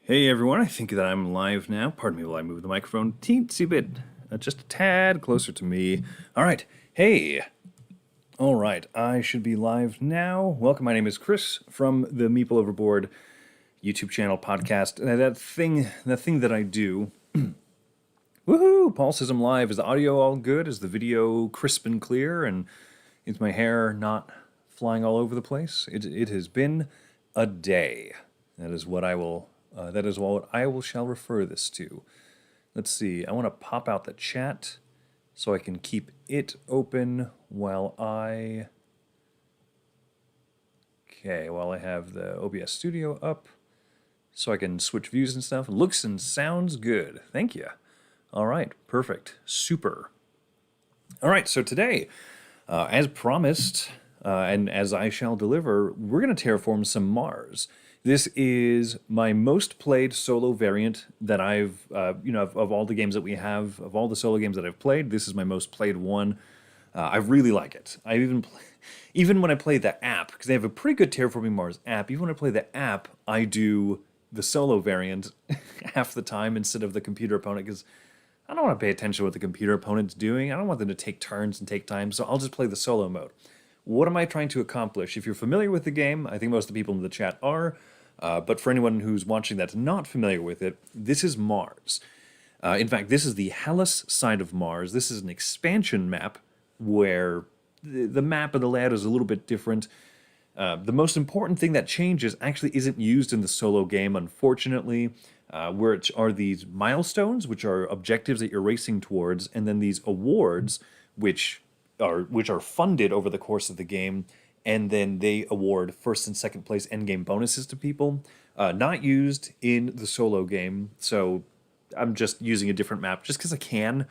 Hey everyone, I think that I'm live now. Pardon me while I move the microphone teensy bit, just a tad closer to me. All right, hey. All right, I should be live now. Welcome, my name is Chris from the Meeple Overboard YouTube channel podcast. That thing that I do. Woohoo! Paul says I'm live. Is the audio all good? Is the video crisp and clear? And is my hair not flying all over the place? It has been a day. That is what I will. That is what I will shall refer this to. Let's see. I want to pop out the chat so I can keep it open while I have the OBS Studio up, so I can switch views and stuff. Looks and sounds good. Thank you. All right, perfect, super. All right, so today, as promised, and as I shall deliver, we're going to terraform some Mars. This is my most played solo variant that I've, of all the games that we have, of all the solo games that I've played, this is my most played one. I really like it. Even when I play the app, because they have a pretty good Terraforming Mars app, even when I play the app, I do the solo variant half the time instead of the computer opponent, because I don't want to pay attention to what the computer opponent's doing. I don't want them to take turns and take time, so I'll just play the solo mode. What am I trying to accomplish? If you're familiar with the game, I think most of the people in the chat are, but for anyone who's watching that's not familiar with it, this is Mars. In fact, this is the Hellas side of Mars. This is an expansion map where the map and the layout is a little bit different. The most important thing that changes actually isn't used in the solo game, unfortunately, which are these milestones, which are objectives that you're racing towards, and then these awards, which are funded over the course of the game, and then they award first and second place endgame bonuses to people. Not used in the solo game, so I'm just using a different map just because I can,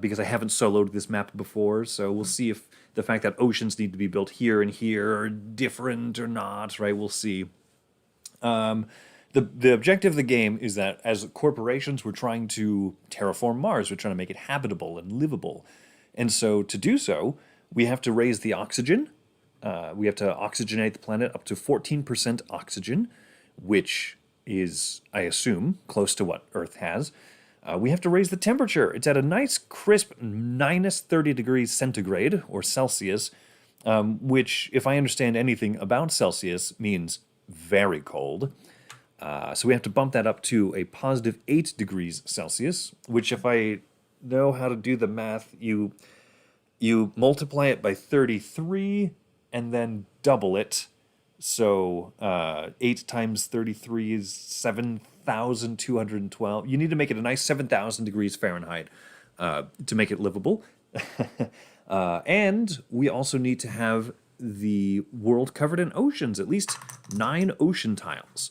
because I haven't soloed this map before, so we'll see if the fact that oceans need to be built here and here are different or not, right? We'll see. The objective of the game is that as corporations, we're trying to terraform Mars. We're trying to make it habitable and livable. And so to do so, we have to raise the oxygen. We have to oxygenate the planet up to 14% oxygen, which is, I assume, close to what Earth has. We have to raise the temperature. It's at a nice, crisp minus 30 degrees centigrade, or Celsius, which, if I understand anything about Celsius, means very cold. So we have to bump that up to a positive 8 degrees Celsius, which, if I know how to do the math, you multiply it by 33 and then double it. So 8 times 33 is 7,212. You need to make it a nice 7,000 degrees Fahrenheit to make it livable. And we also need to have the world covered in oceans, at least 9 ocean tiles.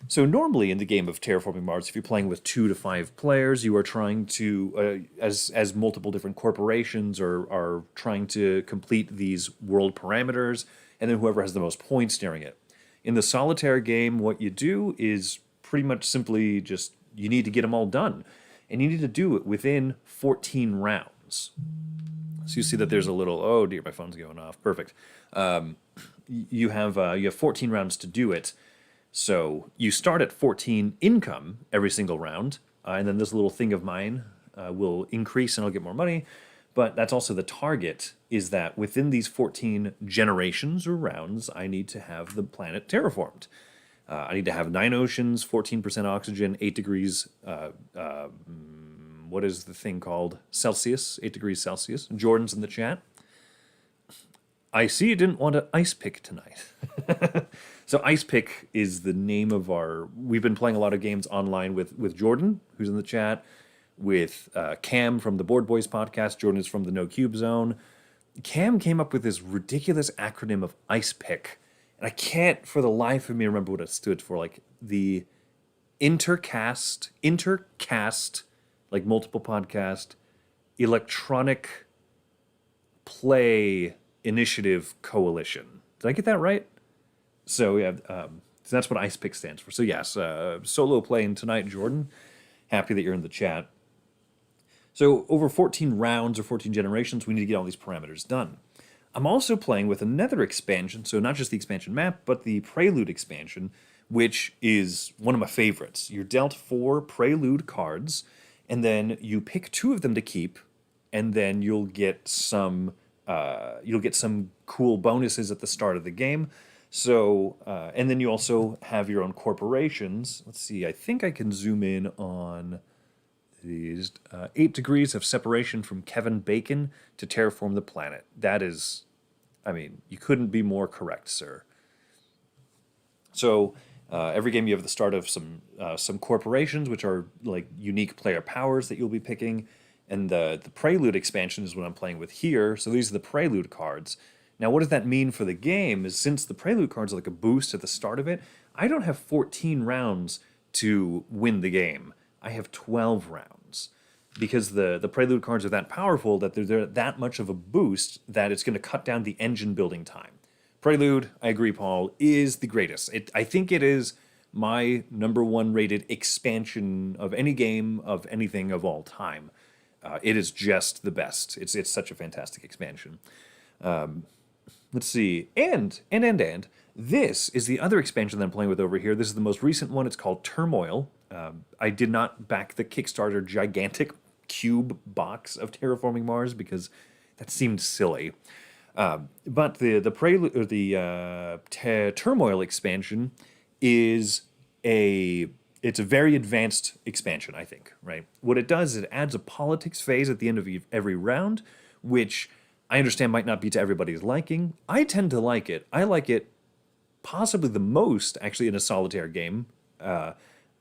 So normally in the game of Terraforming Mars, if you're playing with 2 to 5 players, you are trying to, as multiple different corporations are trying to complete these world parameters, and then whoever has the most points nearing it. In the solitaire game, what you do is pretty much simply just, you need to get them all done. And you need to do it within 14 rounds. So you see that there's a little, oh dear, my phone's going off. Perfect. You have 14 rounds to do it. So you start at 14 income every single round, and then this little thing of mine will increase and I'll get more money. But that's also the target, is that within these 14 generations or rounds, I need to have the planet terraformed. I need to have 9 oceans, 14% oxygen, 8 degrees, what is the thing called? Celsius, 8 degrees Celsius. Jordan's in the chat. I see you didn't want an ice pick tonight. So Ice Pick is the name of we've been playing a lot of games online with Jordan, who's in the chat, with Cam from the Board Boys podcast. Jordan is from the No Cube Zone. Cam came up with this ridiculous acronym of Ice Pick, and I can't for the life of me remember what it stood for. Like the intercast, like multiple podcast, electronic play initiative coalition. Did I get that right? So yeah, so that's what Ice Pick stands for. So yes, solo playing tonight, Jordan. Happy that you're in the chat. So over 14 rounds or 14 generations, we need to get all these parameters done. I'm also playing with another expansion, so not just the expansion map, but the Prelude expansion, which is one of my favorites. You're dealt 4 Prelude cards, and then you pick 2 of them to keep, and then you'll get some cool bonuses at the start of the game. So, and then you also have your own corporations. Let's see, I think I can zoom in on these 8 degrees of separation from Kevin Bacon to terraform the planet. That is, I mean, you couldn't be more correct, sir. So every game you have the start of some corporations, which are like unique player powers that you'll be picking. And the Prelude expansion is what I'm playing with here. So these are the Prelude cards. Now, what does that mean for the game is since the Prelude cards are like a boost at the start of it, I don't have 14 rounds to win the game. I have 12 rounds because the Prelude cards are that powerful that they're that much of a boost that it's going to cut down the engine building time. Prelude, I agree, Paul, is the greatest. I think it is my #1 rated expansion of any game of anything of all time. It is just the best. It's such a fantastic expansion. Let's see. And. This is the other expansion that I'm playing with over here. This is the most recent one. It's called Turmoil. I did not back the Kickstarter gigantic cube box of Terraforming Mars because that seemed silly. But the Prelude or the Turmoil expansion is it's a very advanced expansion, I think, right? What it does is it adds a politics phase at the end of every round, which I understand might not be to everybody's liking. I tend to like it. I like it possibly the most, actually, in a solitaire game.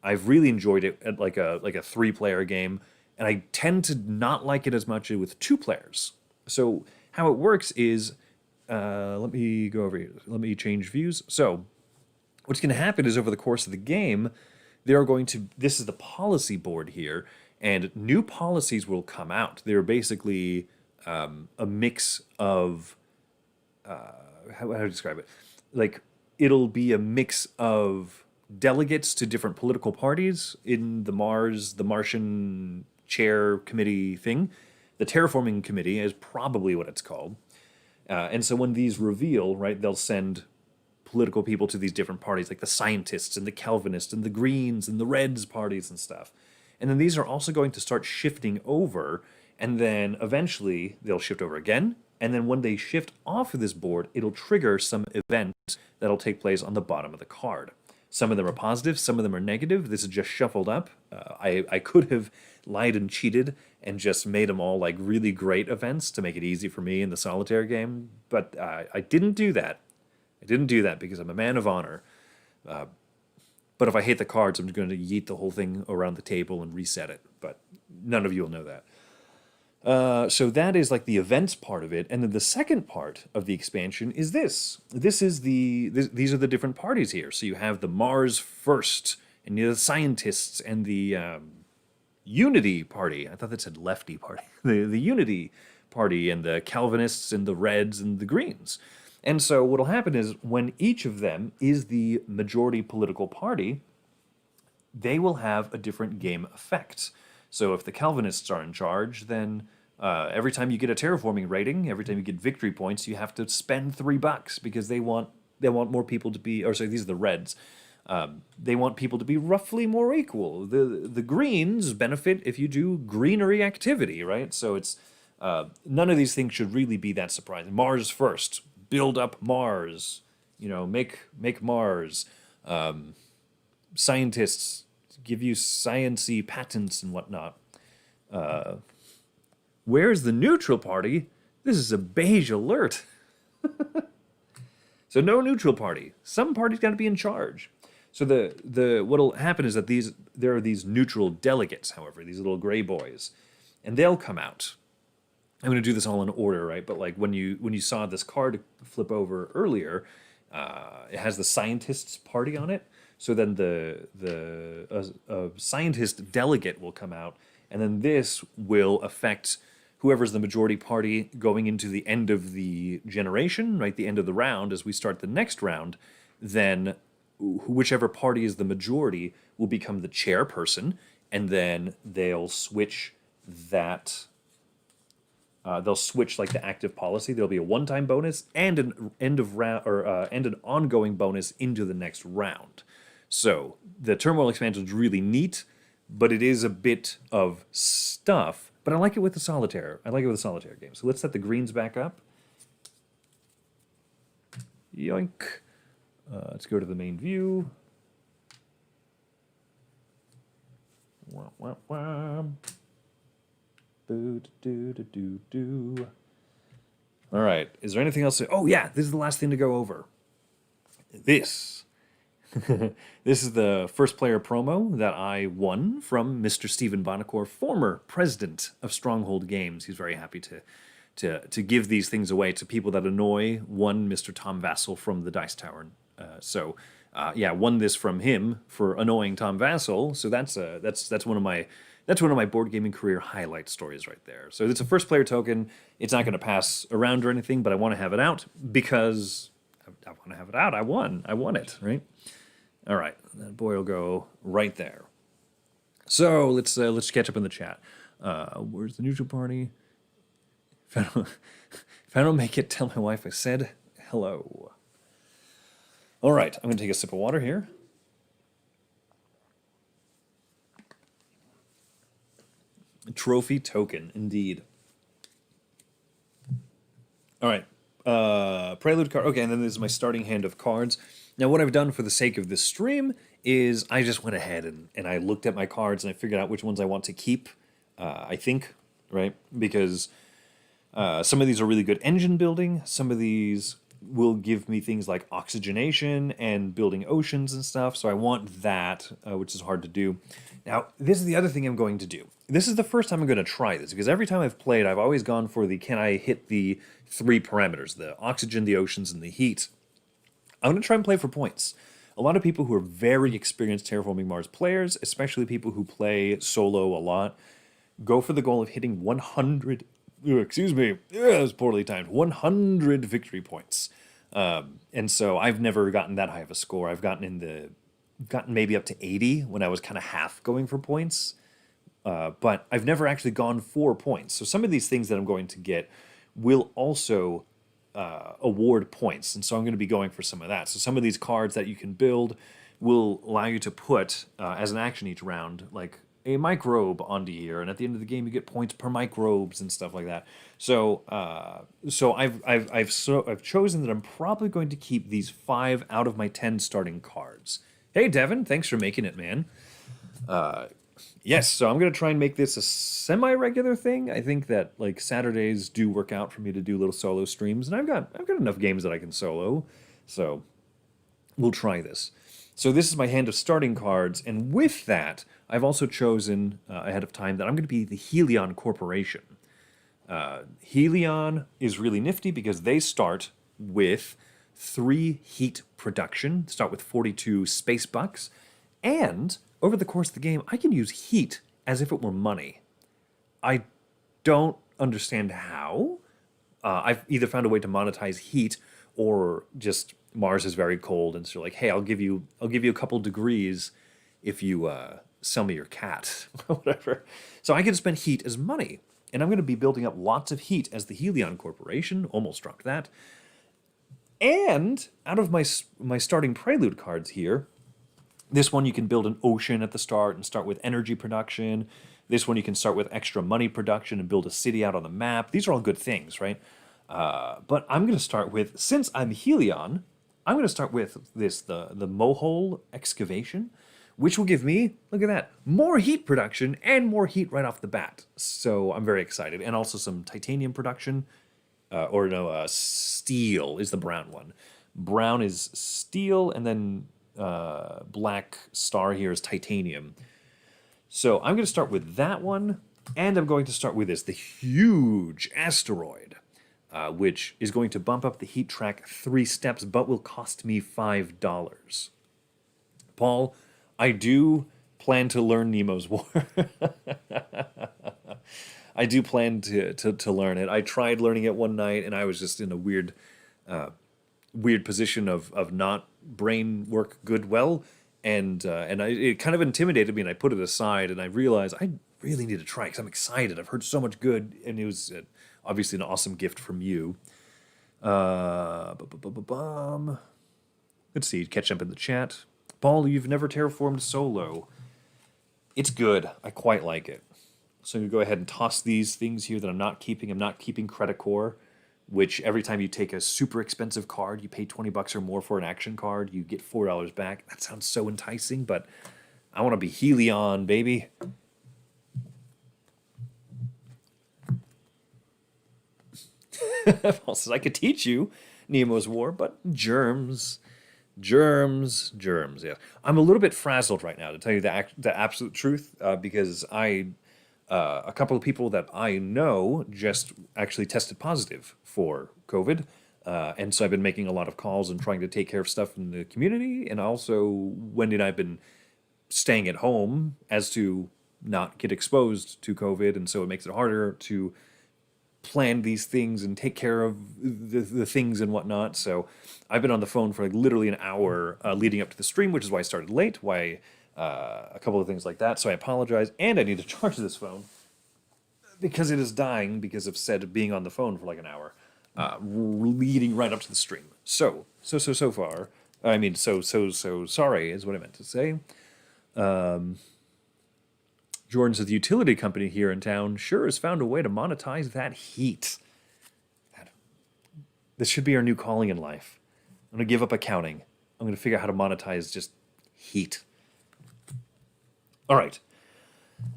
I've really enjoyed it at like a 3-player game, and I tend to not like it as much with 2 players. So how it works is, let me go over here. Let me change views. So what's going to happen is over the course of the game, this is the policy board here, and new policies will come out. They're basically a mix of, how do I describe it? Like, it'll be a mix of delegates to different political parties in the Martian chair committee thing. The Terraforming Committee is probably what it's called. And so when these reveal, right, they'll send political people to these different parties, like the scientists and the Calvinists and the Greens and the Reds parties and stuff. And then these are also going to start shifting over, and then eventually they'll shift over again. And then when they shift off of this board, it'll trigger some event that'll take place on the bottom of the card. Some of them are positive, some of them are negative. This is just shuffled up. I could have lied and cheated and just made them all like really great events to make it easy for me in the solitaire game, but I didn't do that. I didn't do that because I'm a man of honor. But if I hate the cards, I'm going to yeet the whole thing around the table and reset it. But none of you will know that. So that is like the events part of it. And then the second part of the expansion is this. These are the different parties here. So you have the Mars First, and you have the scientists, and the Unity Party. I thought that said Lefty Party. The Unity Party, and the Calvinists, and the Reds, and the Greens. And so what'll happen is when each of them is the majority political party, they will have a different game effect. So if the Calvinists are in charge, then every time you get a terraforming rating, every time you get victory points, you have to spend $3 because they want more people to be, or sorry, these are the Reds. They want people to be roughly more equal. The Greens benefit if you do greenery activity, right? So it's none of these things should really be that surprising. Mars First. Build up Mars, make Mars. Scientists give you science-y patents and whatnot. Where's the neutral party? This is a beige alert. So no neutral party. Some party's got to be in charge. So what'll happen is that there are these neutral delegates, however, these little gray boys, and they'll come out. I'm going to do this all in order, right? But like when you saw this card flip over earlier, it has the scientists party on it. So then the scientist delegate will come out, and then this will affect whoever's the majority party going into the end of the generation, right? The end of the round as we start the next round. Then whichever party is the majority will become the chairperson, and then they'll switch that. They'll switch like the active policy. There'll be a one-time bonus and an end of round and an ongoing bonus into the next round. So the Turmoil expansion is really neat, but it is a bit of stuff. But I like it with the solitaire. I like it with the solitaire game. So let's set the greens back up. Yoink. Let's go to the main view. Wah, wah, wah. Boo, do, do, do, do. All right. Is there anything else? Oh, yeah. This is the last thing to go over. This. This is the first player promo that I won from Mr. Stephen Bonacore, former president of Stronghold Games. He's very happy to give these things away to people that annoy one Mr. Tom Vassell from the Dice Tower. Yeah, won this from him for annoying Tom Vassell. So that's one of my board gaming career highlight stories right there. So it's a first player token. It's not going to pass around or anything, but I want to have it out because I want to have it out. I won it, right? All right, that boy will go right there. So let's catch up in the chat. Where's the neutral party? If I don't make it, tell my wife I said hello. All right, I'm going to take a sip of water here. Trophy token, indeed. All right, Prelude card. Okay, and then this is my starting hand of cards. Now, what I've done for the sake of this stream is I just went ahead and I looked at my cards and I figured out which ones I want to keep, I think, right? Because some of these are really good engine building. Some of these will give me things like oxygenation and building oceans and stuff. So I want that, which is hard to do. Now, this is the other thing I'm going to do. This is the first time I'm going to try this, because every time I've played, I've always gone for the can I hit the 3 parameters, the oxygen, the oceans, and the heat. I'm going to try and play for points. A lot of people who are very experienced Terraforming Mars players, especially people who play solo a lot, go for the goal of hitting 100, excuse me, that was poorly timed, 100 victory points. And so I've never gotten that high of a score. I've gotten maybe up to 80 when I was kind of half going for points. But I've never actually gone for points. So some of these things that I'm going to get will also award points, and so I'm going to be going for some of that. So some of these cards that you can build will allow you to put as an action each round, like a microbe onto here, and at the end of the game you get points per microbes and stuff like that. So I've chosen that I'm probably going to keep these 5 out of my 10 starting cards. Hey Devin, thanks for making it, man. Yes, so I'm going to try and make this a semi-regular thing. I think that like Saturdays do work out for me to do little solo streams, and I've got enough games that I can solo. So we'll try this. So this is my hand of starting cards, and with that, I've also chosen ahead of time that I'm going to be the Helion Corporation. Helion is really nifty because they start with 3 heat production, start with 42 space bucks, and over the course of the game, I can use heat as if it were money. I don't understand how. I've either found a way to monetize heat, or just Mars is very cold, and so like, hey, I'll give you a couple degrees if you sell me your cat, or whatever. So I can spend heat as money, and I'm going to be building up lots of heat as the Helion Corporation. Almost struck that. And out of my starting Prelude cards here, this one you can build an ocean at the start and start with energy production. This one you can start with extra money production and build a city out on the map. These are all good things, right? But I'm going to start with, since I'm Helion, I'm going to start with this, the Mohole excavation, which will give me, look at that, more heat production and more heat right off the bat. So I'm very excited. And also some titanium production, steel is the brown one. Brown is steel, and then black star here is titanium. So I'm going to start with that one, and I'm going to start with this, the huge asteroid, which is going to bump up the heat track 3 steps, but will cost me $5. Paul, I do plan to learn Nemo's War. I do plan to learn it. I tried learning it one night, and I was just in a weird position of not brain work good well, and it kind of intimidated me, and I put it aside, and I realized I really need to try because I'm excited. I've heard so much good, and it was obviously an awesome gift from you. Let's see, catch up in the chat. Paul, you've never terraformed solo. It's good. I quite like it. So I'm going to go ahead and toss these things here that I'm not keeping. I'm not keeping Credit Core, which every time you take a super expensive card, you pay 20 bucks or more for an action card, you get $4 back. That sounds so enticing, but I want to be Helion, baby. Paul says, I could teach you Nemo's War, but germs. Germs, yeah. I'm a little bit frazzled right now, to tell you the absolute truth, because a couple of people that I know just actually tested positive for COVID. And so I've been making a lot of calls and trying to take care of stuff in the community. And also, Wendy and I have been staying at home as to not get exposed to COVID. And so it makes it harder to plan these things and take care of the things and whatnot. So I've been on the phone for like literally an hour leading up to the stream, which is why I started late, why a couple of things like that. So I apologize. And I need to charge this phone because it is dying because of said being on the phone for like an hour, leading right up to the stream. So far, I mean, so sorry is what I meant to say. Jordan says the utility company here in town sure has found a way to monetize that heat. This should be our new calling in life. I'm going to give up accounting. I'm going to figure out how to monetize just heat. All right.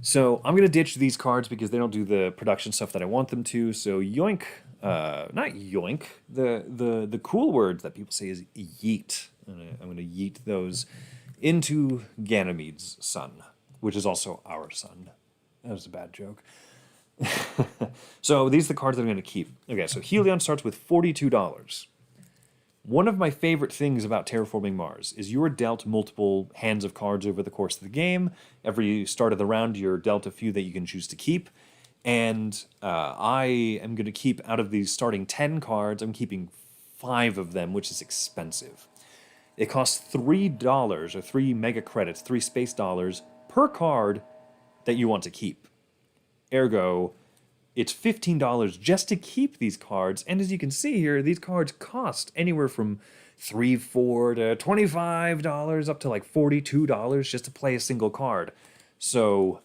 So I'm going to ditch these cards because they don't do the production stuff that I want them to. So yoink, not yoink. The cool words that people say is yeet. I'm going to yeet those into Ganymede's son, which is also our son. That was a bad joke. So these are the cards that I'm going to keep. Okay, so Helion starts with $42. One of my favorite things about Terraforming Mars is you are dealt multiple hands of cards over the course of the game. Every start of the round, you're dealt a few that you can choose to keep. And I am going to keep, out of these starting 10 cards, I'm keeping 5 of them, which is expensive. It costs $3 or 3 mega credits, 3 space dollars per card that you want to keep. Ergo, it's $15 just to keep these cards. And as you can see here, these cards cost anywhere from $3, $4 to $25 up to like $42 just to play a single card. So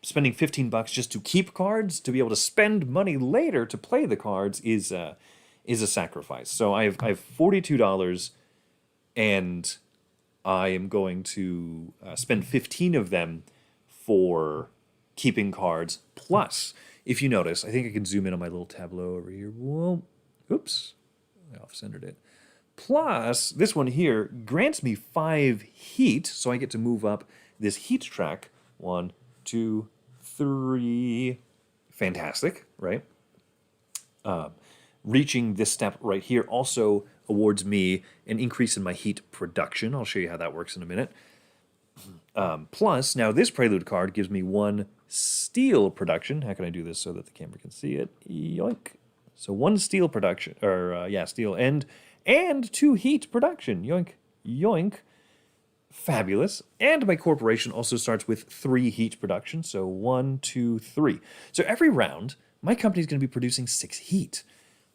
spending 15 bucks just to keep cards, to be able to spend money later to play the cards is a sacrifice. So I have $42, and I am going to spend 15 of them for keeping cards. Plus, if you notice, I think I can zoom in on my little tableau over here. Whoa, oops, I off-centered it. Plus, this one here grants me 5 heat, so I get to move up this heat track. 1, 2, 3. Fantastic, right? Reaching this step right here also awards me an increase in my heat production. I'll show you how that works in a minute. Plus, now this Prelude card gives me 1 steel production. How can I do this so that the camera can see it? Yoink. So 1 steel production, or steel, and 2 heat production. Yoink, yoink. Fabulous. And my corporation also starts with 3 heat production. So 1, 2, 3. So every round, my company is going to be producing 6 heat.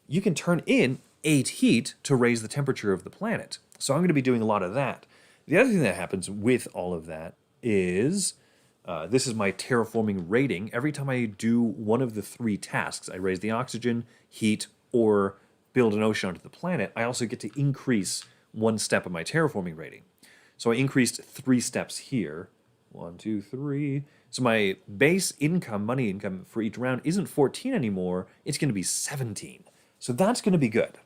You can turn in 8 heat to raise the temperature of the planet. So I'm going to be doing a lot of that. The other thing that happens with all of that is, this is my terraforming rating. Every time I do one of the 3 tasks, I raise the oxygen, heat, or build an ocean onto the planet, I also get to increase 1 step of my terraforming rating. So I increased 3 steps here. 1, 2, 3. So my base income, money income for each round isn't 14 anymore. It's going to be 17. So that's going to be good.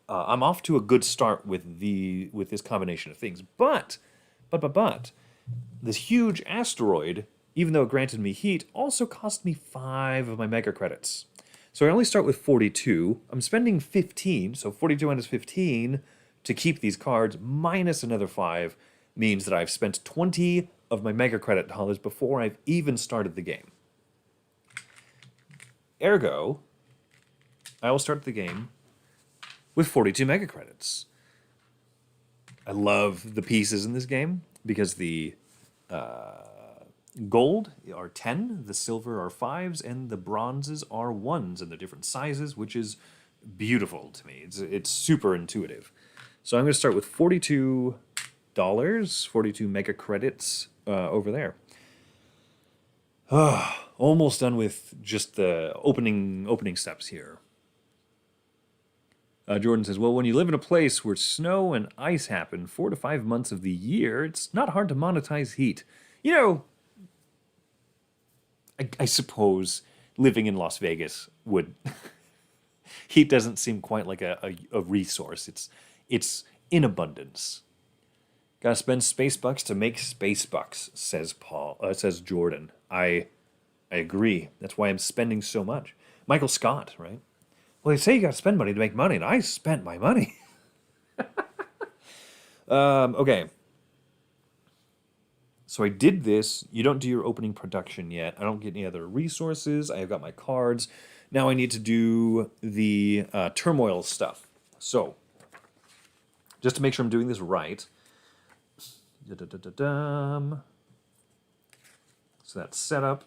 I'm off to a good start with this combination of things. But, this huge asteroid, even though it granted me heat, also cost me 5 of my mega credits. So I only start with 42. I'm spending 15, so 42 minus 15 to keep these cards, minus another 5, means that I've spent 20 of my mega credit dollars before I've even started the game. Ergo, I will start the game with 42 mega credits. I love the pieces in this game because the gold are 10, the silver are 5s, and the bronzes are 1s, and they're different sizes, which is beautiful to me. It's super intuitive. So I'm going to start with 42 42 mega credits over there. Almost done with just the opening steps here. Jordan says, well, when you live in a place where snow and ice happen 4 to 5 months of the year, it's not hard to monetize heat. You know, I suppose living in Las Vegas would... heat doesn't seem quite like a resource. It's in abundance. Gotta spend space bucks to make space bucks, says Jordan. I agree. That's why I'm spending so much. Michael Scott, right? Well, they say you gotta spend money to make money, and I spent my money. Okay. So I did this. You don't do your opening production yet. I don't get any other resources. I have got my cards. Now I need to do the turmoil stuff. So, just to make sure I'm doing this right. So that's set up.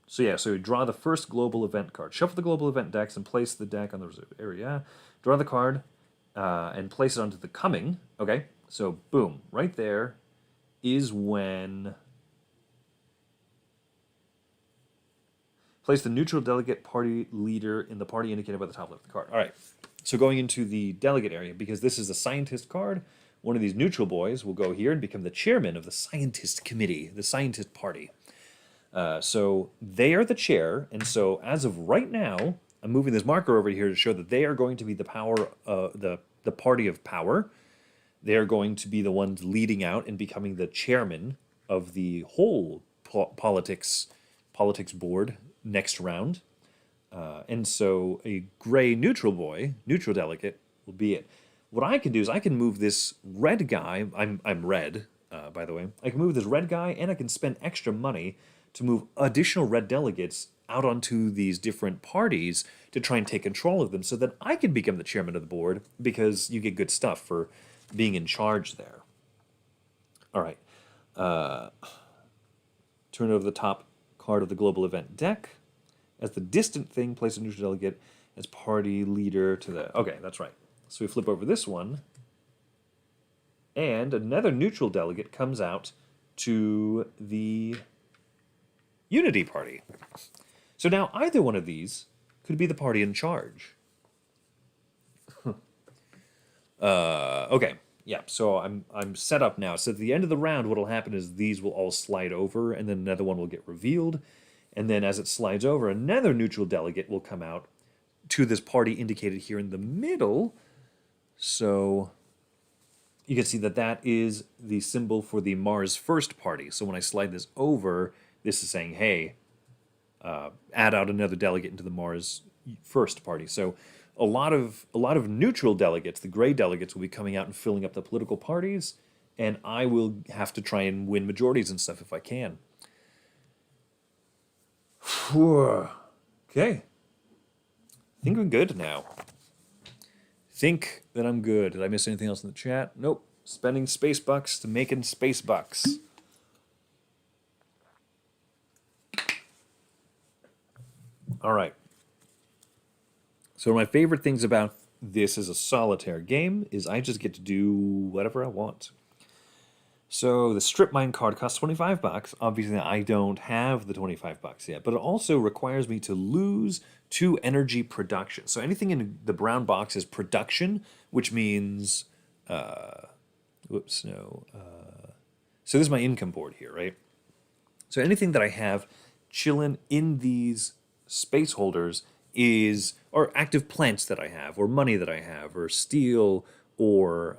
So yeah, so you draw the first global event card. Shuffle the global event decks and place the deck on the reserve area. Draw the card and place it onto the coming. Okay, so boom, right there is when... Place the neutral delegate party leader in the party indicated by the top left of the card. All right, so going into the delegate area, because this is a scientist card, one of these neutral boys will go here and become the chairman of the scientist committee, the scientist party. So they are the chair, and so as of right now, I'm moving this marker over here to show that they are going to be the power, the party of power. They are going to be the ones leading out and becoming the chairman of the whole politics board next round. And so a gray neutral boy, neutral delegate, will be it. What I can do is I can move this red guy. I'm red, by the way. I can move this red guy, and I can spend extra money to move additional red delegates out onto these different parties to try and take control of them so that I can become the chairman of the board, because you get good stuff for being in charge there. All right. Turn over the top card of the global event deck. As the distant thing, place a neutral delegate as party leader to the... Okay, that's right. So we flip over this one, and another neutral delegate comes out to the Unity party. So now either one of these could be the party in charge. Okay, yeah, so I'm set up now. So at the end of the round, what will happen is these will all slide over, and then another one will get revealed. And then as it slides over, another neutral delegate will come out to this party indicated here in the middle. So you can see that that is the symbol for the Mars first party. So when I slide this over, this is saying, hey, add out another delegate into the Mars first party. So a lot of neutral delegates, the gray delegates, will be coming out and filling up the political parties, and I will have to try and win majorities and stuff if I can. Okay. I think I'm good now. Think that I'm good. Did I miss anything else in the chat? Nope. Spending space bucks to making space bucks. All right. So one of my favorite things about this as a solitaire game is I just get to do whatever I want. So the strip mine card costs 25 bucks. Obviously, I don't have the 25 bucks yet, but it also requires me to lose 2 energy production. So anything in the brown box is production, which means, so this is my income board here, right? So anything that I have chilling in these space holders is, or active plants that I have, or money that I have, or steel, or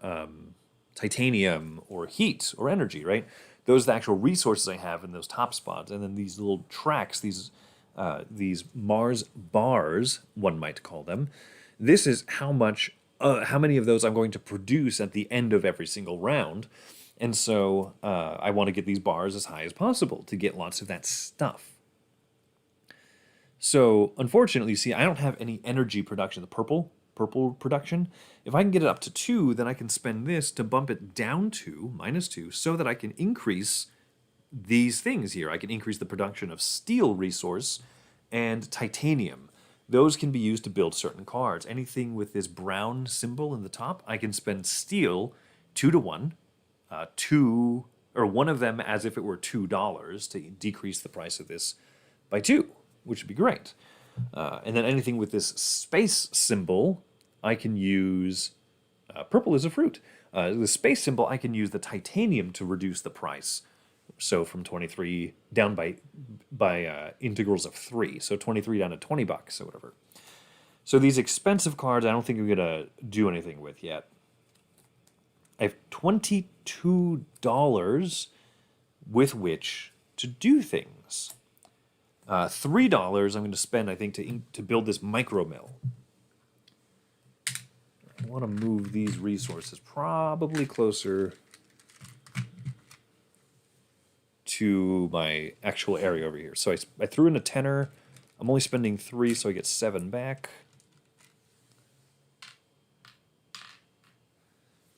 titanium, or heat, or energy, right? Those are the actual resources I have in those top spots. And then these little tracks, these Mars bars, one might call them. This is how many of those I'm going to produce at the end of every single round. And so I want to get these bars as high as possible to get lots of that stuff. So unfortunately, you see, I don't have any energy production, the purple production. If I can get it up to 2, then I can spend this to bump it down to -2 so that I can increase these things here. I can increase the production of steel resource and titanium. those can be used to build certain cards. Anything with this brown symbol in the top, I can spend steel 2 to 1, two or one of them as if it were $2 to decrease the price of this by 2, which would be great. And then anything with this space symbol, I can use purple is a fruit. The space symbol, I can use the titanium to reduce the price. So from 23 down by integrals of 3. So 23 down to $20 or whatever. So these expensive cards, I don't think we're going to do anything with yet. I have $22 with which to do things. $3 I'm going to spend, I think, to build this micro mill. I want to move these resources probably closer to my actual area over here. So I threw in a tenner. I'm only spending 3, so I get 7 back.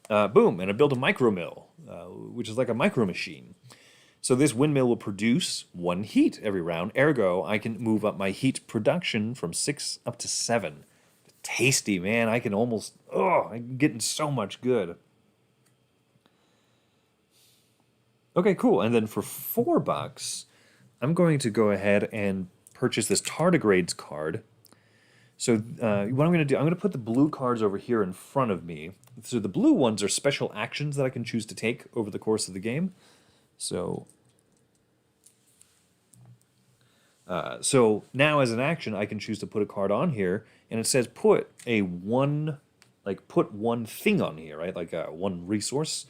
Boom, and I built a micro mill, which is like a micro machine. So this windmill will produce 1 heat every round. Ergo, I can move up my heat production from 6 up to 7. Tasty, man. I can almost... Oh, I'm getting so much good. Okay, cool. And then for $4, I'm going to go ahead and purchase this Tardigrades card. So what I'm going to do, I'm going to put the blue cards over here in front of me. So the blue ones are special actions that I can choose to take over the course of the game. So now as an action, I can choose to put a card on here, and it says put one thing on here, right? Like one resource.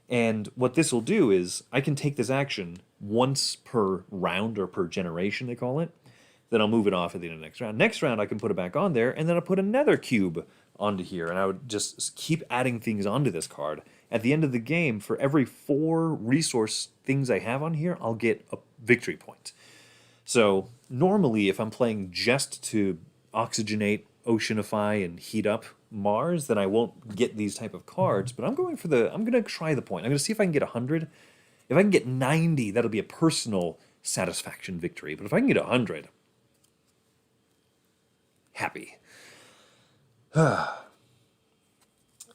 And what this will do is I can take this action once per round or per generation, they call it. Then I'll move it off at the end of the next round. Next round, I can put it back on there, and then I'll put another cube onto here, and I would just keep adding things onto this card. At the end of the game, for every 4 resource things I have on here, I'll get a victory point. So normally, if I'm playing just to oxygenate, oceanify, and heat up Mars, then I won't get these type of cards. But I'm going to try the point. I'm going to see if I can get 100. If I can get 90, that'll be a personal satisfaction victory. But if I can get 100, happy.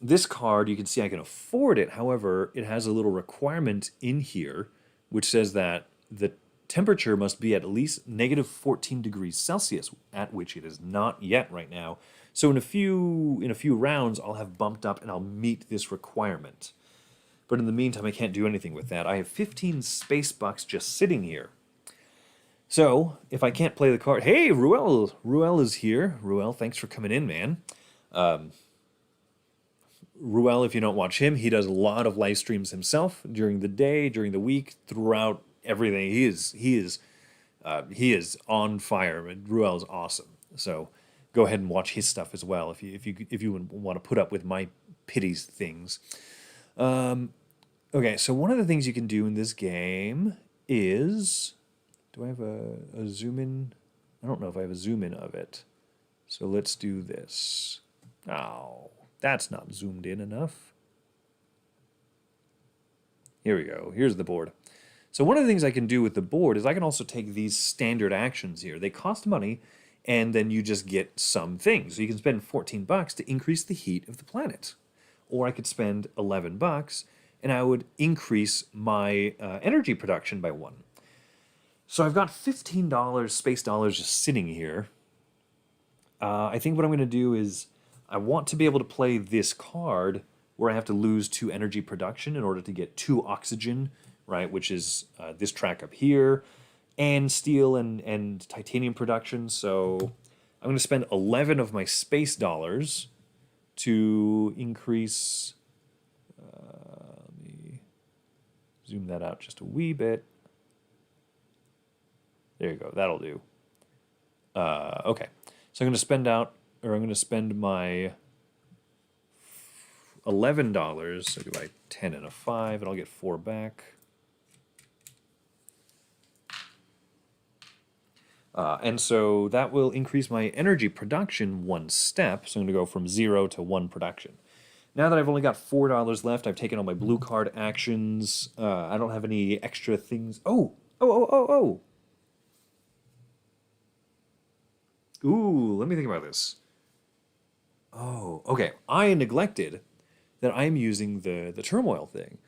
This card, you can see I can afford it. However, it has a little requirement in here which says that the temperature must be at least negative 14 degrees Celsius, at which it is not yet right now. So in a few rounds, I'll have bumped up and I'll meet this requirement. But in the meantime, I can't do anything with that. I have 15 space bucks just sitting here. So if I can't play the card, hey, Ruel is here. Ruel, thanks for coming in, man. Ruel, if you don't watch him, he does a lot of live streams himself during the day, during the week, throughout everything. He is on fire. Ruel is awesome. So go ahead and watch his stuff as well if you want to put up with my pity things. Okay, so one of the things you can do in this game is, do I have a zoom in? I don't know if I have a zoom in of it. So let's do this. Oh, that's not zoomed in enough. Here we go. Here's the board. So one of the things I can do with the board is I can also take these standard actions here. They cost money, and then you just get some things. So you can spend $14 to increase the heat of the planet. Or I could spend $11, and I would increase my energy production by 1. So I've got $15 space dollars just sitting here. I think what I'm going to do is I want to be able to play this card where I have to lose 2 energy production in order to get 2 oxygen, right, which is this track up here, and steel and titanium production. So I'm going to spend 11 of my space dollars to increase, let me zoom that out just a wee bit. There you go, that'll do. Okay, so I'm going to spend my $11, so do I 10 and a 5, and I'll get 4 back. And so that will increase my energy production 1 step. So I'm going to go from 0 to 1 production. Now that I've only got $4 left, I've taken all my blue card actions. I don't have any extra things. Oh. Ooh, let me think about this. Oh, okay. I neglected that I'm using the turmoil thing.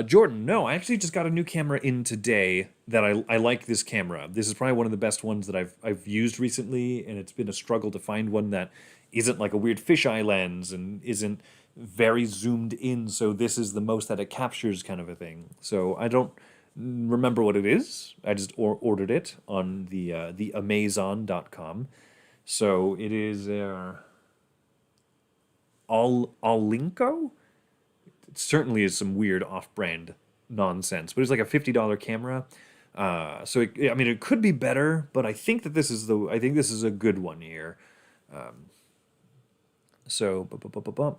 Jordan, no, I actually just got a new camera in today that I like this camera. This is probably one of the best ones that I've used recently, and it's been a struggle to find one that isn't like a weird fisheye lens and isn't very zoomed in, so this is the most that it captures kind of a thing. So I don't remember what it is. I just ordered it on the Amazon.com. So it is Alinco? It certainly is some weird off-brand nonsense, but it's like a $50 camera. I mean, it could be better, but I think that I think this is a good one here.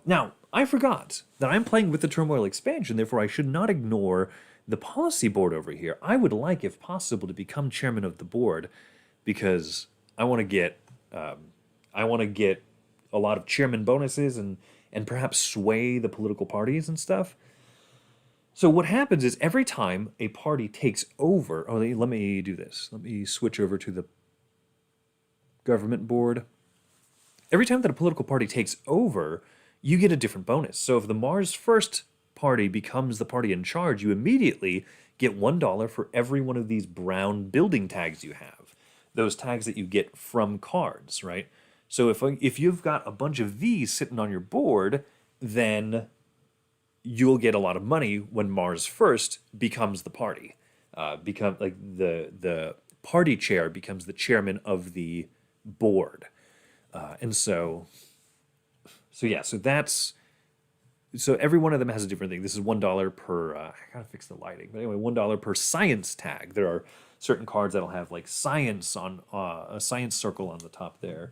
Now, I forgot that I'm playing with the Turmoil expansion, therefore I should not ignore the policy board over here. I would like, if possible, to become chairman of the board because I want to get a lot of chairman bonuses and perhaps sway the political parties and stuff. So what happens is every time a party takes over, let me do this. Let me switch over to the government board. Every time that a political party takes over, you get a different bonus. So if the Mars First party becomes the party in charge, you immediately get $1 for every one of these brown building tags you have. Those tags that you get from cards, right? So if you've got a bunch of these sitting on your board, then you'll get a lot of money when Mars First becomes the party. Become like the party chair becomes the chairman of the board. So every one of them has a different thing. This is $1 per. I gotta fix the lighting, but anyway, $1 per science tag. There are certain cards that'll have like science on a science circle on the top there.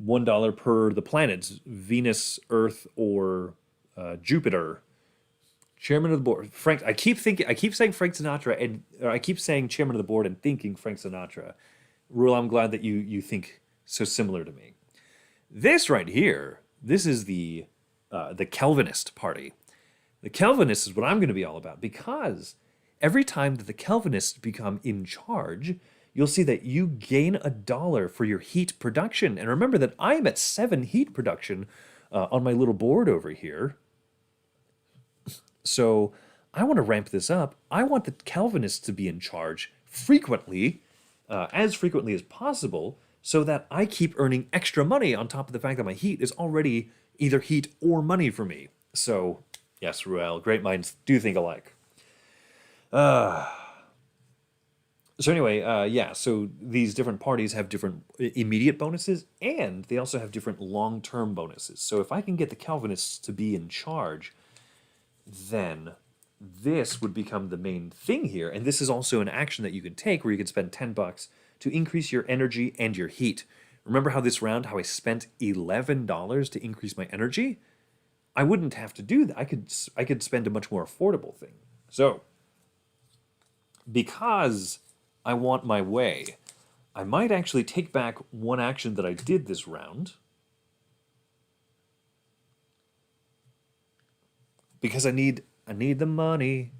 $1 per the planets: Venus, Earth, or Jupiter. Chairman of the board, Frank. I keep saying Frank Sinatra, or I keep saying chairman of the board and thinking Frank Sinatra. Rule, I'm glad that you think so similar to me. This right here, this is the Calvinist party. The Calvinists is what I'm going to be all about because every time that the Calvinists become in charge, you'll see that you gain $1 for your heat production. And remember that I'm at 7 heat production on my little board over here. So I want to ramp this up. I want the Calvinists to be in charge frequently, as frequently as possible, so that I keep earning extra money on top of the fact that my heat is already either heat or money for me. So, yes, Ruel, great minds do think alike. So anyway, so these different parties have different immediate bonuses, and they also have different long-term bonuses. So if I can get the Calvinists to be in charge, then this would become the main thing here. And this is also an action that you can take where you can spend $10 to increase your energy and your heat. Remember how this round, how I spent $11 to increase my energy? I wouldn't have to do that. I could spend a much more affordable thing. So, because I want my way, I might actually take back one action that I did this round. Because I need the money.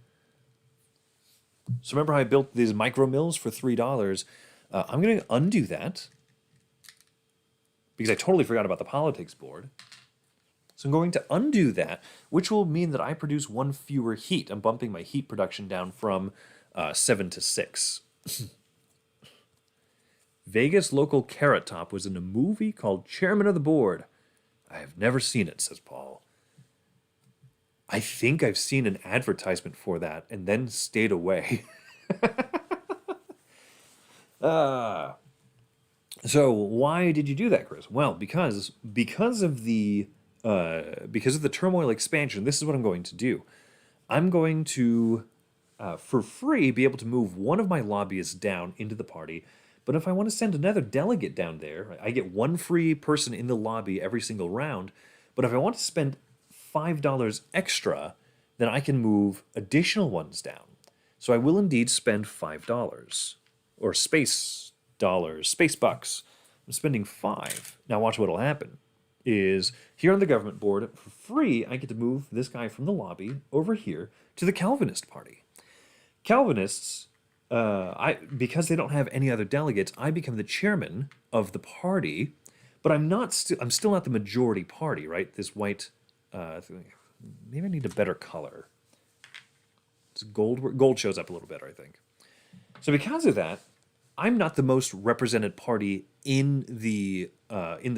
So remember how I built these micro mills for $3? I'm going to undo that because I totally forgot about the politics board. So I'm going to undo that, which will mean that I produce 1 fewer heat. I'm bumping my heat production down from 7 to 6. Vegas local Carrot Top was in a movie called Chairman of the Board. I have never seen it, says Paul. I think I've seen an advertisement for that and then stayed away. So why did you do that, Chris? Well, because of the turmoil expansion, this is what I'm going to do. I'm going to, for free, be able to move one of my lobbyists down into the party. But if I want to send another delegate down there, I get 1 free person in the lobby every single round. But if I want to spend $5 extra, then I can move additional ones down. So I will indeed spend $5 or space bucks. I'm spending 5. Now watch what'll happen. Is here on the government board for free, I get to move this guy from the lobby over here to the Calvinist party. Calvinists because they don't have any other delegates, I become the chairman of the party, but I'm still not the majority party, right? This white, maybe I need a better color. It's gold shows up a little better, I think. So because of that, I'm not the most represented party in the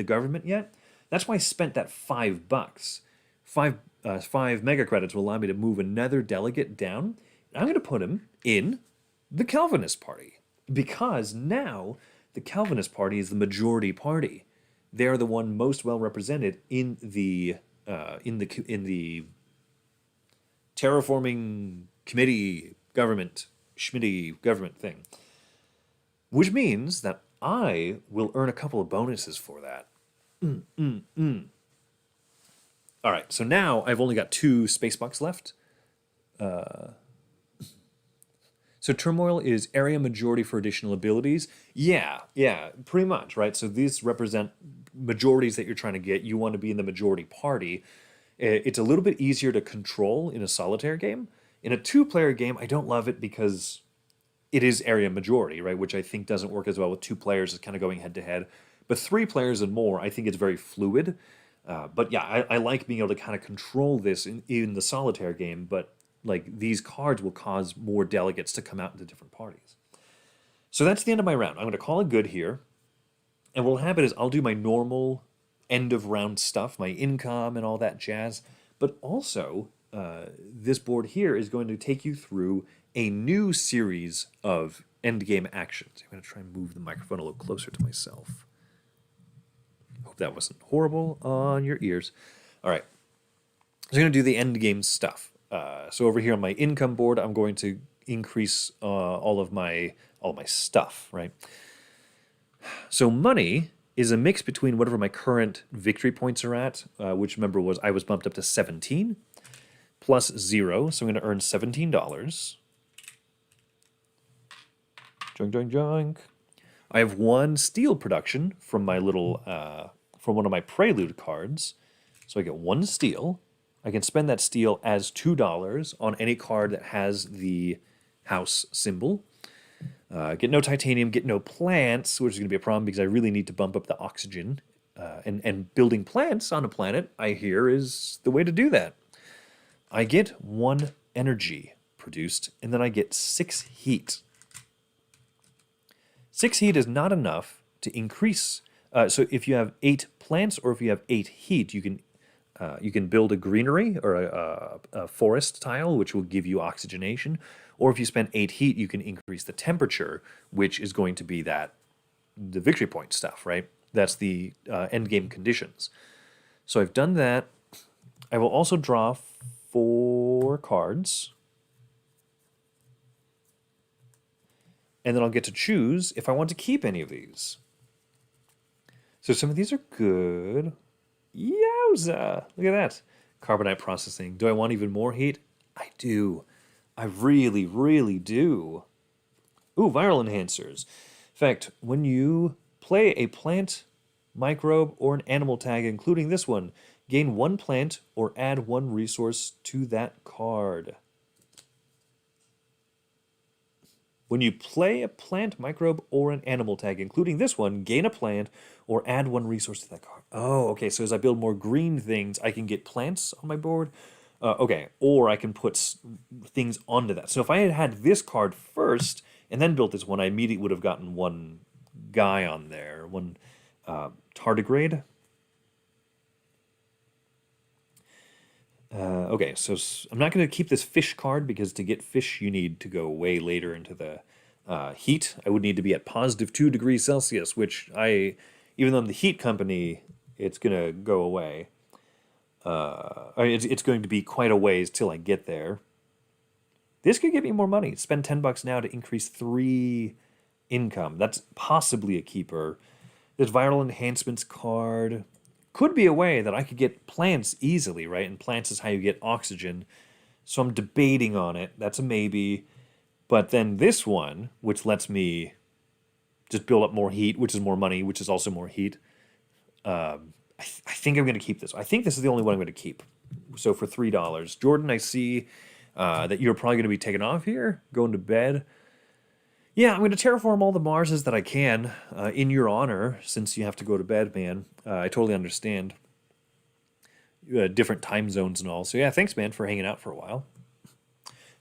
government yet. That's why I spent that $5. Five mega credits will allow me to move another delegate down. I'm going to put him in the Calvinist Party because now the Calvinist Party is the majority party. They're the one most well represented in the terraforming committee government schmitty government thing, which means that I will earn a couple of bonuses for that. All right, so now I've only got 2 space bucks left. So turmoil is area majority for additional abilities. Yeah, pretty much, right? So these represent majorities that you're trying to get. You want to be in the majority party. It's a little bit easier to control in a solitaire game. In a 2-player game, I don't love it because it is area majority, right? Which I think doesn't work as well with 2 players. It's kind of going head to head. But 3 players and more, I think it's very fluid. But yeah, I like being able to kind of control this in the solitaire game, but like these cards will cause more delegates to come out into different parties. So that's the end of my round. I'm going to call it good here. And what will happen is I'll do my normal end of round stuff, my income and all that jazz. But also, this board here is going to take you through a new series of end game actions. I'm going to try and move the microphone a little closer to myself. Hope that wasn't horrible on your ears. All right. So I'm going to do the end game stuff. So over here on my income board, I'm going to increase all of my stuff, right? So money is a mix between whatever my current victory points are at, which remember I was bumped up to 17, plus 0, so I'm going to earn $17. Joink, joink, joink. I have 1 steel production from my little, from one of my prelude cards, so I get 1 steel. I can spend that steel as $2 on any card that has the house symbol. Get no titanium, get no plants, which is going to be a problem because I really need to bump up the oxygen. And building plants on a planet, I hear, is the way to do that. I get 1 energy produced, and then I get 6 heat. 6 heat is not enough to increase. So if you have 8 plants or if you have 8 heat, you can build a greenery or a forest tile, which will give you oxygenation. Or if you spend 8 heat, you can increase the temperature, which is going to be the victory point stuff, right? That's the end game conditions. So I've done that. I will also draw 4 cards. And then I'll get to choose if I want to keep any of these. So some of these are good. Yowza! Look at that. Carbonite processing. Do I want even more heat? I do. I really, really do. Ooh, viral enhancers. In fact, when you play a plant, microbe, or an animal tag, including this one, gain 1 plant or add 1 resource to that card. When you play a plant, microbe, or an animal tag, including this one, gain a plant or add 1 resource to that card. Oh, okay, so as I build more green things, I can get plants on my board. Okay, or I can put things onto that. So if I had had this card first and then built this one, I immediately would have gotten 1 guy on there, 1 tardigrade. Okay, so I'm not going to keep this fish card because to get fish you need to go way later into the heat. I would need to be at positive 2 degrees Celsius, which even though I'm the heat company, it's going to go away. It's going to be quite a ways till I get there. This could get me more money. Spend $10 now to increase 3 income. That's possibly a keeper. This viral enhancements card could be a way that I could get plants easily, right? And plants is how you get oxygen. So I'm debating on it. That's a maybe. But then this one, which lets me just build up more heat, which is more money, which is also more heat. I think I'm going to keep this. I think this is the only one I'm going to keep. So for $3. Jordan, I see that you're probably going to be taken off here, going to bed. Yeah, I'm going to terraform all the Marses that I can in your honor, since you have to go to bed, man. I totally understand. Different time zones and all. So yeah, thanks, man, for hanging out for a while.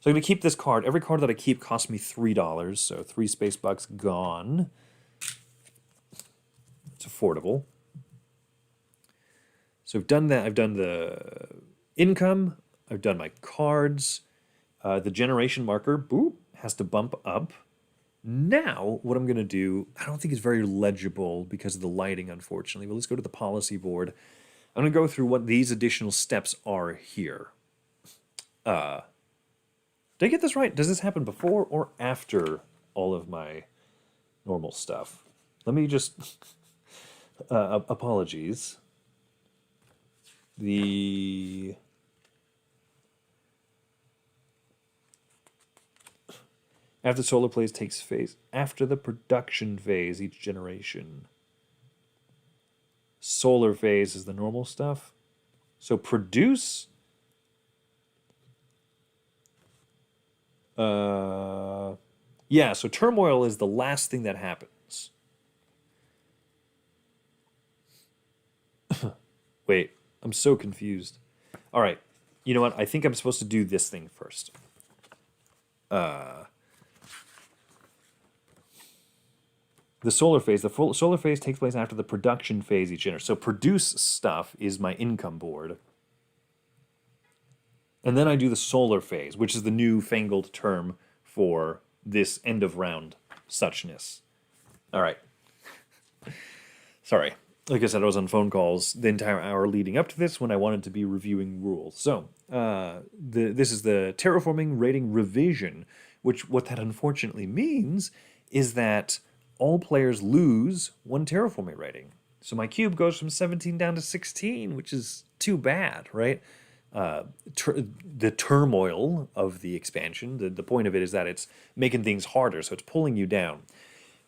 So I'm going to keep this card. Every card that I keep costs me $3, so 3 space bucks gone. It's affordable. So I've done that. I've done the income. I've done my cards. The generation marker, boop, has to bump up. Now, what I'm going to do, I don't think it's very legible because of the lighting, unfortunately, but let's go to the policy board. I'm going to go through what these additional steps are here. Did I get this right? Does this happen before or after all of my normal stuff? Let me just... apologies. After solar plays takes phase. After the production phase, each generation. Solar phase is the normal stuff. So produce... yeah, so turmoil is the last thing that happens. Wait, I'm so confused. All right, you know what? I think I'm supposed to do this thing first. The solar phase. The full solar phase takes place after the production phase each year. So produce stuff is my income board. And then I do the solar phase, which is the new fangled term for this end of round suchness. All right. Sorry. Like I said, I was on phone calls the entire hour leading up to this when I wanted to be reviewing rules. So this is the terraforming rating revision, which what that unfortunately means is that all players lose 1 terraforming rating. So my cube goes from 17 down to 16, which is too bad, right? The turmoil of the expansion, the point of it is that it's making things harder, so it's pulling you down,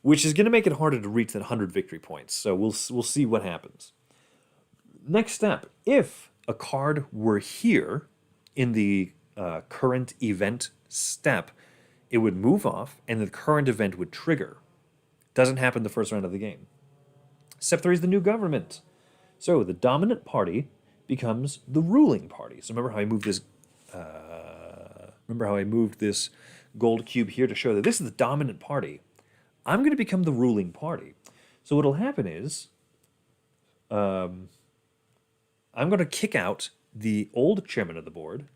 which is going to make it harder to reach that 100 victory points. So we'll see what happens. Next step, if a card were here in the current event step, it would move off and the current event would trigger. Doesn't happen the first round of the game. Step 3 is the new government. So the dominant party becomes the ruling party. So remember how I moved this gold cube here to show that this is the dominant party. I'm going to become the ruling party. So what'll happen is I'm going to kick out the old chairman of the board.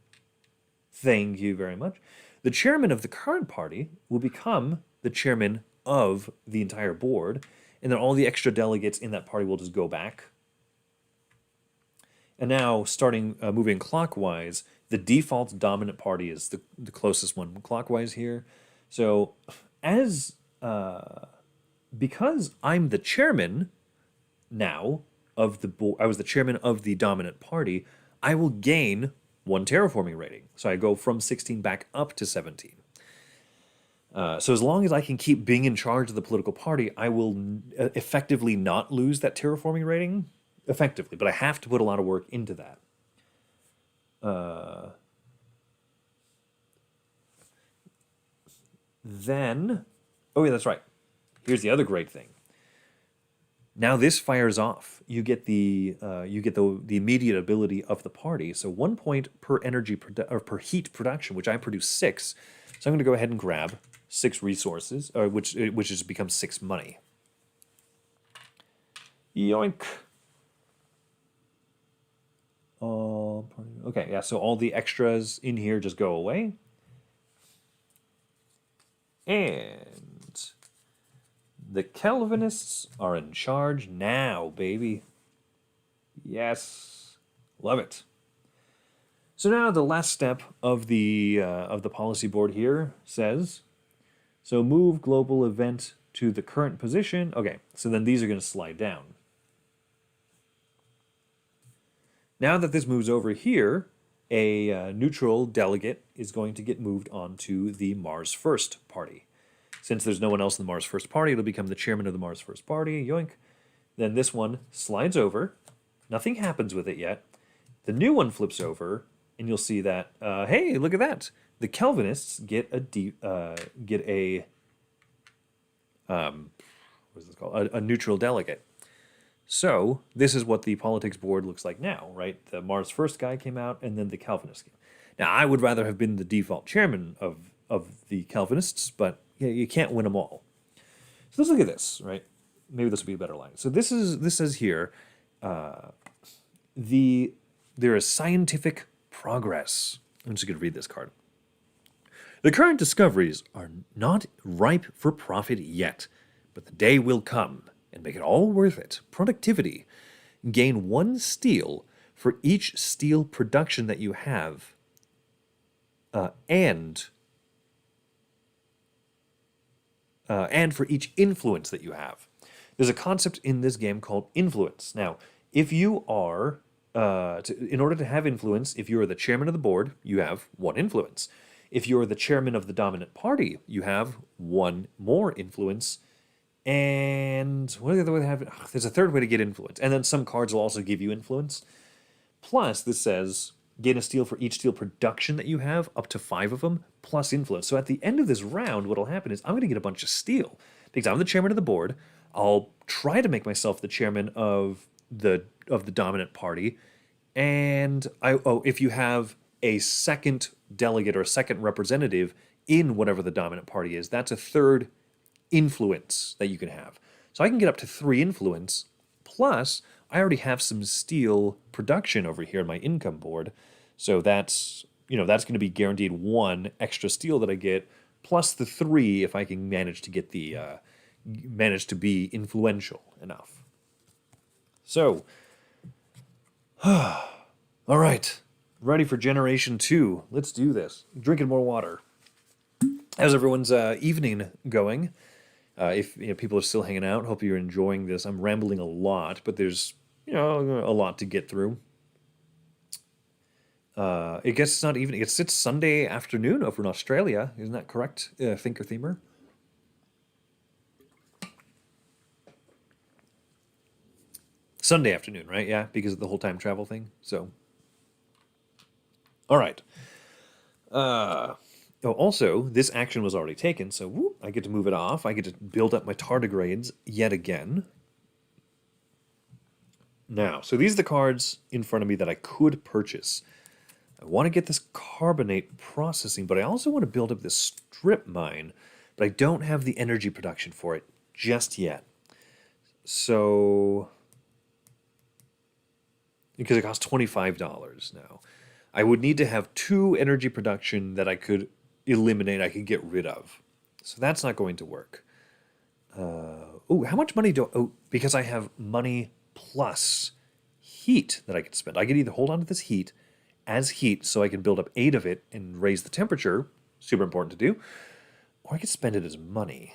Thank you very much. The chairman of the current party will become the chairman of the entire board, and then all the extra delegates in that party will just go back. And now, starting moving clockwise, the default dominant party is the closest one clockwise here. So, because I'm the chairman now of the board, I was the chairman of the dominant party, I will gain 1 terraforming rating. So I go from 16 back up to 17. So as long as I can keep being in charge of the political party, I will effectively not lose that terraforming rating. Effectively, but I have to put a lot of work into that. Then, oh yeah, that's right. Here's the other great thing. Now this fires off. You get the immediate ability of the party. So 1 point per energy or per heat production, which I produce 6. So I'm going to go ahead and grab 6 resources, which has become 6 money. Yoink. Okay, yeah, so all the extras in here just go away. And the Calvinists are in charge now, baby. Yes, love it. So now the last step of the policy board here says, so move global event to the current position. Okay, so then these are going to slide down. Now that this moves over here, a neutral delegate is going to get moved onto the Mars First party. Since there's no one else in the Mars First party, it'll become the chairman of the Mars First party, yoink. Then this one slides over. Nothing happens with it yet. The new one flips over, and you'll see that, hey, look at that. The Calvinists get a what is this called? A neutral delegate. So this is what the politics board looks like now, right? The Mars First guy came out, and then the Calvinist came. Now, I would rather have been the default chairman of the Calvinists, but you can't win them all. So let's look at this, right? Maybe this will be a better line. So this says here, there is scientific progress. I'm just going to read this card. The current discoveries are not ripe for profit yet, but the day will come and make it all worth it. Productivity. Gain 1 steel for each steel production that you have, and for each influence that you have. There's a concept in this game called influence. Now, if you are, in order to have influence, if you are the chairman of the board, you have 1 influence. If you're the chairman of the dominant party, you have 1 more influence. And what are the other way to have it? There's a third way to get influence. And then some cards will also give you influence. Plus, this says, gain a steel for each steel production that you have, up to 5 of them, plus influence. So at the end of this round, what will happen is I'm going to get a bunch of steel. Because I'm the chairman of the board. I'll try to make myself the chairman of the dominant party. And if you have a second delegate or a second representative in whatever the dominant party is, that's a third influence that you can have. So I can get up to 3 influence, plus I already have some steel production over here in my income board. So that's going to be guaranteed 1 extra steel that I get, plus the 3 if I can manage to get manage to be influential enough. So, all right, ready for Generation 2. Let's do this. Drinking more water. How's everyone's evening going? If people are still hanging out, hope you're enjoying this. I'm rambling a lot, but there's a lot to get through. I guess it's not evening. It's Sunday afternoon over in Australia. Isn't that correct, Thinker Themer? Sunday afternoon, right? Yeah, because of the whole time travel thing. So, all right. Also, this action was already taken, so whoop, I get to move it off. I get to build up my tardigrades yet again. Now, so these are the cards in front of me that I could purchase. I want to get this carbonate processing, but I also want to build up this strip mine, but I don't have the energy production for it just yet. So, because it costs $25 now. I would need to have 2 energy production that I could eliminate, I could get rid of. So that's not going to work. How much money because I have money plus heat that I could spend. I could either hold on to this heat as heat so I can build up 8 of it and raise the temperature, super important to do, or I could spend it as money.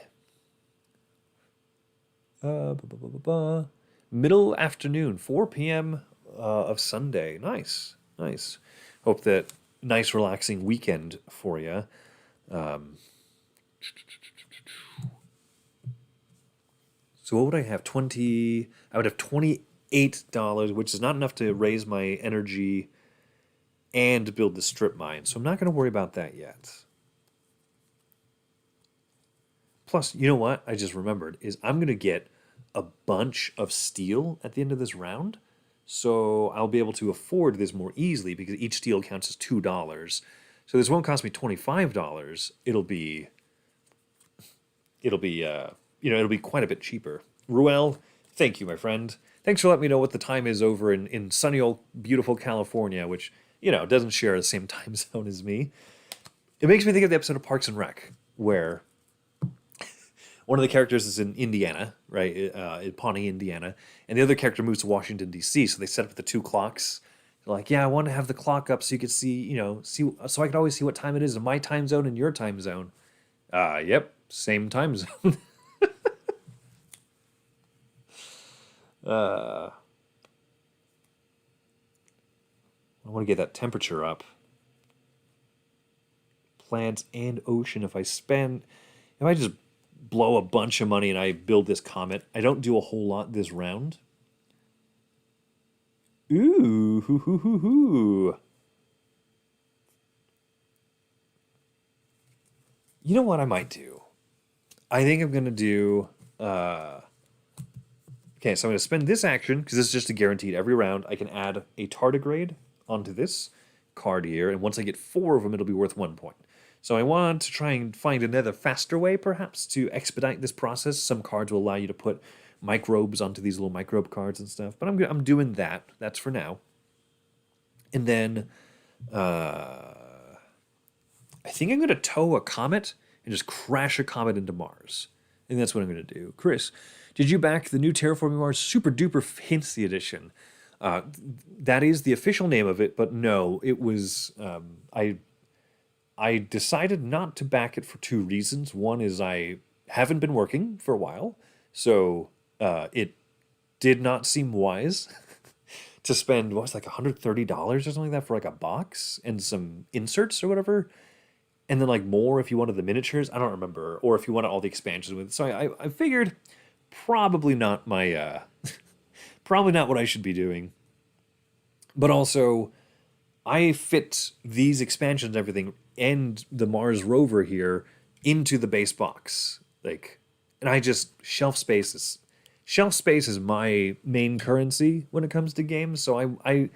Middle afternoon, 4 p.m. Of Sunday. Nice. Hope that nice relaxing weekend for you. So what would I have? I would have $28, which is not enough to raise my energy and build the strip mine. So I'm not going to worry about that yet. Plus, you know what I just remembered is I'm going to get a bunch of steel at the end of this round. So I'll be able to afford this more easily because each steel counts as $2. So this won't cost me $25. It'll be quite a bit cheaper. Ruel, thank you, my friend. Thanks for letting me know what the time is over in sunny old beautiful California, which, doesn't share the same time zone as me. It makes me think of the episode of Parks and Rec, where one of the characters is in Indiana, right, in Pawnee, Indiana, and the other character moves to Washington, D.C., so they set up the 2 clocks. They're like, yeah, I want to have the clock up so you could see, so I could always see what time it is in my time zone and your time zone. Yep, same time zone. I want to get that temperature up. Plants and ocean. If I just blow a bunch of money and I build this comet, I don't do a whole lot this round. Ooh, hoo, hoo, hoo, hoo. You know what I might do? I think I'm going to do... okay, so I'm going to spend this action, because this is just a guaranteed every round. I can add a tardigrade onto this card here, and once I get 4 of them, it'll be worth 1 point. So I want to try and find another faster way, perhaps, to expedite this process. Some cards will allow you to put microbes onto these little microbe cards and stuff, but I'm doing that. That's for now. And then I think I'm going to tow a comet and just crash a comet into Mars. And that's what I'm going to do. Chris, did you back the new Terraforming Mars Super Duper Fancy Edition? That is the official name of it, but no, it was... I decided not to back it for 2 reasons. One is I haven't been working for a while, so it did not seem wise to spend, what was it, like $130 or something like that for like a box and some inserts or whatever. And then like more if you wanted the miniatures. I don't remember. Or if you wanted all the expansions with it. So I figured probably not my, probably not what I should be doing. But also, I fit these expansions and everything and the Mars rover here into the base box. Like, and I just, shelf space is my main currency when it comes to games. So I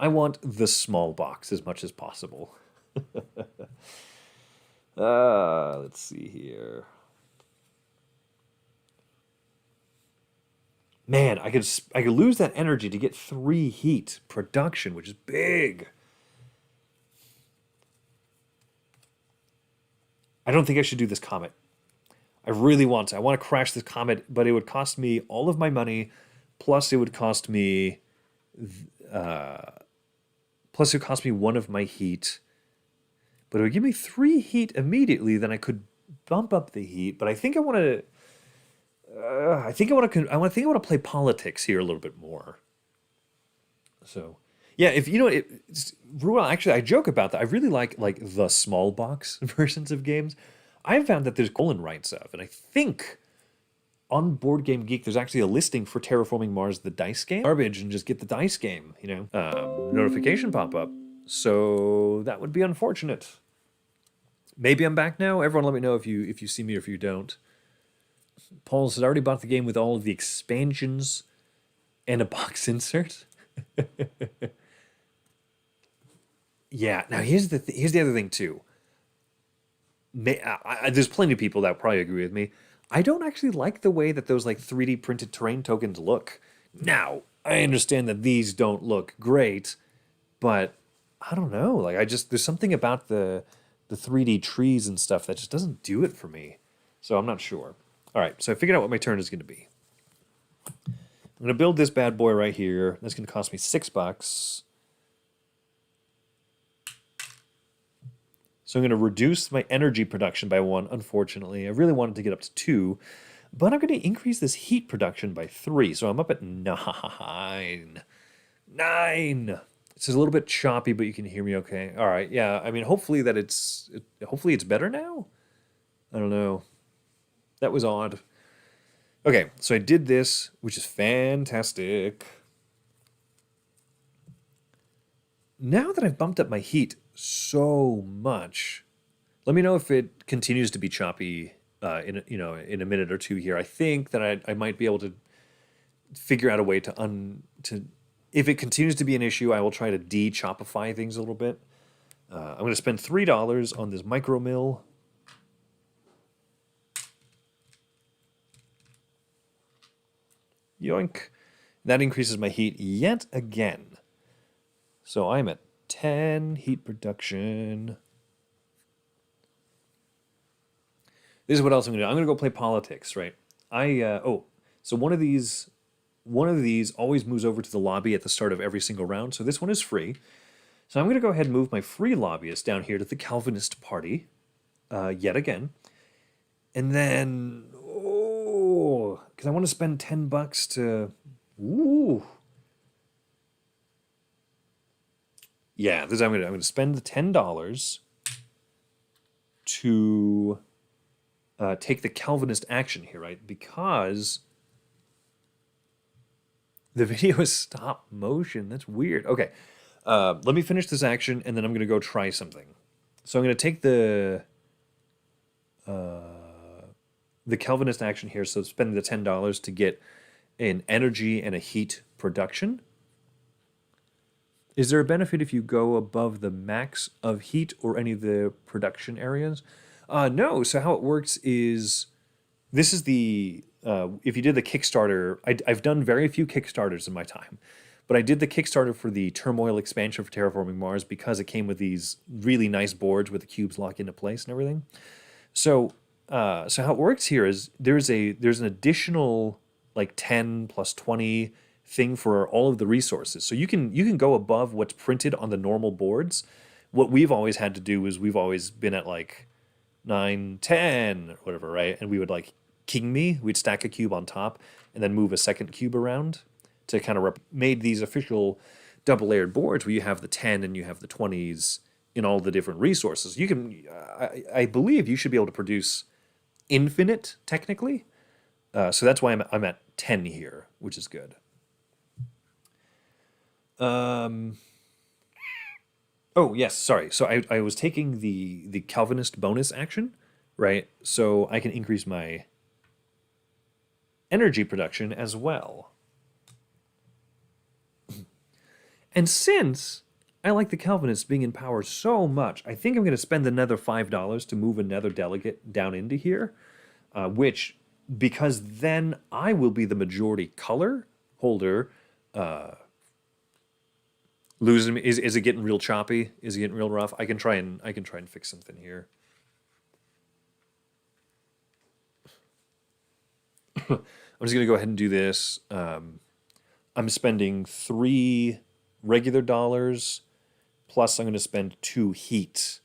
want the small box as much as possible. Let's see here. Man, I could lose that energy to get 3 heat production, which is big. I don't think I should do this comet. I really want to. I want to crash this comet, but it would cost me all of my money, plus it would cost me, plus it would cost me 1 of my heat. But it would give me 3 heat immediately. Then I could bump up the heat. But I think I want to. I think I want to play politics here a little bit more. So, yeah, if you know, Ruel, actually, I joke about that. I really like the small box versions of games. I've found that there's colon rights of, and I think on Board Game Geek there's actually a listing for Terraforming Mars, the dice game. Garbage and just get the dice game, you know, notification pop up. So that would be unfortunate. Maybe I'm back now. Everyone, let me know if you see me or if you don't. Paul says I already bought the game with all of the expansions and a box insert. Yeah. Now here's the other thing too. There's plenty of people that probably agree with me. I don't actually like the way that those like 3D printed terrain tokens look. Now I understand that these don't look great, but I don't know. Like there's something about the 3D trees and stuff that just doesn't do it for me. So I'm not sure. All right, so I figured out what my turn is going to be. I'm going to build this bad boy right here. That's going to cost me $6. So I'm going to reduce my energy production by 1, unfortunately. I really wanted to get up to 2, but I'm going to increase this heat production by 3. So I'm up at 9. 9! This is a little bit choppy, but you can hear me okay. All right, yeah. I mean, hopefully it's better now? I don't know. That was odd. Okay, so I did this, which is fantastic. Now that I've bumped up my heat so much, let me know if it continues to be choppy in a minute or 2 here. I think that I might be able to figure out a way to if it continues to be an issue, I will try to de-chopify things a little bit. I'm going to spend $3 on this micro mill. Yoink. That increases my heat yet again. So I'm at 10 heat production. This is what else I'm going to do. I'm going to go play politics, right? So one of these always moves over to the lobby at the start of every single round. So this one is free. So I'm going to go ahead and move my free lobbyist down here to the Calvinist Party yet again. And then, because I want to spend $10 to, yeah, I'm going to spend the $10 to take the Calvinist action here, right? Because the video is stop motion. That's weird. Okay, let me finish this action, and then I'm going to go try something. So I'm going to take the the Calvinist action here, so spending the $10 to get an energy and a heat production. Is there a benefit if you go above the max of heat or any of the production areas? No. So how it works is this is the if you did the Kickstarter. I've done very few Kickstarters in my time, but I did the Kickstarter for the Turmoil expansion for Terraforming Mars because it came with these really nice boards with the cubes locked into place and everything. So so how it works here is there's an additional like 10 plus 20 thing for all of the resources. So you can go above what's printed on the normal boards. What we've always had to do is we've always been at like 9, 10, or whatever, right? And we would like king me, we'd stack a cube on top and then move a second cube around to kind of made these official double layered boards where you have the 10 and you have the 20s in all the different resources. You can, I believe you should be able to produce infinite technically. So that's why I'm at 10 here, which is good. Oh, yes, sorry. So I was taking the Calvinist bonus action, right? So I can increase my energy production as well. And since I like the Calvinists being in power so much, I think I'm going to spend another $5 to move another delegate down into here, which, because then I will be the majority color holder. Losing me, is it getting real choppy? Is it getting real rough? I can try and fix something here. I'm just gonna go ahead and do this. I'm spending 3 regular dollars, plus I'm gonna spend 2 heat.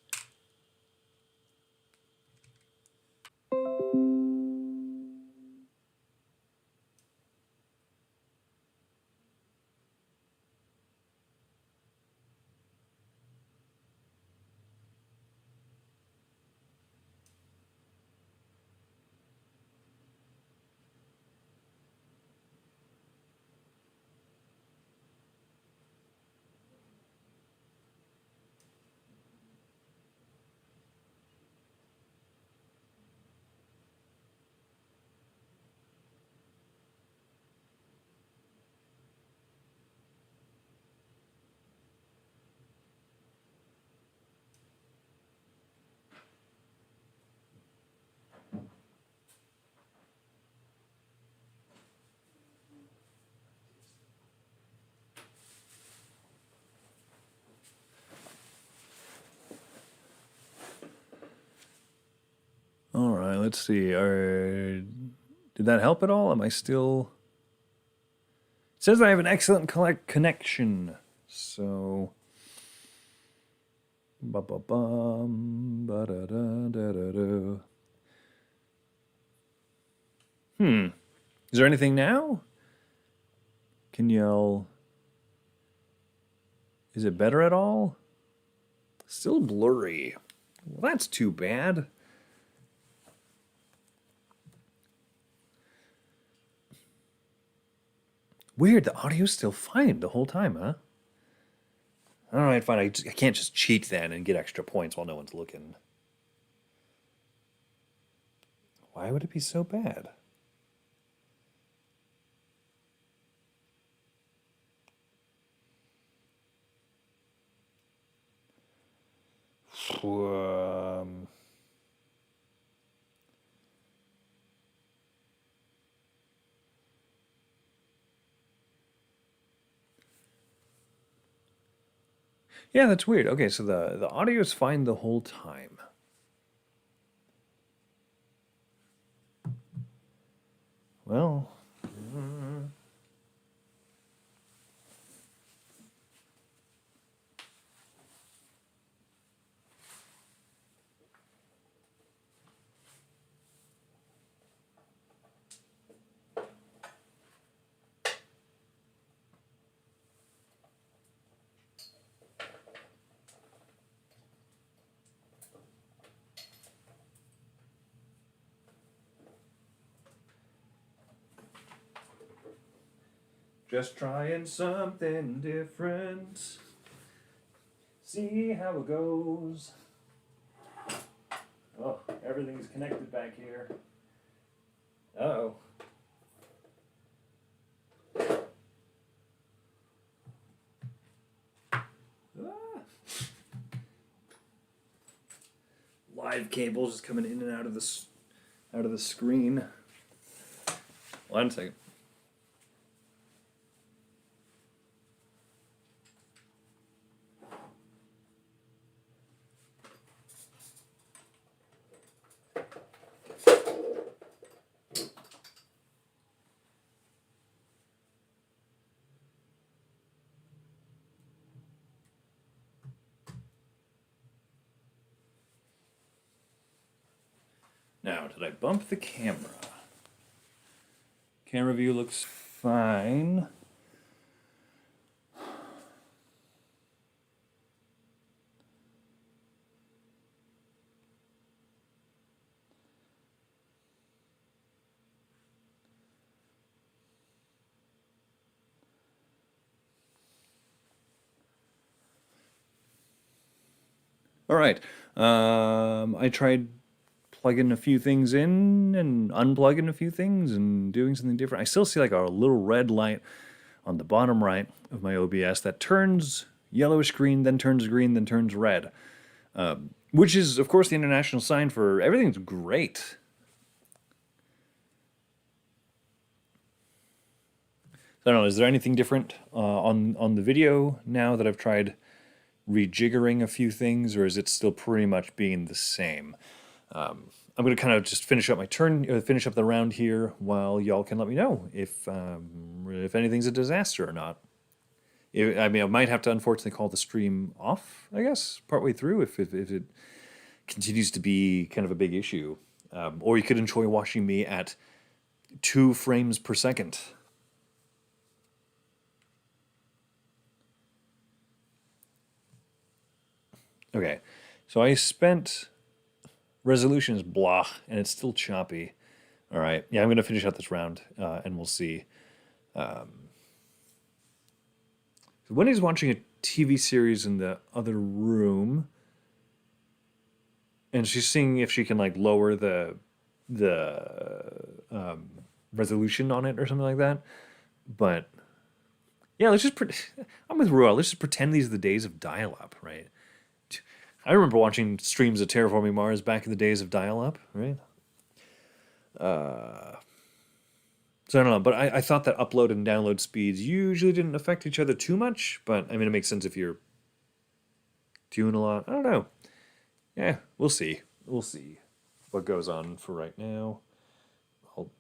All right, let's see. Did that help at all? Am I still? It says I have an excellent connection. So. Ba ba bum ba da da da da da. Is there anything now? Can y'all? Is it better at all? Still blurry. Well, that's too bad. Weird, the audio's still fine the whole time, huh? All right, fine. I can't just cheat then and get extra points while no one's looking. Why would it be so bad? Yeah, that's weird. Okay, so the audio is fine the whole time. Well, just trying something different. See how it goes. Oh, everything's connected back here. Uh-oh. Live cables just coming in and out of the screen. One second. Now, did I bump the camera? Camera view looks fine. All right. I tried plugging a few things in and unplugging a few things and doing something different. I still see like a little red light on the bottom right of my OBS that turns yellowish green, then turns green, then turns red, which is, of course, the international sign for everything's great. I don't know, is there anything different on the video now that I've tried rejiggering a few things, or is it still pretty much being the same? I'm going to kind of just finish up my turn, finish up the round here, while y'all can let me know if anything's a disaster or not. I mean, I might have to unfortunately call the stream off, I guess, partway through if it continues to be kind of a big issue. Or you could enjoy watching me at 2 frames per second. Okay, so I spent resolution is blah, and it's still choppy. All right, yeah, I'm going to finish out this round, and we'll see. Wendy's watching a TV series in the other room, and she's seeing if she can like lower the resolution on it or something like that. But yeah, let's just I'm with Royal. Let's just pretend these are the days of dial-up, right? I remember watching streams of Terraforming Mars back in the days of dial-up, right? So I don't know, but I thought that upload and download speeds usually didn't affect each other too much, but I mean, it makes sense if you're doing a lot. I don't know. Yeah, we'll see. We'll see what goes on for right now. I'll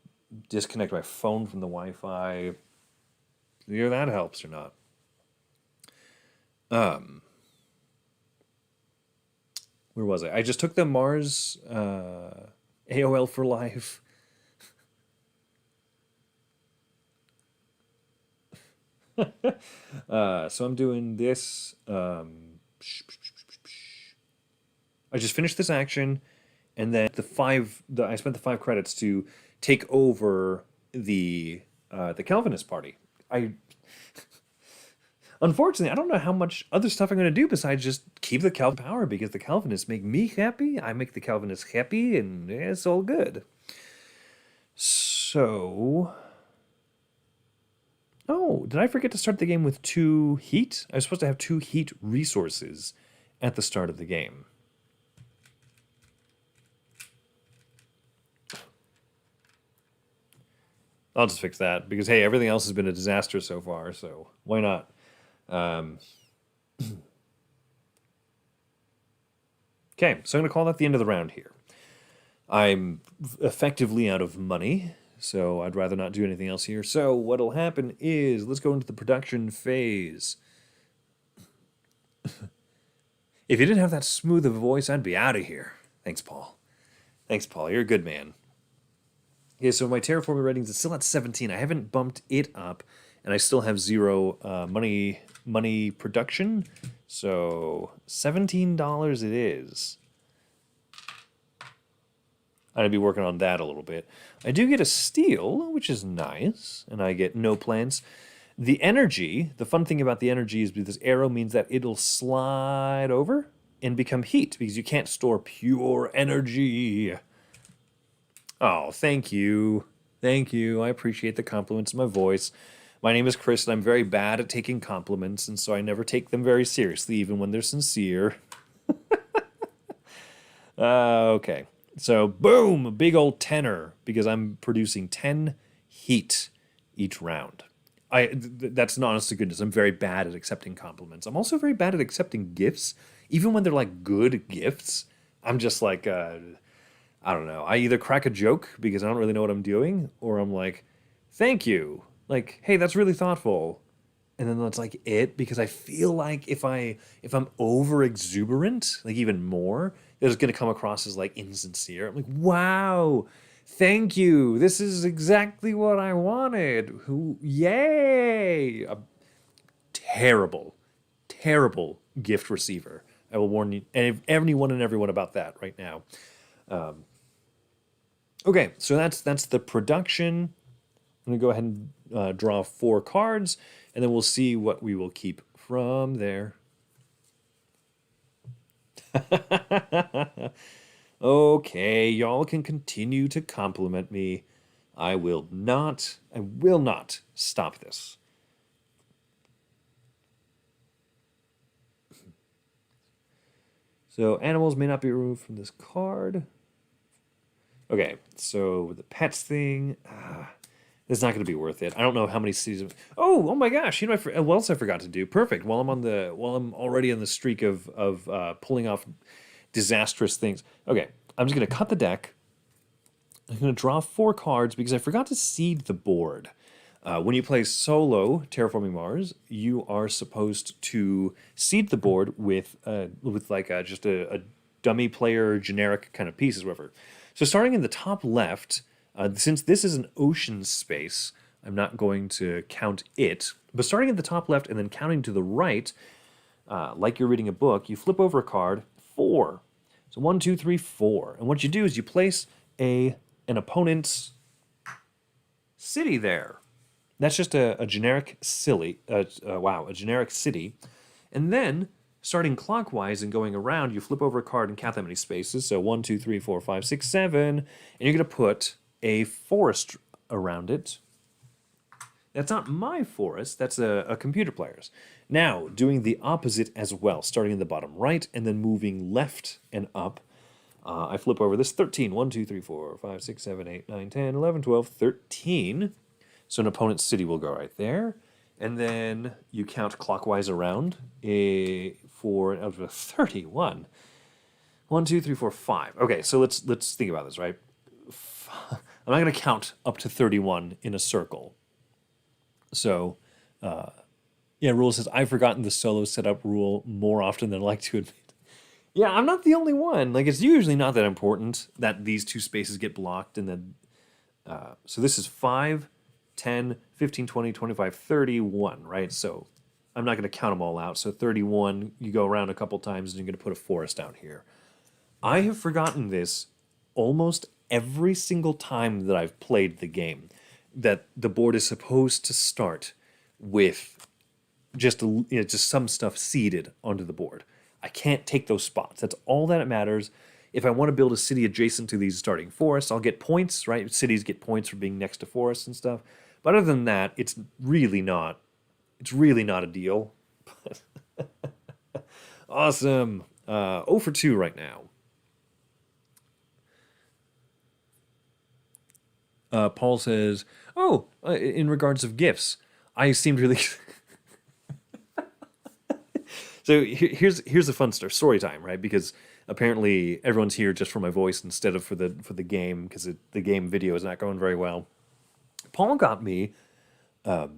disconnect my phone from the Wi-Fi. Either that helps or not. Where was I? I just took the Mars AOL for Life. So I'm doing this. I just finished this action, and then I spent the 5 credits to take over the Calvinist party. Unfortunately, I don't know how much other stuff I'm going to do besides just keep the Calvin power, because the Calvinists make me happy, I make the Calvinists happy, and it's all good. So... Oh, did I forget to start the game with 2 heat? I was supposed to have 2 heat resources at the start of the game. I'll just fix that, because hey, everything else has been a disaster so far, so why not? Okay, so I'm going to call that the end of the round here. I'm effectively out of money, so I'd rather not do anything else here. So what'll happen is, let's go into the production phase. If you didn't have that smooth of a voice, I'd be out of here. Thanks, Paul. Thanks, Paul. You're a good man. Okay, so my terraforming ratings is still at 17. I haven't bumped it up, and I still have 0 money production. So $17 it is. I'm going to be working on that a little bit. I do get a steal, which is nice, and I get no plants. The energy, the fun thing about the energy is this arrow means that it'll slide over and become heat, because you can't store pure energy. Oh, thank you. Thank you. I appreciate the compliments of my voice. My name is Chris, and I'm very bad at taking compliments, and so I never take them very seriously, even when they're sincere. Okay. So, boom, a big old tenor, because I'm producing 10 heat each round. That's an honest to goodness. I'm very bad at accepting compliments. I'm also very bad at accepting gifts, even when they're like good gifts. I'm just like, I don't know. I either crack a joke because I don't really know what I'm doing, or I'm like, thank you. Like, hey, that's really thoughtful. And then that's like it, because I feel like if I'm over exuberant, like even more, it's gonna come across as like insincere. I'm like, wow, thank you. This is exactly what I wanted. Who yay. A terrible, terrible gift receiver. I will warn you and anyone and everyone about that right now. Okay, so that's the production. I'm gonna go ahead and draw 4 cards, and then we'll see what we will keep from there. Okay, y'all can continue to compliment me. I will not stop this. So animals may not be removed from this card. Okay, so the pets thing, it's not going to be worth it. I don't know how many cities. Oh my gosh! You know what else I forgot to do? Perfect. While I'm already on the streak of pulling off disastrous things. Okay, I'm just going to cut the deck. I'm going to draw 4 cards because I forgot to seed the board. When you play solo Terraforming Mars, you are supposed to seed the board with like just a dummy player generic kind of pieces, whatever. So starting in the top left, since this is an ocean space, I'm not going to count it. But starting at the top left and then counting to the right, like you're reading a book, you flip over a card, 4. So 1, 2, 3, 4. And what you do is you place an opponent's city there. That's just a generic a generic city. And then, starting clockwise and going around, you flip over a card and count that many spaces. So 1, 2, 3, 4, 5, 6, 7. And you're going to put a forest around it. That's not my forest, that's a computer player's. Now, doing the opposite as well, starting in the bottom right and then moving left and up. I flip over this 13. 1, 2, 3, 4, 5, 6, 7, 8, 9, 10, 11, 12, 13. So an opponent's city will go right there. And then you count clockwise around for out of 31. 1, 2, 3, 4, 5. Okay, so let's think about this, right? I'm not going to count up to 31 in a circle. So, yeah, rule says, I've forgotten the solo setup rule more often than I like to admit. Yeah, I'm not the only one. Like, it's usually not that important that these 2 spaces get blocked. And then, so this is 5, 10, 15, 20, 25, 31, right? So I'm not going to count them all out. So 31, you go around a couple times and you're going to put a forest down here. I have forgotten this almost every single time that I've played the game, that the board is supposed to start with just some stuff seeded onto the board. I can't take those spots. That's all that it matters. If I want to build a city adjacent to these starting forests, I'll get points, right? Cities get points for being next to forests and stuff. But other than that, it's really not a deal. Awesome. 0 for 2 right now. Paul says, in regards of gifts, I seemed really... So here's a fun story time, right? Because apparently everyone's here just for my voice instead of for the game, because the game video is not going very well. Paul got me. The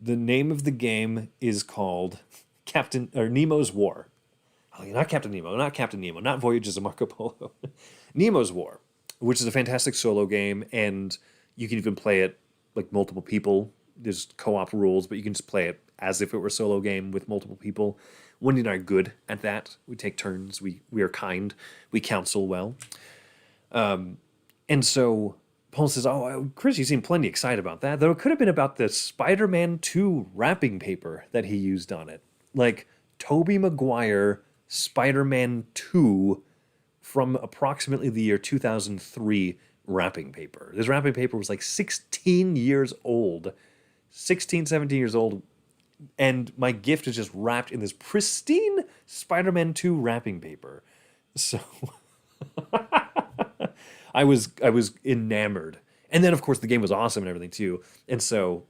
name of the game is called Nemo's War. Oh, not Captain Nemo, not Voyages of Marco Polo. Nemo's War, which is a fantastic solo game, and you can even play it like multiple people. There's co-op rules, but you can just play it as if it were a solo game with multiple people. Wendy and I are good at that. We take turns. We are kind. We counsel well. And so Paul says, Chris, you seem plenty excited about that. Though it could have been about the Spider-Man 2 wrapping paper that he used on it. Like, Tobey Maguire, Spider-Man 2 from approximately the year 2003 wrapping paper. This wrapping paper was like 16 years old, 16, 17 years old, and my gift is just wrapped in this pristine Spider-Man 2 wrapping paper. So I was enamored. And then of course the game was awesome and everything too. And so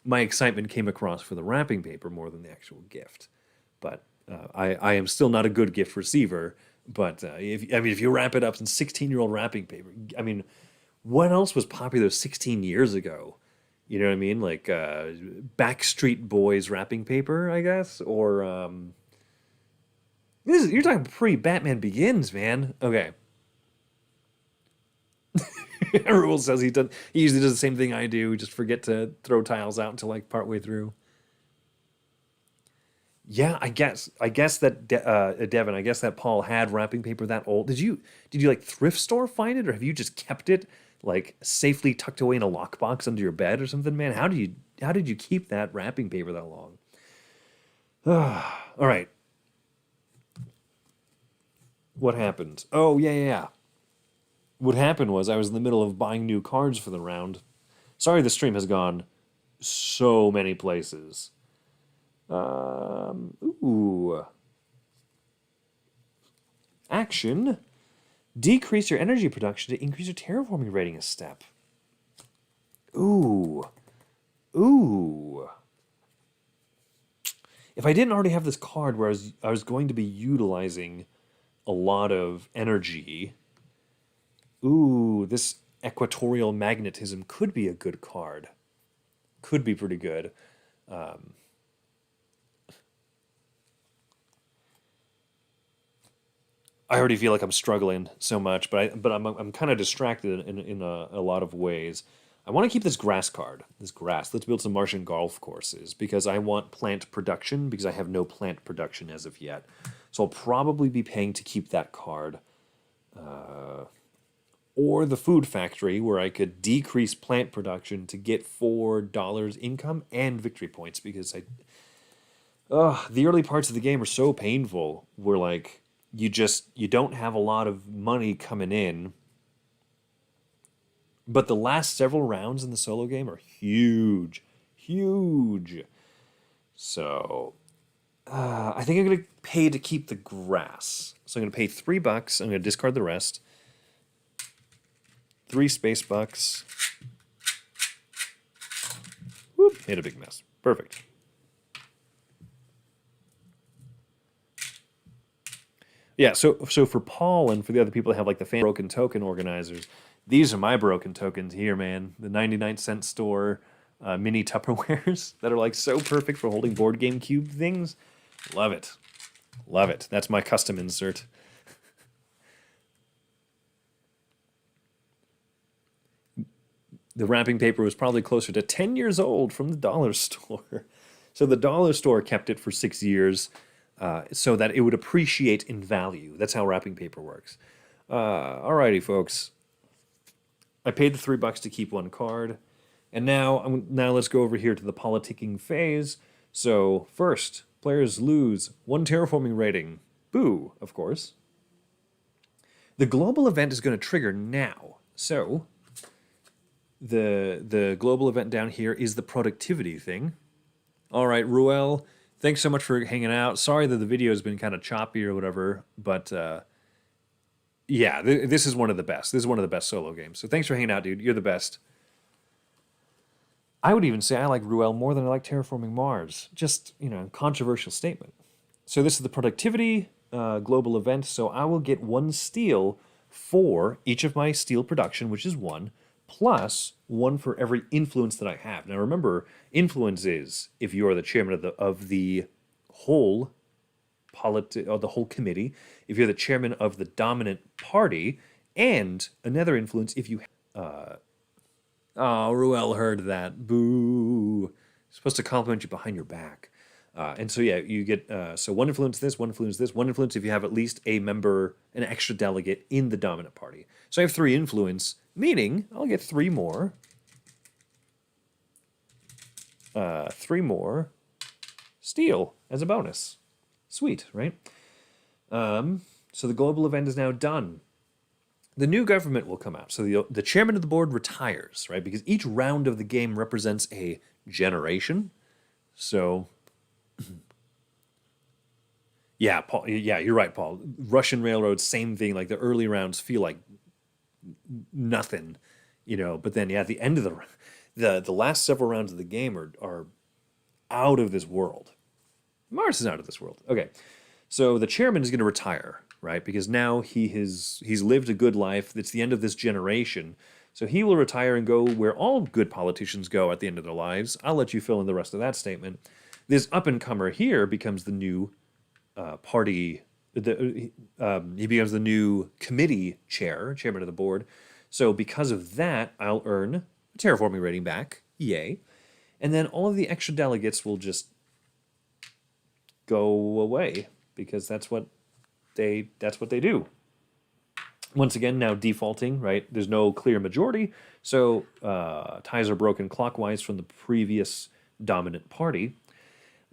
my excitement came across for the wrapping paper more than the actual gift. But I am still not a good gift receiver. But if you wrap it up in 16-year-old wrapping paper, I mean, what else was popular 16 years ago? You know what I mean? Like Backstreet Boys wrapping paper, I guess, or you're talking pre-Batman Begins, man. Okay. Rule says he usually does the same thing I do, just forget to throw tiles out until like partway through. Yeah, I guess that Devin, I guess that Paul had wrapping paper that old. Did you like thrift store find it, or have you just kept it like safely tucked away in a lockbox under your bed or something, man? How did you keep that wrapping paper that long? All right. What happened? Oh, yeah, yeah, yeah. What happened was I was in the middle of buying new cards for the round. Sorry, the stream has gone so many places. Ooh. Action. Decrease your energy production to increase your terraforming rating a step. Ooh. Ooh. If I didn't already have this card where I was going to be utilizing a lot of energy. Ooh, this equatorial magnetism could be a good card. Could be pretty good. I already feel like I'm struggling so much, but I'm kind of distracted in a lot of ways. I want to keep this grass card. This grass. Let's build some Martian golf courses because I want plant production because I have no plant production as of yet. So I'll probably be paying to keep that card. Or the food factory where I could decrease plant production to get $4 income and victory points because the early parts of the game are so painful. Where like you don't have a lot of money coming in, but the last several rounds in the solo game are huge, huge. So I think I'm gonna pay to keep the grass. So I'm gonna pay $3. I'm gonna discard the rest. 3 space bucks. Whoop, made a big mess. Perfect. Yeah, so for Paul and for the other people that have like the fan broken token organizers, these are my broken tokens here, man. The 99-cent store mini Tupperwares that are like so perfect for holding board game cube things. Love it. Love it. That's my custom insert. The wrapping paper was probably closer to 10 years old from the dollar store. So the dollar store kept it for 6 years so that it would appreciate in value. That's how wrapping paper works. Alrighty, folks. I paid the $3 to keep one card. And now let's go over here to the politicking phase. So first, players lose 1 terraforming rating. Boo, of course. The global event is going to trigger now. So the global event down here is the productivity thing. All right, Ruel, thanks so much for hanging out. Sorry that the video has been kind of choppy or whatever, but yeah, this is one of the best. This is one of the best solo games. So thanks for hanging out, dude. You're the best. I would even say I like Ruel more than I like Terraforming Mars. Just, controversial statement. So this is the productivity global event. So I will get 1 steel for each of my steel production, which is 1, plus 1 for every influence that I have. Now remember, influence is if you are the chairman of the whole the whole committee, if you're the chairman of the dominant party, and another influence if you. Oh, Ruel heard that. Boo! Supposed to compliment you behind your back. And so yeah, you get so 1 influence this, 1 influence this, 1 influence if you have at least a member, an extra delegate in the dominant party. So I have 3 influence, meaning I'll get 3 more. 3 more steel as a bonus. Sweet, right? So the global event is now done. The new government will come out. So the chairman of the board retires, right? Because each round of the game represents a generation. So, yeah, Paul. Yeah, you're right, Paul. Russian railroads, same thing. Like the early rounds feel like nothing, But then, yeah, at the end of the last several rounds of the game are out of this world. Mars is out of this world. Okay, so the chairman is going to retire, right? Because now he's lived a good life. It's the end of this generation. So he will retire and go where all good politicians go at the end of their lives. I'll let you fill in the rest of that statement. This up-and-comer here becomes the new party. He becomes the new committee chairman of the board. So because of that, I'll earn a terraforming rating back. Yay. And then all of the extra delegates will just go away because that's what they do. Once again, now defaulting, right? There's no clear majority, so ties are broken clockwise from the previous dominant party.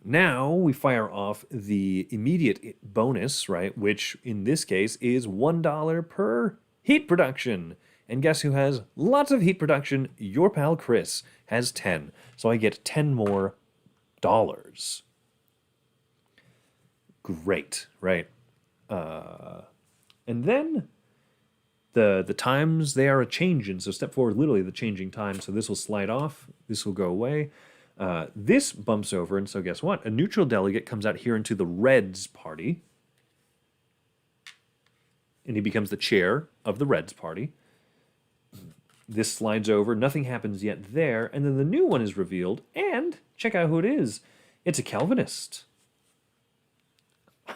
Now we fire off the immediate bonus, right? Which in this case is $1 per heat production. And guess who has lots of heat production? Your pal Chris has 10. So I get 10 more dollars. Great, right? And then the times, they are a changing. So step forward, literally the changing time. So this will slide off. This will go away. This bumps over. And so guess what? A neutral delegate comes out here into the Reds party. And he becomes the chair of the Reds party. This slides over. Nothing happens yet there. And then the new one is revealed. And check out who it is. It's a Calvinist.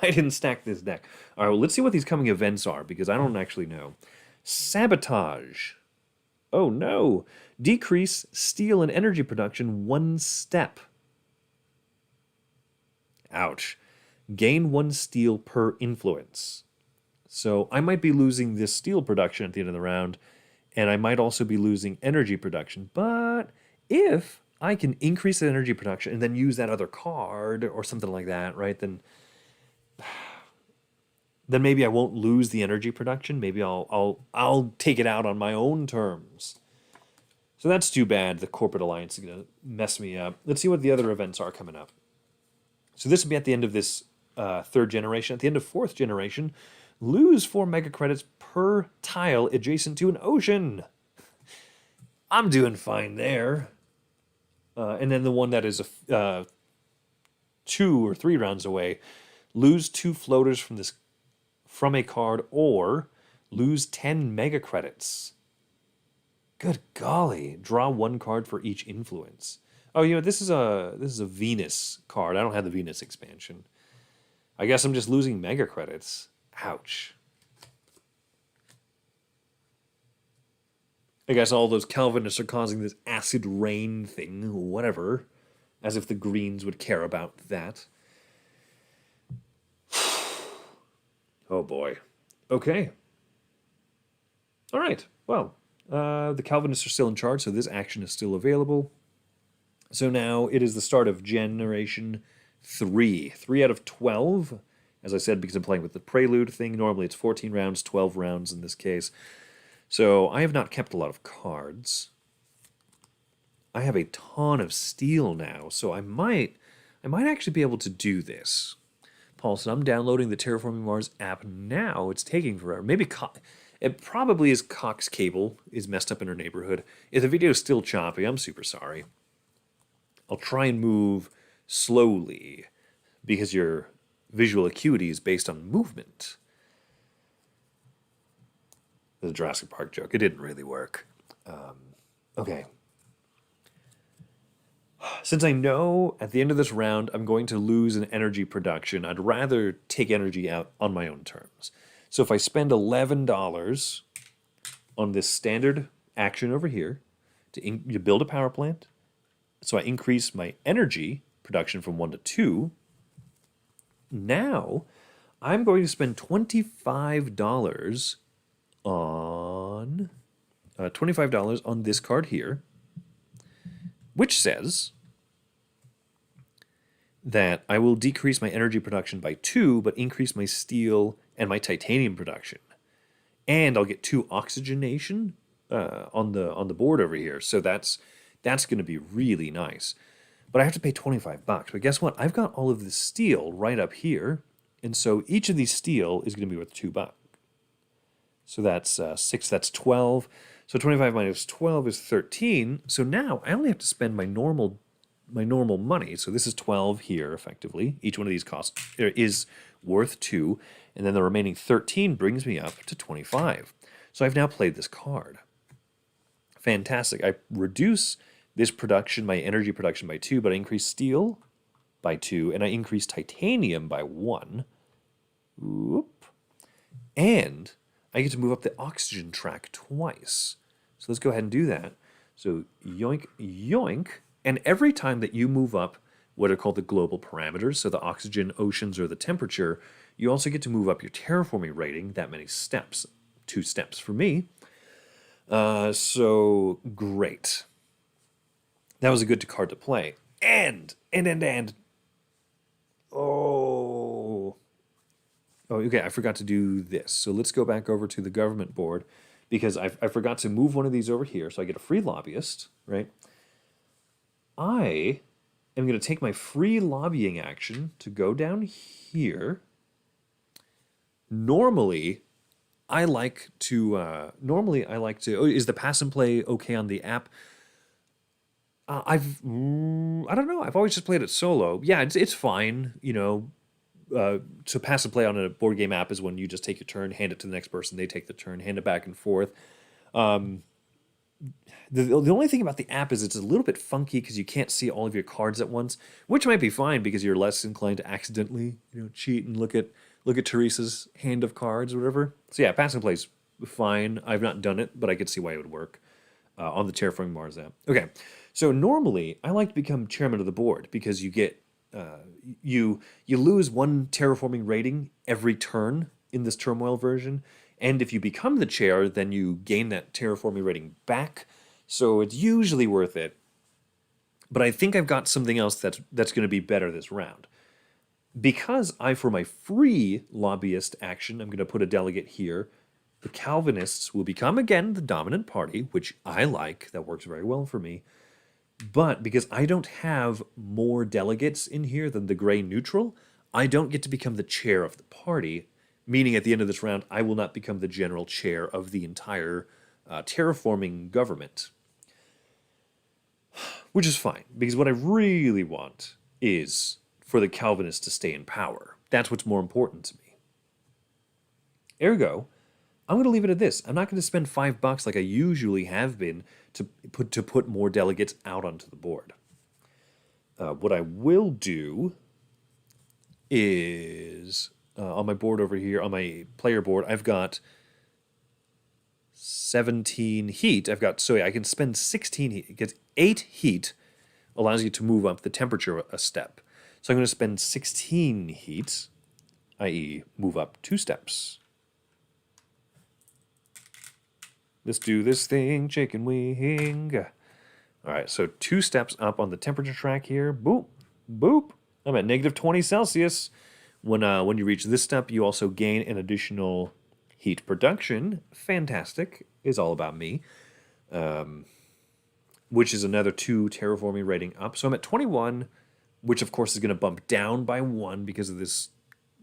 I didn't stack this deck. All right, well, let's see what these coming events are, because I don't actually know. Sabotage. Oh, no. Decrease steel and energy production 1 step. Ouch. Gain 1 steel per influence. So I might be losing this steel production at the end of the round, and I might also be losing energy production. But if I can increase the energy production and then use that other card or something like that, right, then maybe I won't lose the energy production. Maybe I'll take it out on my own terms. So that's too bad. The corporate alliance is going to mess me up. Let's see what the other events are coming up. So this will be at the end of this 3rd generation. At the end of 4th generation, lose 4 mega credits per tile adjacent to an ocean. I'm doing fine there. And then the one that is 2 or 3 rounds away, lose 2 floaters from a card, or lose 10 mega credits. Good golly! Draw 1 card for each influence. Oh, this is a Venus card. I don't have the Venus expansion. I guess I'm just losing mega credits. Ouch. I guess all those Calvinists are causing this acid rain thing, whatever. As if the Greens would care about that. Oh boy. Okay. All right. Well, the Calvinists are still in charge, so this action is still available. So now it is the start of Generation 3. 3 out of 12, as I said, because I'm playing with the Prelude thing. Normally it's 14 rounds, 12 rounds in this case. So I have not kept a lot of cards. I have a ton of steel now, so I might actually be able to do this. Paul said, I'm downloading the Terraforming Mars app now. It's taking forever. Maybe it probably is Cox cable is messed up in her neighborhood. If the video is still choppy, I'm super sorry. I'll try and move slowly because your visual acuity is based on movement. The Jurassic Park joke. It didn't really work. Okay. Since I know at the end of this round I'm going to lose an energy production, I'd rather take energy out on my own terms. So if I spend $11 on this standard action over here to build a power plant, so I increase my energy production from 1 to 2, now I'm going to spend $25 on this card here, which says that I will decrease my energy production by 2, but increase my steel and my titanium production. And I'll get 2 oxygenation on the board over here. So that's going to be really nice. But I have to pay $25. But guess what? I've got all of this steel right up here. And so each of these steel is going to be worth $2. So that's 6, that's 12. So 25 minus 12 is 13. So now I only have to spend my normal money. So this is 12 here, effectively. Each one of these is worth 2. And then the remaining 13 brings me up to 25. So I've now played this card. Fantastic. I reduce this production, my energy production, by 2, but I increase steel by 2, and I increase titanium by 1. Oop. And I get to move up the oxygen track twice. So let's go ahead and do that. So yoink, yoink. And every time that you move up what are called the global parameters, so the oxygen, oceans, or the temperature, you also get to move up your terraforming rating that many steps. 2 steps for me. So great. That was a good card to play. And. Oh, okay, I forgot to do this. So let's go back over to the government board because I forgot to move one of these over here. So I get a free lobbyist, right? I am going to take my free lobbying action to go down here. Normally, I like to, is the pass and play okay on the app? I don't know. I've always just played it solo. Yeah, it's fine. You know, to pass and play on a board game app is when you just take your turn, hand it to the next person, they take the turn, hand it back and forth. The only thing about the app is it's a little bit funky because you can't see all of your cards at once, which might be fine because you're less inclined to accidentally, cheat and look at Teresa's hand of cards or whatever. So yeah, pass and play's fine. I've not done it, but I could see why it would work on the Terraforming Mars app. Okay, so normally I like to become chairman of the board because you get you lose 1 terraforming rating every turn in this turmoil version. And if you become the chair, then you gain that terraforming rating back. So it's usually worth it. But I think I've got something else that's going to be better this round. Because for my free lobbyist action, I'm going to put a delegate here. The Calvinists will become, again, the dominant party, which I like. That works very well for me. But because I don't have more delegates in here than the gray neutral, I don't get to become the chair of the party. Meaning at the end of this round, I will not become the general chair of the entire terraforming government. Which is fine, because what I really want is for the Calvinists to stay in power. That's what's more important to me. Ergo, I'm going to leave it at this. I'm not going to spend $5 like I usually have been to put more delegates out onto the board. What I will do is... on my board over here, on my player board, I've got 17 heat. I can spend 16 heat. It gets 8 heat, allows you to move up the temperature a step. So I'm going to spend 16 heat, i.e. move up 2 steps. Let's do this thing, chicken wing. All right, so 2 steps up on the temperature track here. Boop, boop. I'm at negative 20 Celsius. When you reach this step, you also gain an additional heat production. Fantastic. Is all about me. Which is another 2 terraforming rating up. So I'm at 21, which of course is going to bump down by 1 because of this.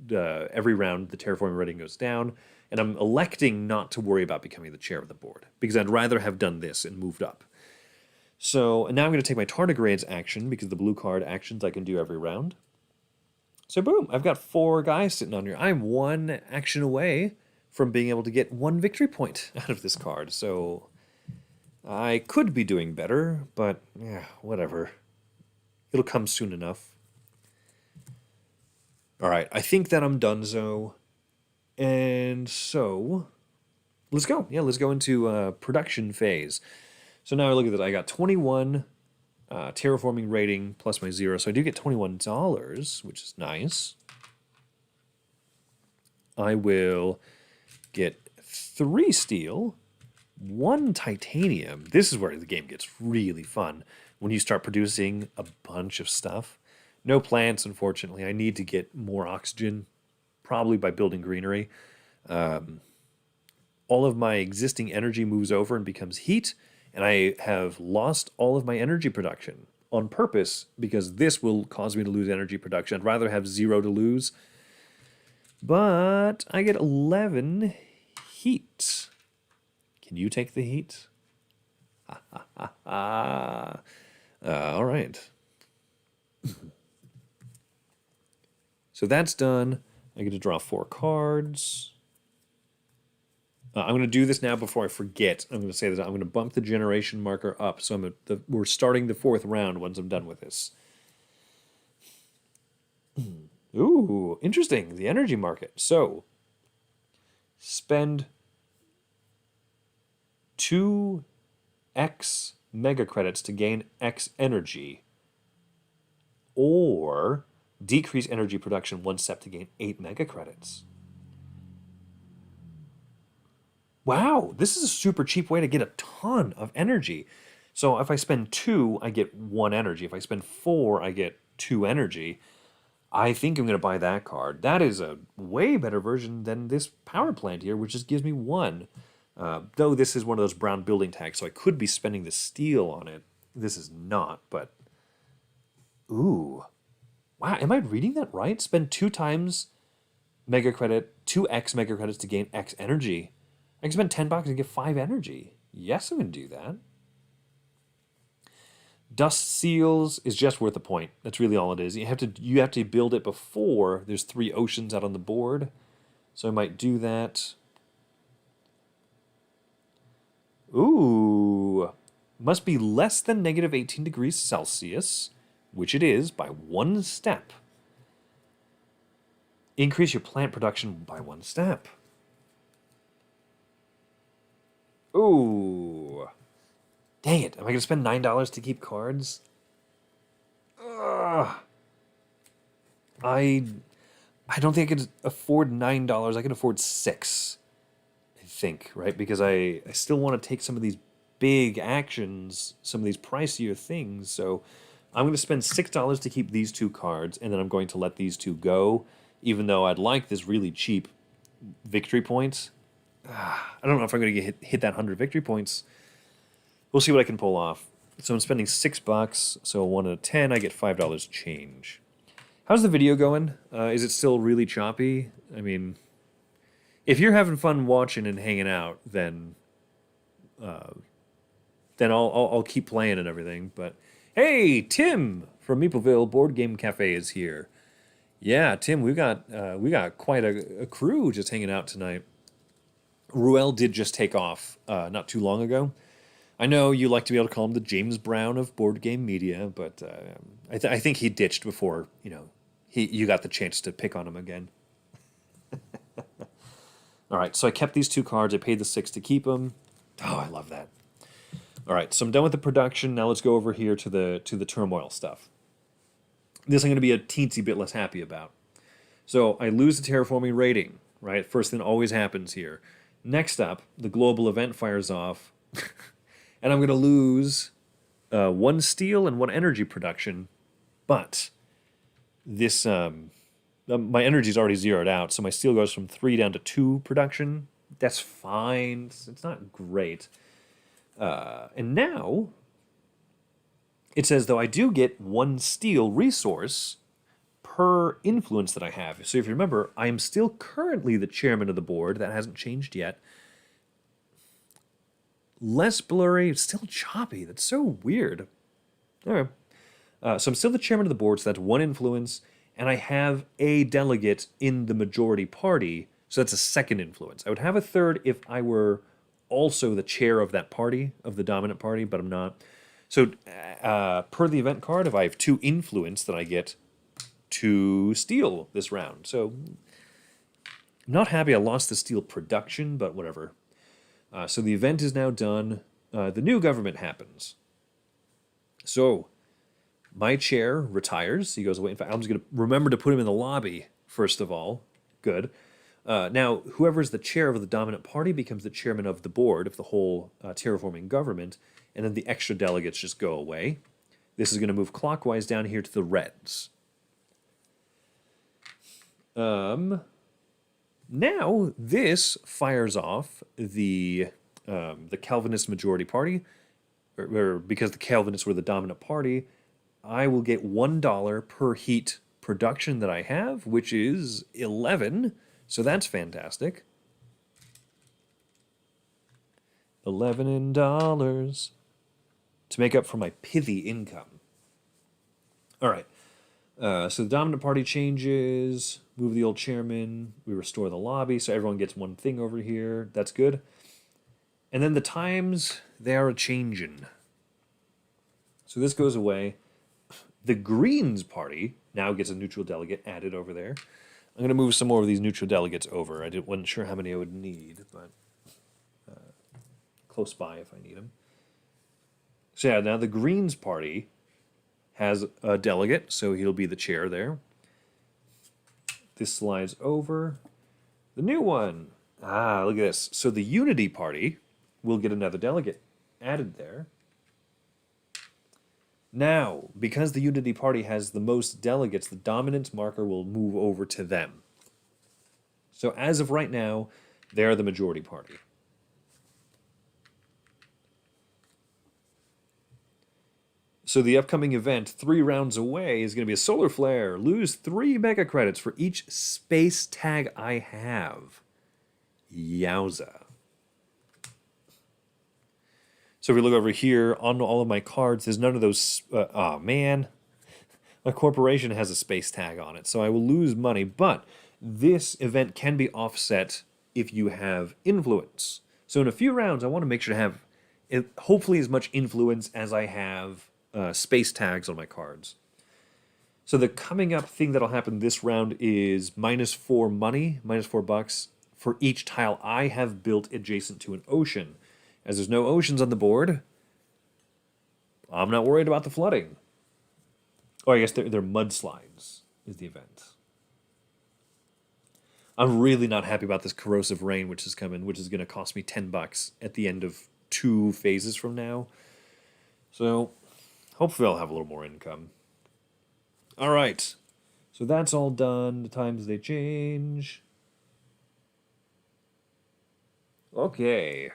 Every round, the terraforming rating goes down. And I'm electing not to worry about becoming the chair of the board because I'd rather have done this and moved up. So now I'm going to take my tardigrades action because the blue card actions I can do every round. So boom, I've got 4 guys sitting on here. I'm 1 action away from being able to get 1 victory point out of this card. So I could be doing better, but yeah, whatever. It'll come soon enough. All right, I think that I'm donezo. And so let's go. Yeah, let's go into production phase. So now I look at this. I got 21 terraforming rating plus my 0. So I do get $21, which is nice. I will get 3 steel, 1 titanium. This is where the game gets really fun. When you start producing a bunch of stuff. No plants, unfortunately. I need to get more oxygen probably by building greenery. All of my existing energy moves over and becomes heat, and I have lost all of my energy production on purpose because this will cause me to lose energy production. I'd rather have 0 to lose. But I get 11 heat. Can you take the heat? All right. So that's done. I get to draw 4 cards. I'm going to do this now before I forget. I'm going to say that I'm going to bump the generation marker up. So we're starting the 4th round once I'm done with this. Ooh, interesting. The energy market. So spend 2 X mega credits to gain X energy, or decrease energy production 1 step to gain 8 mega credits. Wow, this is a super cheap way to get a ton of energy. So if I spend 2, I get 1 energy. If I spend 4, I get 2 energy. I think I'm going to buy that card. That is a way better version than this power plant here, which just gives me 1. Though this is one of those brown building tags, so I could be spending the steel on it. This is not, but... Ooh. Wow, am I reading that right? Spend 2 times mega credit, 2x mega credits to gain X energy. I can spend $10 and get 5 energy. Yes, I'm going to do that. Dust seals is just worth a point. That's really all it is. You have to build it before there's 3 oceans out on the board. So I might do that. Ooh. Must be less than negative 18 degrees Celsius, which it is by 1 step. Increase your plant production by 1 step. Ooh. Dang it. Am I going to spend $9 to keep cards? Ugh. I don't think I could afford $9. I can afford 6. I think, right? Because I still want to take some of these big actions, some of these pricier things. So I'm going to spend $6 to keep these 2 cards, and then I'm going to let these 2 go, even though I'd like this really cheap victory points. I don't know if I'm going to hit that 100 victory points. We'll see what I can pull off. So I'm spending $6, so 1 out of 10, I get $5 change. How's the video going? Is it still really choppy? I mean, if you're having fun watching and hanging out, then I'll keep playing and everything. But hey, Tim from Meepleville Board Game Cafe is here. Yeah, Tim, we got quite a crew just hanging out tonight. Ruel did just take off not too long ago. I know you like to be able to call him the James Brown of board game media, but I think he ditched before you got the chance to pick on him again. All right, so I kept these 2 cards. I paid the 6 to keep them. Oh, I love that. All right, so I'm done with the production. Now let's go over here to the turmoil stuff. This I'm going to be a teensy bit less happy about. So I lose the terraforming rating, right? First thing always happens here. Next up, the global event fires off, and I'm going to lose 1 steel and 1 energy production, but this my energy is already zeroed out, so my steel goes from 3 down to 2 production. That's fine. It's not great. And now it says, though, I do get 1 steel resource per influence that I have. So if you remember, I am still currently the chairman of the board. That hasn't changed yet. Less blurry, it's still choppy. That's so weird. All right. So I'm still the chairman of the board, so that's 1 influence, and I have a delegate in the majority party, so that's a 2nd influence. I would have a 3rd if I were also the chair of that party, of the dominant party, but I'm not. So per the event card, if I have 2 influence, then I get 2 steel this round. So I'm not happy I lost the steel production, but whatever. So the event is now done. The new government happens. So my chair retires. He goes away. In fact, I'm just going to remember to put him in the lobby, first of all. Good. Now, whoever's the chair of the dominant party becomes the chairman of the board of the whole terraforming government, and then the extra delegates just go away. This is going to move clockwise down here to the reds. Now this fires off the Calvinist majority party, or because the Calvinists were the dominant party, I will get $1 per heat production that I have, which is 11. So that's fantastic. $11 to make up for my pithy income. All right. So the dominant party changes, move the old chairman, we restore the lobby, so everyone gets one thing over here. That's good. And then the times, they are a-changin'. So this goes away. The Greens party now gets a neutral delegate added over there. I'm going to move some more of these neutral delegates over. Wasn't sure how many I would need, but close by if I need them. So yeah, now the Greens party has a delegate, so he'll be the chair there. This slides over. The new one. Ah, look at this. So the Unity party will get another delegate added there. Now, because the Unity party has the most delegates, the dominance marker will move over to them. So as of right now, they're the majority party. So the upcoming event, 3 rounds away, is going to be a solar flare. Lose 3 mega credits for each space tag I have. Yowza. So if we look over here, on all of my cards, there's none of those... oh, man. My corporation has a space tag on it, so I will lose money. But this event can be offset if you have influence. So in a few rounds, I want to make sure to have hopefully as much influence as I have space tags on my cards. So the coming up thing that'll happen this round is -4 money, -$4 for each tile I have built adjacent to an ocean. As there's no oceans on the board, I'm not worried about the flooding. Oh, I guess they're mudslides is the event. I'm really not happy about this corrosive rain which is coming, which is going to cost me $10 at the end of 2 phases from now. So hopefully I'll have a little more income. All right. So that's all done. The times they change. Okay.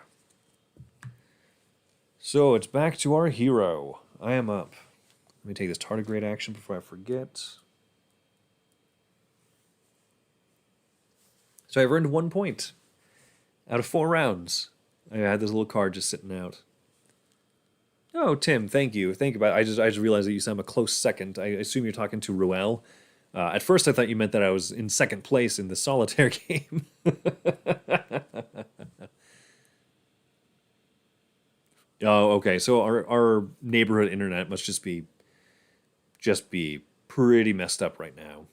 So it's back to our hero. I am up. Let me take this tardigrade action before I forget. So I've earned 1 point out of 4 rounds. I had this little card just sitting out. Oh, Tim, thank you. Thank you. I just realized that you said I'm a close second. I assume you're talking to Ruel. At first I thought you meant that I was in second place in the solitaire game. Oh, okay. So our neighborhood internet must just be pretty messed up right now.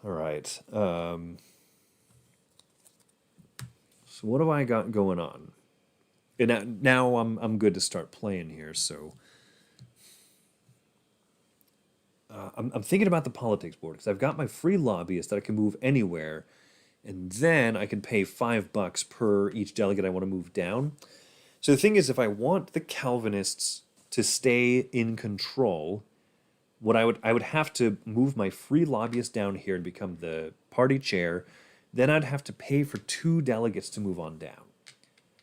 All right. So what have I got going on? And now I'm good to start playing here. So I'm thinking about the politics board because I've got my free lobbyist that I can move anywhere. And then I can pay $5 per each delegate I want to move down. So the thing is, if I want the Calvinists to stay in control, what I would have to move my free lobbyist down here and become the party chair. Then I'd have to pay for 2 delegates to move on down.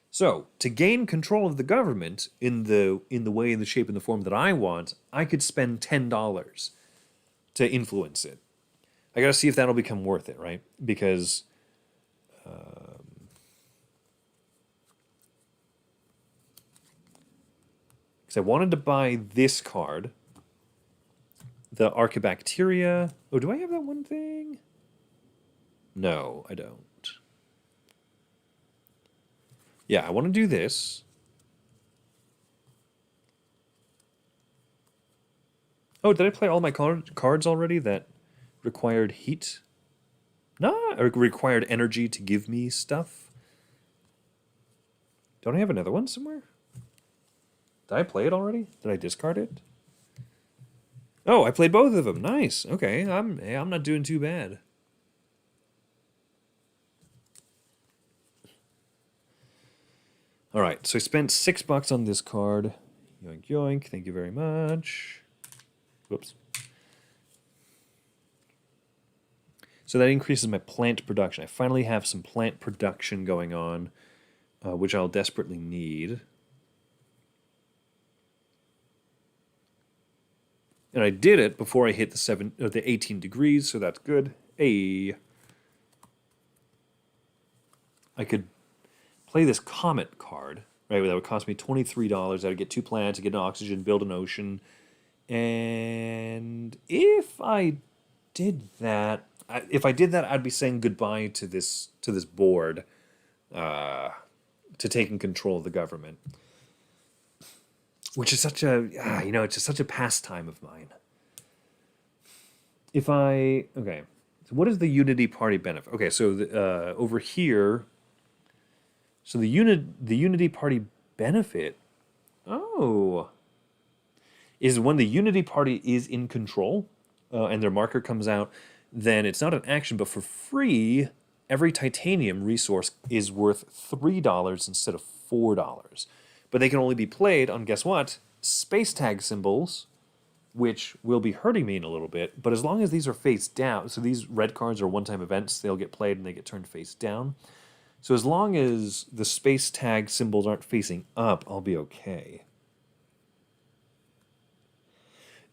So to gain control of the government in the way, in the shape, and the form that I want, I could spend $10 to influence it. I got to see if that'll become worth it, right? Because I wanted to buy this card, the Archibacteria. Oh, do I have that one thing? No, I don't. Yeah, I want to do this. Oh, did I play all my cards already that required heat? No, or required energy to give me stuff? Don't I have another one somewhere? Did I play it already? Did I discard it? Oh, I played both of them. Nice. Okay, I'm not doing too bad. All right, so I spent $6 on this card. Yoink, yoink. Thank you very much. Whoops. So that increases my plant production. I finally have some plant production going on, which I'll desperately need. And I did it before I hit the 18 degrees, so that's good. Hey, I could play this Comet card, right? That would cost me $23. I would get 2 planets, I'd get an oxygen, build an ocean. And if I did that, I'd be saying goodbye to this board, to taking control of the government, which is such a it's just such a pastime of mine. Okay, so what is the Unity Party benefit? Okay, so over here, so the Unity Party benefit, is when the Unity Party is in control, and their marker comes out, then it's not an action, but for free, every titanium resource is worth $3 instead of $4. But they can only be played on, guess what? Space tag symbols, which will be hurting me in a little bit. But as long as these are face down, so these red cards are one-time events, they'll get played and they get turned face down. So as long as the space tag symbols aren't facing up, I'll be okay.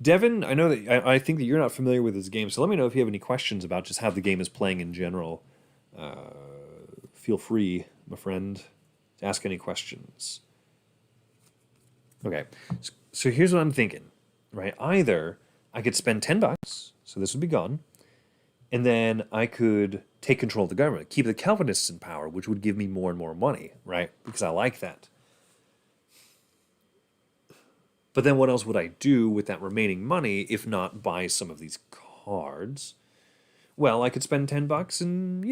Devin, I know that I think that you're not familiar with this game, so let me know if you have any questions about just how the game is playing in general. Feel free, my friend, to ask any questions. Okay, so here's what I'm thinking, right? Either I could spend $10, so this would be gone, and then I could take control of the government, keep the Calvinists in power, which would give me more and more money, right? Because I like that. But then what else would I do with that remaining money if not buy some of these cards? Well, I could spend $10 and,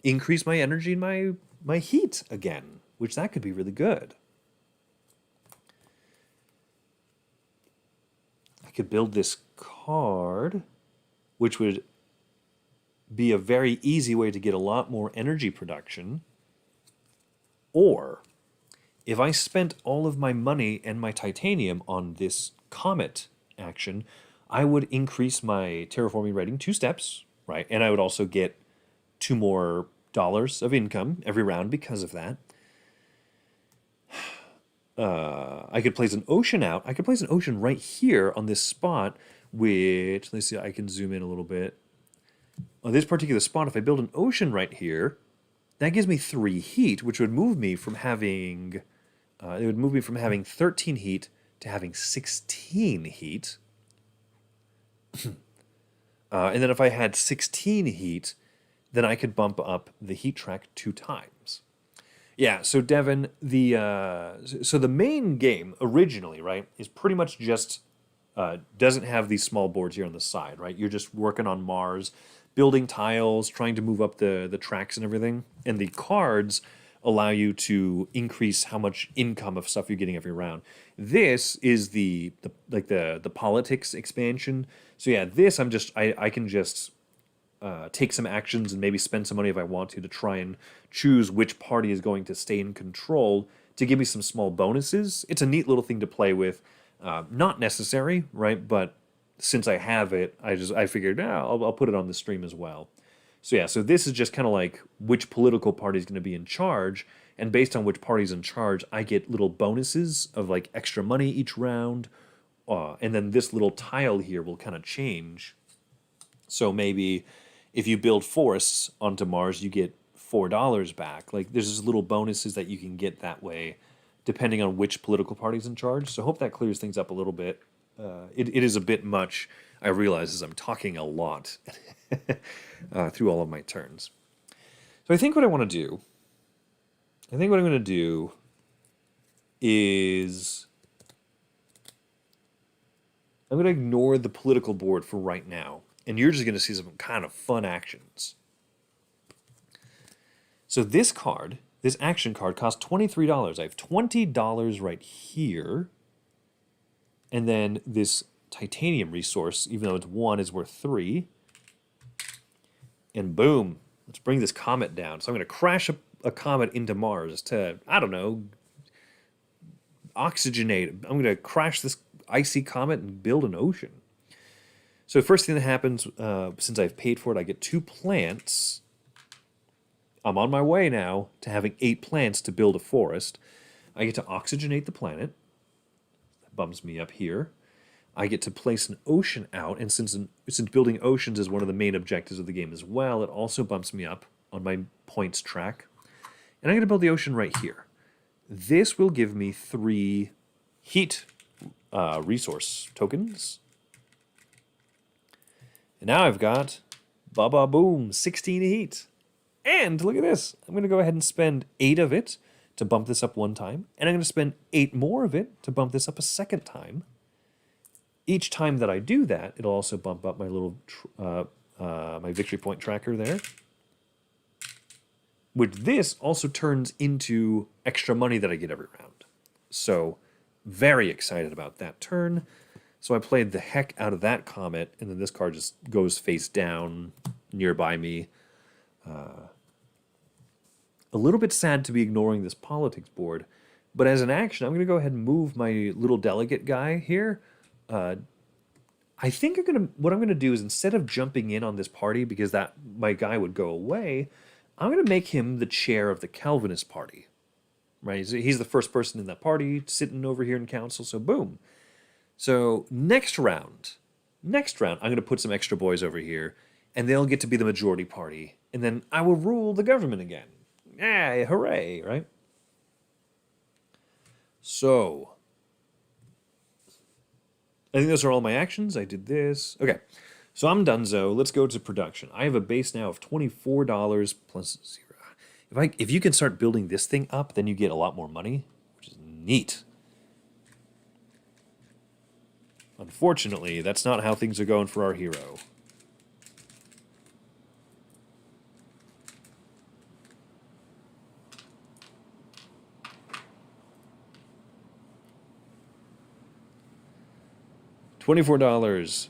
increase my energy and my heat again, which that could be really good. I could build this card, which would be a very easy way to get a lot more energy production. Or if I spent all of my money and my titanium on this comet action, I would increase my terraforming rating 2 steps, right? And I would also get $2 more of income every round because of that. I could place an ocean out. I could place an ocean right here on this spot, which, let's see, I can zoom in a little bit. On this particular spot, if I build an ocean right here, that gives me 3 heat, which would move me from having... it would move me from having 13 heat to having 16 heat. And then if I had 16 heat, then I could bump up the heat track 2 times. Yeah, so Devin, so the main game originally, right, is pretty much just doesn't have these small boards here on the side, right? You're just working on Mars, building tiles, trying to move up the tracks and everything. And the cards allow you to increase how much income of stuff you're getting every round. This is the politics expansion. So yeah, this I can just take some actions and maybe spend some money if I want to try and choose which party is going to stay in control to give me some small bonuses. It's a neat little thing to play with. Not necessary, right? But since I have it, I figured I'll put it on the stream as well. So yeah, so this is just kind of like which political party is going to be in charge, and based on which party's in charge, I get little bonuses of like extra money each round, and then this little tile here will kind of change. So maybe if you build forests onto Mars, you get $4 back. Like there's just little bonuses that you can get that way, depending on which political party's in charge. So I hope that clears things up a little bit. It is a bit much, I realize, as I'm talking a lot through all of my turns. So I think what I'm going to do is I'm going to ignore the political board for right now, and you're just going to see some kind of fun actions. So this action card costs $23. I have $20 right here. And then this titanium resource, even though it's 1, is worth 3. And boom, let's bring this comet down. So I'm going to crash a comet into Mars to, I don't know, oxygenate. I'm going to crash this icy comet and build an ocean. So the first thing that happens, since I've paid for it, I get 2 plants. I'm on my way now to having 8 plants to build a forest. I get to oxygenate the planet. That bumps me up here. I get to place an ocean out, and since building oceans is one of the main objectives of the game as well, it also bumps me up on my points track. And I'm going to build the ocean right here. This will give me 3 heat resource tokens. And now I've got, ba-ba-boom, 16 heat. And look at this. I'm going to go ahead and spend 8 of it to bump this up 1 time. And I'm going to spend 8 more of it to bump this up a 2nd time. Each time that I do that, it'll also bump up my little my victory point tracker there. Which this also turns into extra money that I get every round. So, very excited about that turn. So I played the heck out of that comet, and then this card just goes face down nearby me. A little bit sad to be ignoring this politics board, but as an action, I'm going to go ahead and move my little delegate guy here. I think what I'm going to do is, instead of jumping in on this party because that my guy would go away, I'm going to make him the chair of the Calvinist party. Right? He's the first person in that party sitting over here in council, so boom. So next round, I'm going to put some extra boys over here, and they'll get to be the majority party, and then I will rule the government again. Yeah, hooray, right? So, I think those are all my actions. I did this. Okay, so I'm donezo. Let's go to production. I have a base now of $24 plus 0. If you can start building this thing up, then you get a lot more money, which is neat. Unfortunately, that's not how things are going for our hero. $24.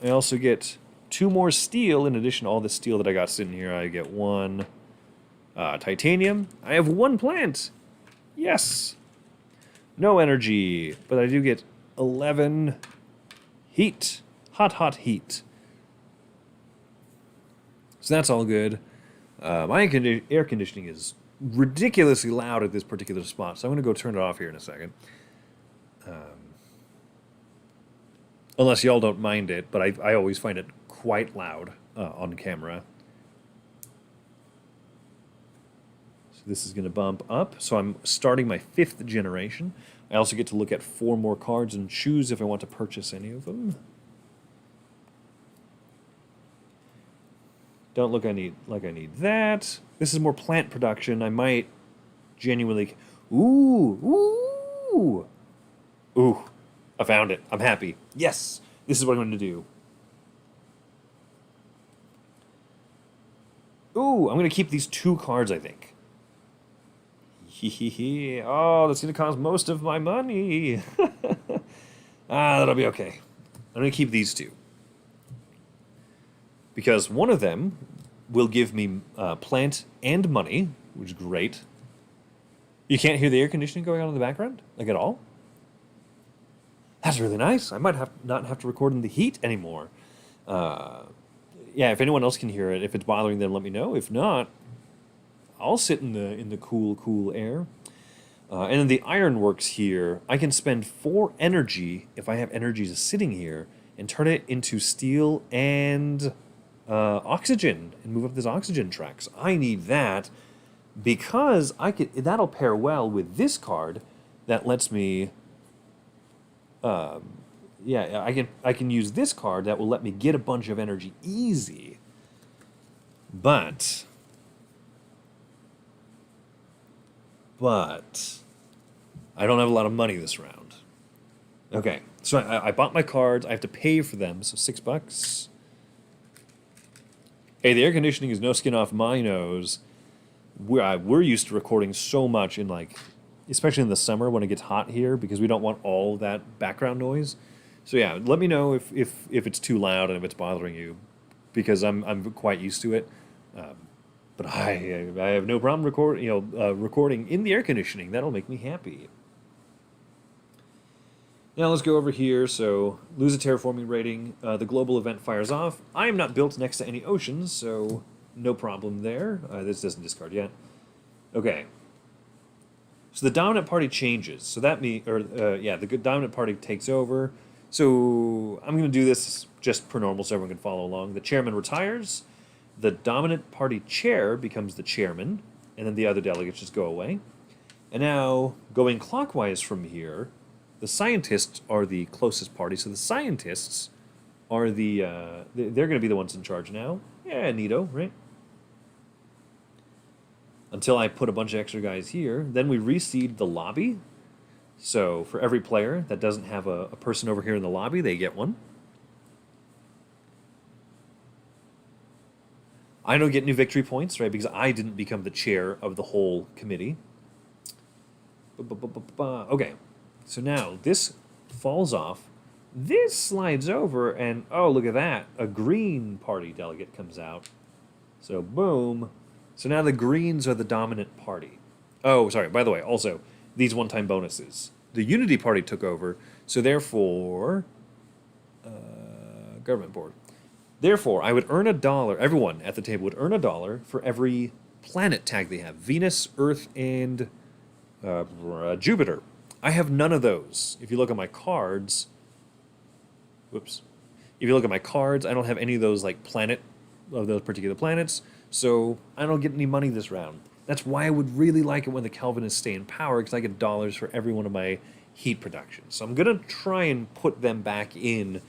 I also get 2 more steel in addition to all the steel that I got sitting here. I get 1 titanium. I have 1 plant. Yes. No energy, but I do get 11 heat. Hot heat. So that's all good. My air conditioning is ridiculously loud at this particular spot, so I'm going to go turn it off here in a second. Unless y'all don't mind it, but I always find it quite loud on camera. So this is going to bump up. So I'm starting my 5th generation. I also get to look at 4 more cards and choose if I want to purchase any of them. Don't look like I need that. This is more plant production. I might genuinely... Ooh! I found it. I'm happy. Yes! This is what I'm going to do. Ooh, I'm going to keep these 2 cards, I think. Oh, that's going to cost most of my money. That'll be okay. I'm going to keep these 2. Because one of them will give me plant and money, which is great. You can't hear the air conditioning going on in the background? Like, at all? That's really nice. I might not have to record in the heat anymore. Yeah, if anyone else can hear it, if it's bothering them, let me know. If not, I'll sit in the cool air. And then the ironworks here, I can spend 4 energy, if I have energy just sitting here, and turn it into steel and oxygen, and move up this oxygen track. So I need that, because that'll pair well with this card that lets me... yeah, I can use this card that will let me get a bunch of energy easy. But I don't have a lot of money this round. Okay, so I bought my cards. I have to pay for them, so $6. Hey, the air conditioning is no skin off my nose. We're used to recording so much in, like, especially in the summer when it gets hot here, because we don't want all that background noise. So yeah, let me know if it's too loud and if it's bothering you, because I'm quite used to it. But I have no problem recording in the air conditioning. That'll make me happy. Now let's go over here. So lose a terraforming rating. The global event fires off. I am not built next to any oceans, so no problem there. This doesn't discard yet. Okay. So the dominant party changes. So that the dominant party takes over. So I'm going to do this just per normal so everyone can follow along. The chairman retires. The dominant party chair becomes the chairman, and then the other delegates just go away. And now, going clockwise from here, the scientists are the closest party. So the scientists are they're going to be the ones in charge now. Yeah, neato, right? Until I put a bunch of extra guys here. Then we reseed the lobby. So for every player that doesn't have a person over here in the lobby, they get one. I don't get new victory points, right? Because I didn't become the chair of the whole committee. Okay. So now this falls off. This slides over, and oh, look at that. A green party delegate comes out. So boom. So now the Greens are the dominant party. Oh, sorry, by the way, also, these one-time bonuses. The Unity Party took over, so therefore... government board. Therefore, I would earn $1, everyone at the table would earn $1 for every planet tag they have. Venus, Earth, and Jupiter. I have none of those. If you look at my cards... Whoops. If you look at my cards, I don't have any of those, like, of those particular planets. So I don't get any money this round. That's why I would really like it when the Calvinists stay in power, because I get dollars for every one of my heat productions. So I'm going to try and put them back in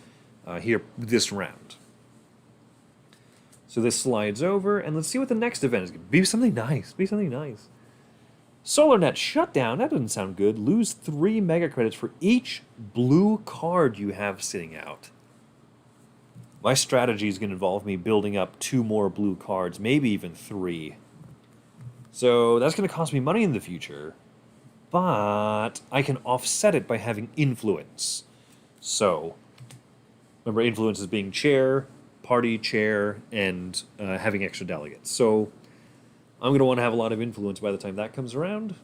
here this round. So this slides over, and let's see what the next event is. Be something nice. Be something nice. SolarNet shutdown. That doesn't sound good. Lose 3 mega credits for each blue card you have sitting out. My strategy is going to involve me building up 2 more blue cards, maybe even 3. So that's going to cost me money in the future, but I can offset it by having influence. So, remember, influence is being chair, party chair, and having extra delegates. So I'm going to want to have a lot of influence by the time that comes around.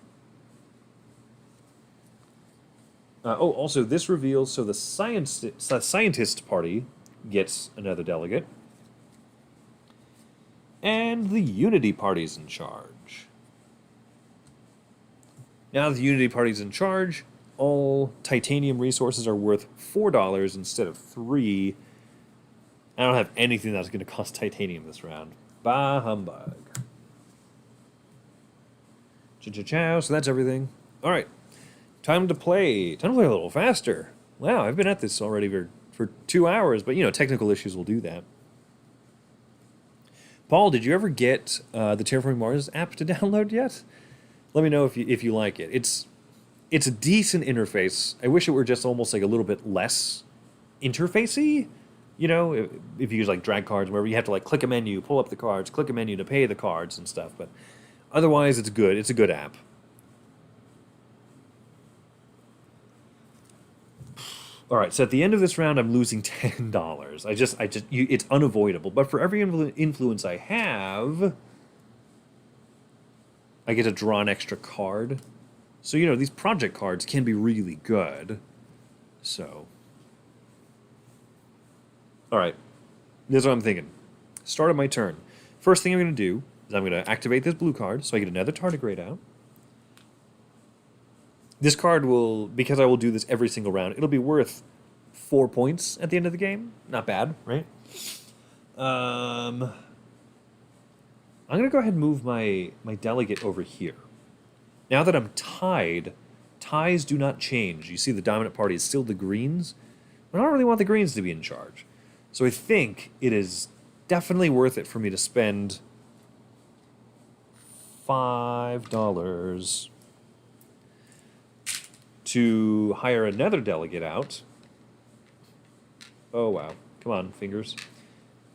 Also, this reveals, so the scientist party gets another delegate. And the Unity Party's in charge. Now the Unity Party's in charge, all titanium resources are worth $4 instead of 3. I don't have anything that's going to cost titanium this round. Bah humbug. Cha-cha-chow, so that's everything. Alright, time to play. Time to play a little faster. Wow, I've been at this already for 2 hours, but, you know, technical issues will do that. Paul, did you ever get the Terraforming Mars app to download yet? Let me know if you like it. It's a decent interface. I wish it were just almost like a little bit less interfacey. You know, if you use like drag cards, wherever you have to like click a menu, pull up the cards, click a menu to pay the cards and stuff. But otherwise, it's good. It's a good app. All right, so at the end of this round, I'm losing $10. It's unavoidable. But for every influence I have, I get to draw an extra card. So, you know, these project cards can be really good. So, all right, this is what I'm thinking. Start of my turn. First thing I'm going to do is I'm going to activate this blue card, so I get another tardigrade out. This card will, because I will do this every single round, it'll be worth 4 points at the end of the game. Not bad, right? I'm going to go ahead and move my delegate over here. Now that I'm tied, ties do not change. You see the dominant party is still the Greens, but I don't really want the Greens to be in charge. So I think it is definitely worth it for me to spend $5 to hire another delegate out. Oh, wow. Come on, fingers.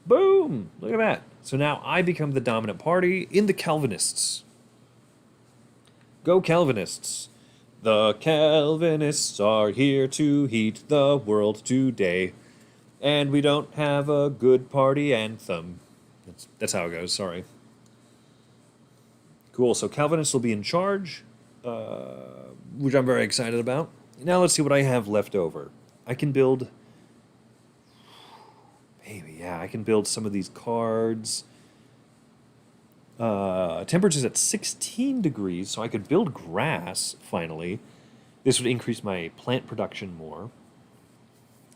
Boom! Look at that. So now I become the dominant party in the Calvinists. Go Calvinists. The Calvinists are here to heat the world today. And we don't have a good party anthem. That's how it goes, sorry. Cool, so Calvinists will be in charge, which I'm very excited about. Now let's see what I have left over. I can build... Maybe, yeah, I can build some of these cards. Temperature's at 16 degrees, so I could build grass, finally. This would increase my plant production more.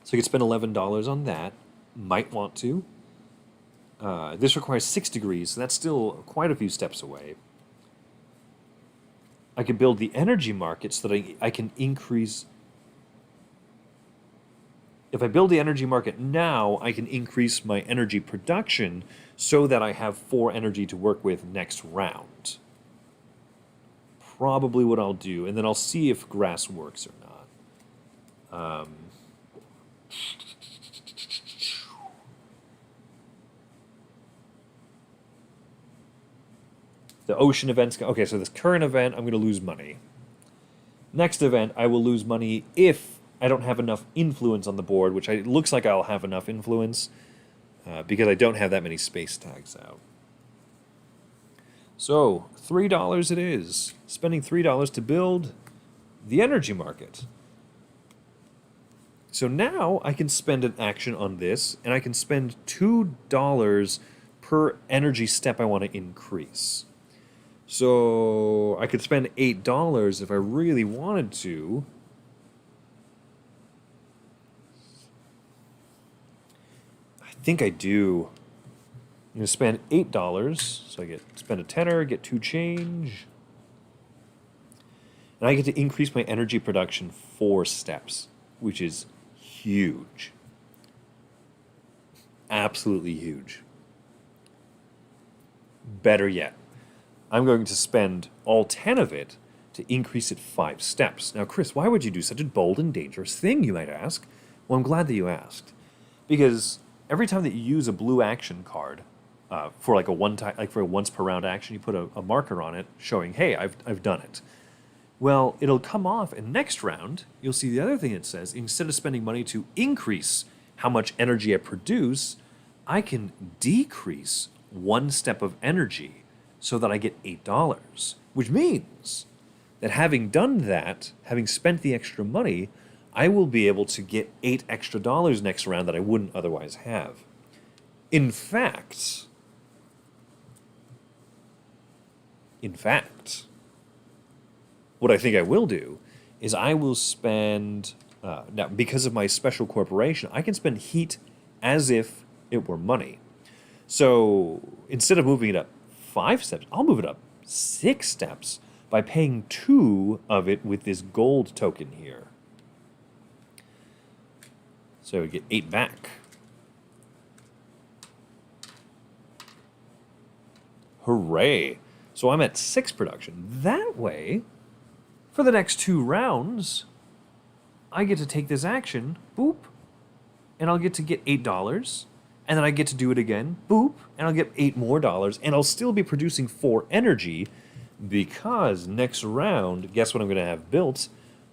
So I could spend $11 on that. Might want to. This requires 6 degrees, so that's still quite a few steps away. I could build the energy market so that I can increase... If I build the energy market now, I can increase my energy production so that I have 4 energy to work with next round. Probably what I'll do, and then I'll see if grass works or not. The ocean events... Okay, so this current event, I'm going to lose money. Next event, I will lose money if I don't have enough influence on the board, which it looks like I'll have enough influence because I don't have that many space tags out. So, $3 it is. Spending $3 to build the energy market. So now I can spend an action on this, and I can spend $2 per energy step I want to increase. So I could spend $8 if I really wanted to. I think I do. I'm going to spend $8, so I spend a tenner, get 2 change. And I get to increase my energy production 4 steps, which is huge. Absolutely huge. Better yet, I'm going to spend all 10 of it to increase it 5 steps. Now, Chris, why would you do such a bold and dangerous thing, you might ask? Well, I'm glad that you asked. Because every time that you use a blue action card, for like for a once per round action, you put a marker on it showing, hey, I've done it. Well, it'll come off, and next round, you'll see the other thing it says, instead of spending money to increase how much energy I produce, I can decrease 1 step of energy so that I get $8, which means that having done that, having spent the extra money, I will be able to get $8 extra next round that I wouldn't otherwise have. In fact, what I think I will do is I will spend, now because of my special corporation, I can spend heat as if it were money. So instead of moving it up 5 steps, I'll move it up 6 steps by paying 2 of it with this gold token here. So we get 8 back. Hooray! So I'm at 6 production. That way, for the next 2 rounds, I get to take this action, boop, and I'll get to get $8, and then I get to do it again, boop, and I'll get $8 more, and I'll still be producing 4 energy, because next round, guess what I'm going to have built?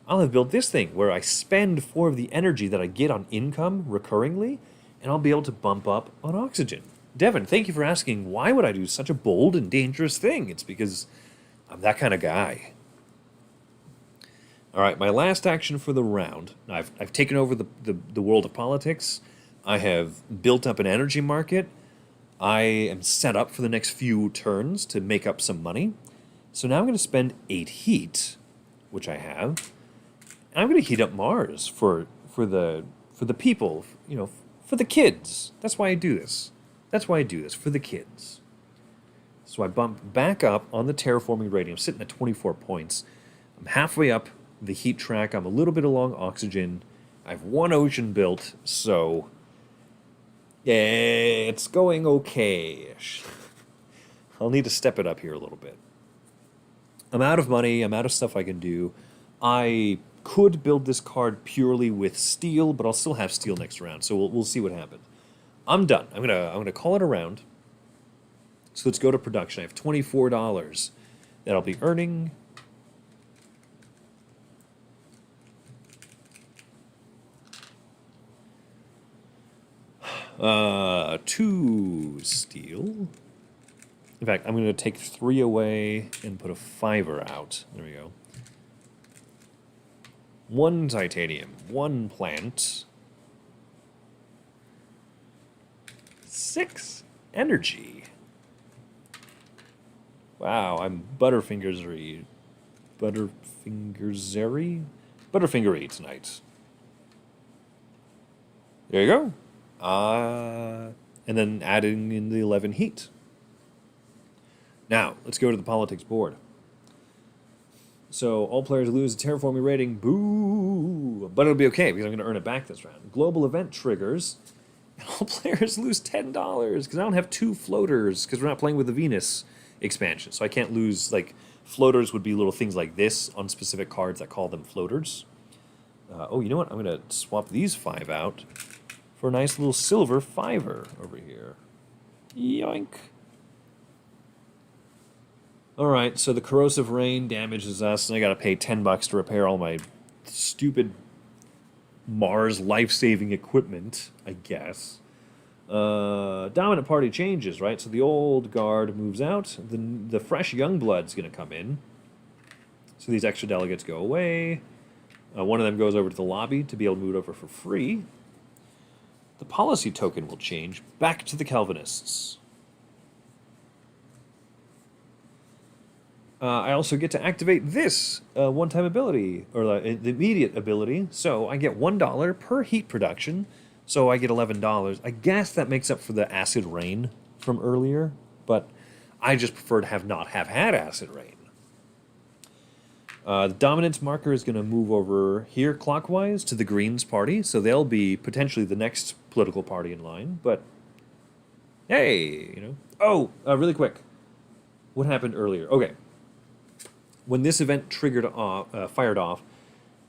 I'll have built this thing, where I spend 4 of the energy that I get on income recurringly, and I'll be able to bump up on oxygen. Devin, thank you for asking, why would I do such a bold and dangerous thing? It's because I'm that kind of guy. All right, my last action for the round. I've taken over the world of politics. I have built up an energy market. I am set up for the next few turns to make up some money. So now I'm going to spend 8 heat, which I have, and I'm going to heat up Mars for the people, you know, for the kids. That's why I do this. That's why I do this, for the kids. So I bump back up on the terraforming rating. I'm sitting at 24 points. I'm halfway up the heat track. I'm a little bit along oxygen. I have 1 ocean built, so yeah, it's going okay-ish. I'll need to step it up here a little bit. I'm out of money. I'm out of stuff I can do. I could build this card purely with steel, but I'll still have steel next round, so we'll see what happens. I'm done. I'm gonna call it a round. So let's go to production. I have $24 that I'll be earning. Two steel. In fact, I'm going to take 3 away and put a 5 out. There we go. 1 titanium, 1 plant, 6 energy. Wow, I'm Butterfingersy tonight. There you go. And then adding in the 11 heat. Now, let's go to the politics board. So, all players lose a terraforming rating. Boo! But it'll be okay, because I'm going to earn it back this round. Global event triggers. And all players lose $10, because I don't have 2 floaters, because we're not playing with the Venus expansion. So I can't lose, like, floaters would be little things like this on specific cards that call them floaters. Oh, you know what? I'm going to swap these 5 out for a nice little silver 5er over here. Yoink. Alright, so the corrosive rain damages us, and I gotta pay $10 to repair all my stupid Mars life-saving equipment, I guess. Dominant party changes, right? So the old guard moves out, the fresh young blood's gonna come in. So these extra delegates go away. One of them goes over to the lobby to be able to move it over for free. The policy token will change back to the Calvinists. I also get to activate this one-time ability, or the immediate ability. So I get $1 per heat production, so I get $11. I guess that makes up for the acid rain from earlier, but I just prefer to not have had acid rain. The dominance marker is going to move over here clockwise to the Greens party, so they'll be potentially the next political party in line, but hey, you know. Oh, really quick. What happened earlier? Okay. When this event triggered off, fired off,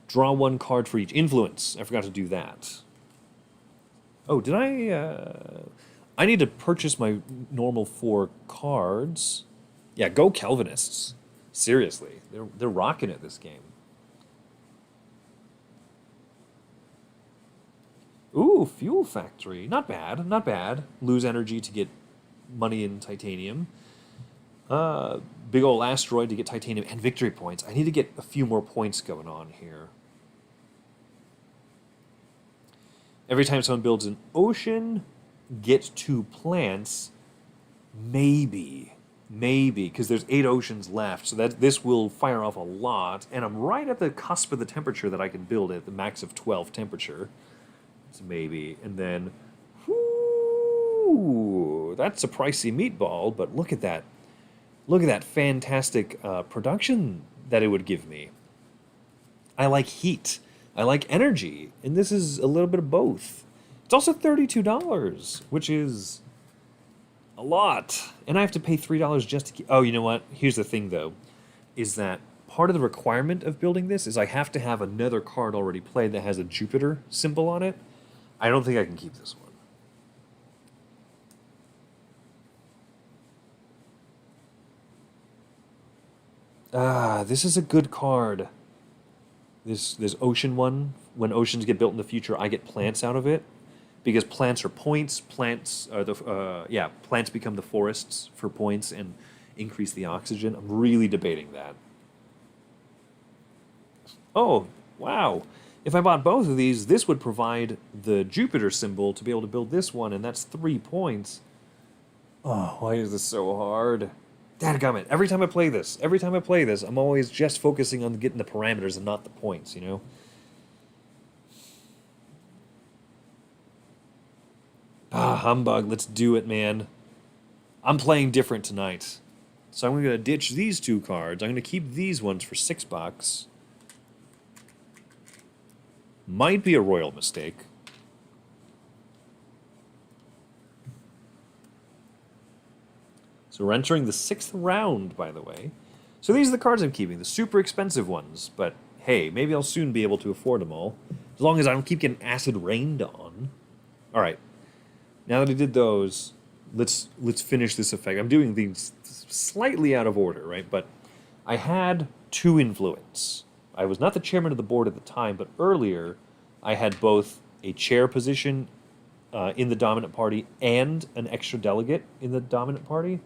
draw 1 card for each influence. I forgot to do that. Oh, did I? I need to purchase my normal 4 cards. Yeah, go Calvinists. Seriously, they're rocking it this game. Ooh, fuel factory. Not bad, not bad. Lose energy to get money in titanium. Big old asteroid to get titanium and victory points. I need to get a few more points going on here. Every time someone builds an ocean, get 2 plants. Maybe, because there's 8 oceans left, so that this will fire off a lot, and I'm right at the cusp of the temperature that I can build at the max of 12 temperature. So maybe, and then, whoo, that's a pricey meatball, but look at that. Look at that fantastic production that it would give me. I like heat. I like energy. And this is a little bit of both. It's also $32, which is a lot. And I have to pay $3 just to keep... Oh, you know what? Here's the thing, though, is that part of the requirement of building this is I have to have another card already played that has a Jupiter symbol on it. I don't think I can keep this one. This is a good card. This ocean one. When oceans get built in the future, I get plants out of it, because plants are points. Plants are plants become the forests for points and increase the oxygen. I'm really debating that. Oh, wow. If I bought both of these, this would provide the Jupiter symbol to be able to build this one, and that's 3 points. Oh, why is this so hard? Dadgummit, every time I play this, I'm always just focusing on getting the parameters and not the points, you know? Humbug, let's do it, man. I'm playing different tonight. So I'm going to ditch these 2 cards. I'm going to keep these ones for $6. Might be a royal mistake. So we're entering the 6th round, by the way. So these are the cards I'm keeping, the super expensive ones. But hey, maybe I'll soon be able to afford them all, as long as I don't keep getting acid rained on. All right. Now that I did those, let's finish this effect. I'm doing these slightly out of order, right? But I had 2 influence. I was not the chairman of the board at the time, but earlier I had both a chair position in the dominant party and an extra delegate in the dominant party.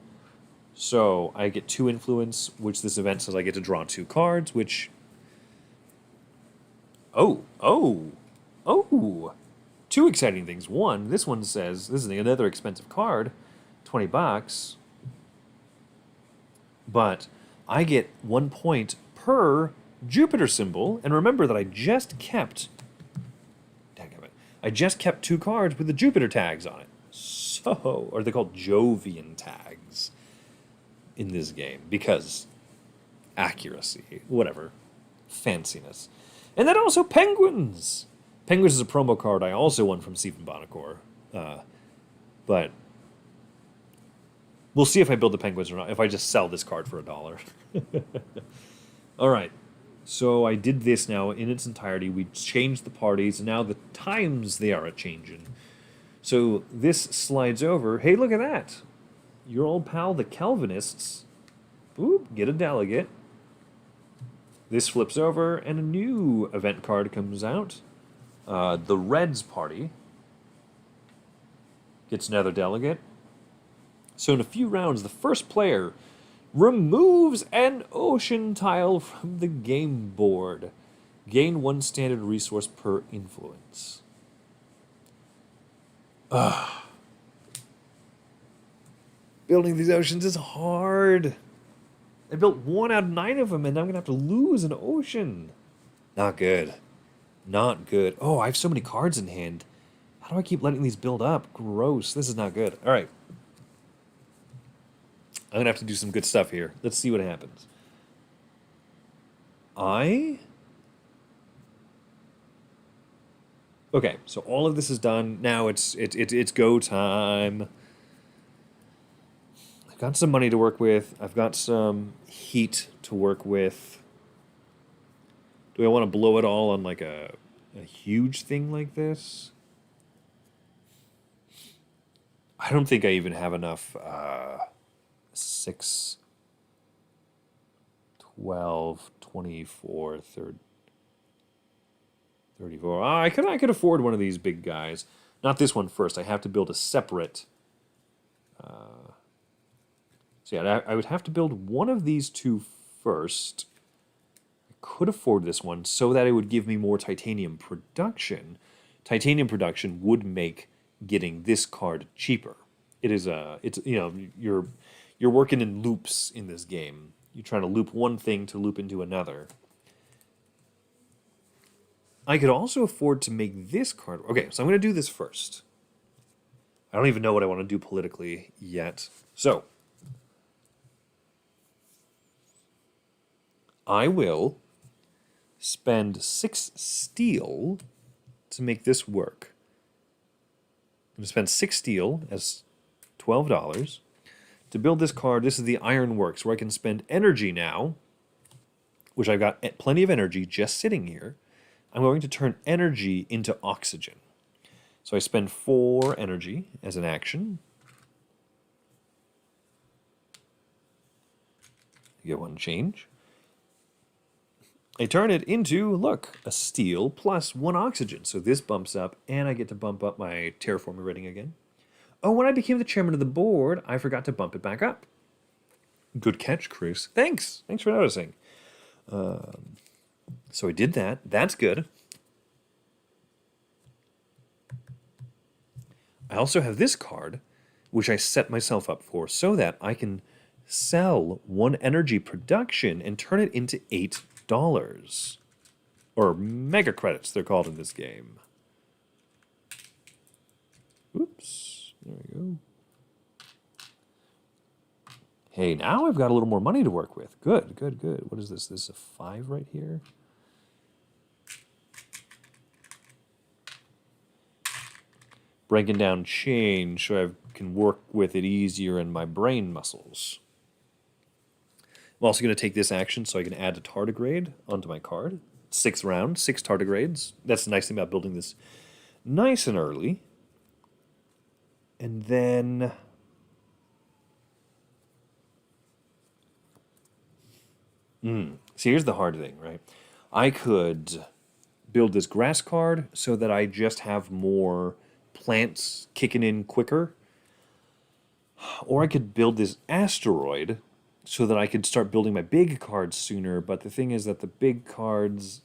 So I get 2 influence, which this event says I get to draw 2 cards, which... Oh. Two exciting things. One, this one says, this is another expensive card, 20 bucks, but I get 1 point per Jupiter symbol. And remember that I just kept, daggum I just kept 2 cards with the Jupiter tags on it. So, or they're called Jovian tags in this game because accuracy, whatever, fanciness. And then also Penguins. Penguins is a promo card I also won from Stephen Bonacore. But we'll see if I build the Penguins or not, if I just sell this card for $1. All right. So I did this now in its entirety. We changed the parties, and now the times they are a-changing. So this slides over. Hey, look at that. Your old pal, the Calvinists. Boop, get a delegate. This flips over, and a new event card comes out. The Reds party gets another delegate. So in a few rounds, the first player removes an ocean tile from the game board. Gain 1 standard resource per influence. Building these oceans is hard. I built 1 out of 9 of them, and I'm going to have to lose an ocean. Not good. Not good. Oh, I have so many cards in hand. How do I keep letting these build up? Gross. This is not good. All right. I'm going to have to do some good stuff here. Let's see what happens. Okay, so all of this is done. Now it's go time. I've got some money to work with. I've got some heat to work with. Do I want to blow it all on like a huge thing like this? I don't think I even have enough 6, 12, 24, 34. I could afford one of these big guys. Not this one first. I have to build a separate. So yeah, I would have to build one of these 2 first. I could afford this one so that it would give me more titanium production. Titanium production would make getting this card cheaper. It's you're working in loops in this game. You're trying to loop one thing to loop into another. I could also afford to make this card. Okay, so I'm going to do this first. I don't even know what I want to do politically yet. So, I will spend 6 steel to make this work. I'm going to spend 6 steel as $12 to build this card. This is the Ironworks, where I can spend energy now, which I've got plenty of energy just sitting here. I'm going to turn energy into oxygen. So I spend 4 energy as an action. You get 1 change. I turn it into, look, a steel plus 1 oxygen. So this bumps up, and I get to bump up my terraforming rating again. Oh, when I became the chairman of the board, I forgot to bump it back up. Good catch, Chris. Thanks. Thanks for noticing. So I did that. That's good. I also have this card, which I set myself up for so that I can sell 1 energy production and turn it into $8. Or mega credits, they're called in this game. Oops. There we go. Hey, now I've got a little more money to work with. Good, good, good. What is this? This is a 5 right here. Breaking down change so I can work with it easier in my brain muscles. I'm also going to take this action so I can add a tardigrade onto my card. 6th round, 6 tardigrades. That's the nice thing about building this nice and early. And then see, here's the hard thing, right? I could build this grass card so that I just have more plants kicking in quicker. Or I could build this asteroid so that I could start building my big cards sooner. But the thing is that the big cards,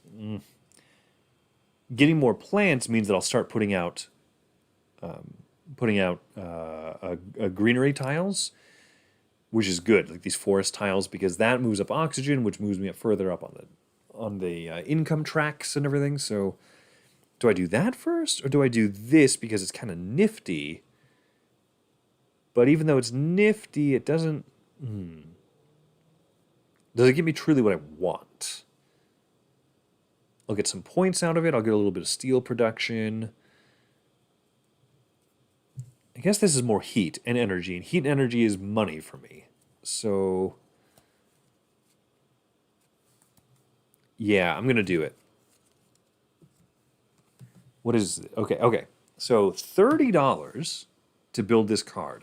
getting more plants means that I'll start putting out greenery tiles, which is good, like these forest tiles, because that moves up oxygen, which moves me up further up on the income tracks and everything. So do I do that first, or do I do this because it's kind of nifty? But even though it's nifty, it doesn't... Does it give me truly what I want? I'll get some points out of it. I'll get a little bit of steel production. I guess this is more heat and energy, and heat and energy is money for me. So, yeah, I'm going to do it. What is... Okay. So $30 to build this card.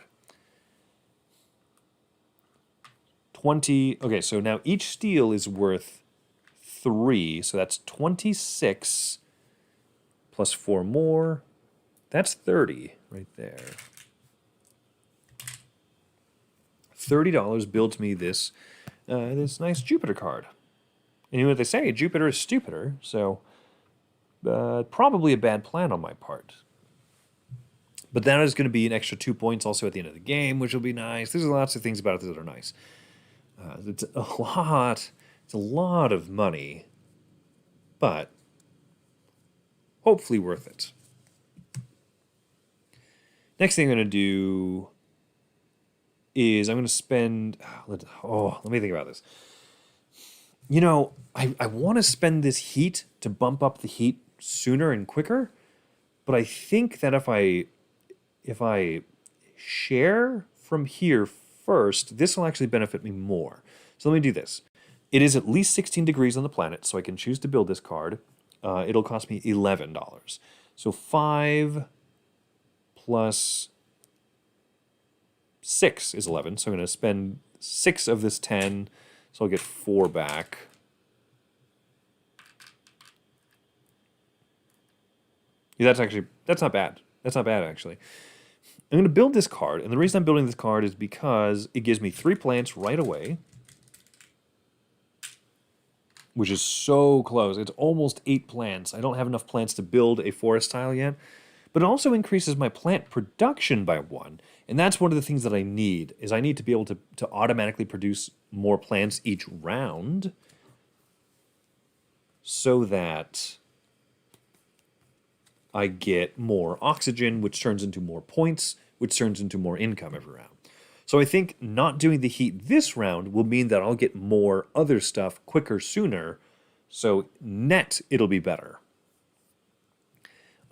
20... Okay, so now each steel is worth 3, so that's 26 plus 4 more. That's 30 right there. $30 builds me this this nice Jupiter card. And you know what they say, Jupiter is stupider, so probably a bad plan on my part. But that is going to be an extra 2 points also at the end of the game, which will be nice. There's lots of things about it that are nice. It's a lot of money, but hopefully worth it. Next thing I'm going to do is I'm going to spend... let me think about this. You know, I want to spend this heat to bump up the heat sooner and quicker, but I think that if I share from here first, this will actually benefit me more. So let me do this. It is at least 16 degrees on the planet, so I can choose to build this card. It'll cost me $11. So 5 plus 6 is 11, so I'm going to spend 6 of this 10, so I'll get 4 back. Yeah, that's not bad. That's not bad, actually. I'm going to build this card, and the reason I'm building this card is because it gives me 3 plants right away, which is so close. It's almost 8 plants. I don't have enough plants to build a forest tile yet, but it also increases my plant production by 1, and that's one of the things that I need, is I need to be able to automatically produce more plants each round so that I get more oxygen, which turns into more points, which turns into more income every round. So I think not doing the heat this round will mean that I'll get more other stuff quicker sooner, so net it'll be better.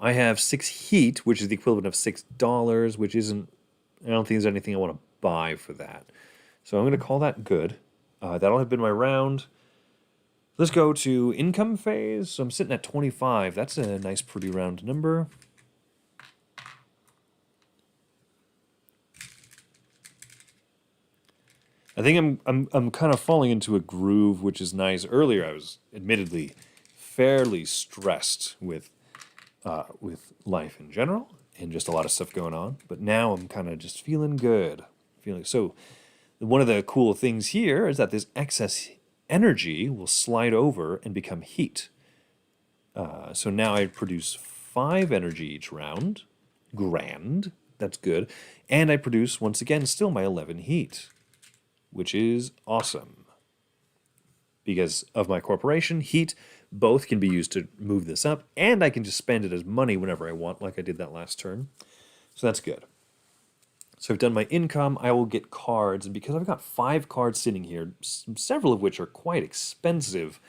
I have 6 heat, which is the equivalent of $6, which isn't... I don't think there's anything I want to buy for that. So I'm going to call that good. That'll have been my round. Let's go to income phase. So I'm sitting at 25. That's a nice, pretty round number. I think I'm kind of falling into a groove, which is nice. Earlier, I was admittedly fairly stressed with life in general and just a lot of stuff going on. But now I'm kind of just feeling good. So one of the cool things here is that this excess energy will slide over and become heat. So now I produce 5 energy each round. Grand. That's good. And I produce, once again, still my 11 heat, which is awesome. Because of my corporation, heat both can be used to move this up, and I can just spend it as money whenever I want, like I did that last turn. So that's good. So I've done my income. I will get cards, and because I've got 5 cards sitting here, several of which are quite expensive,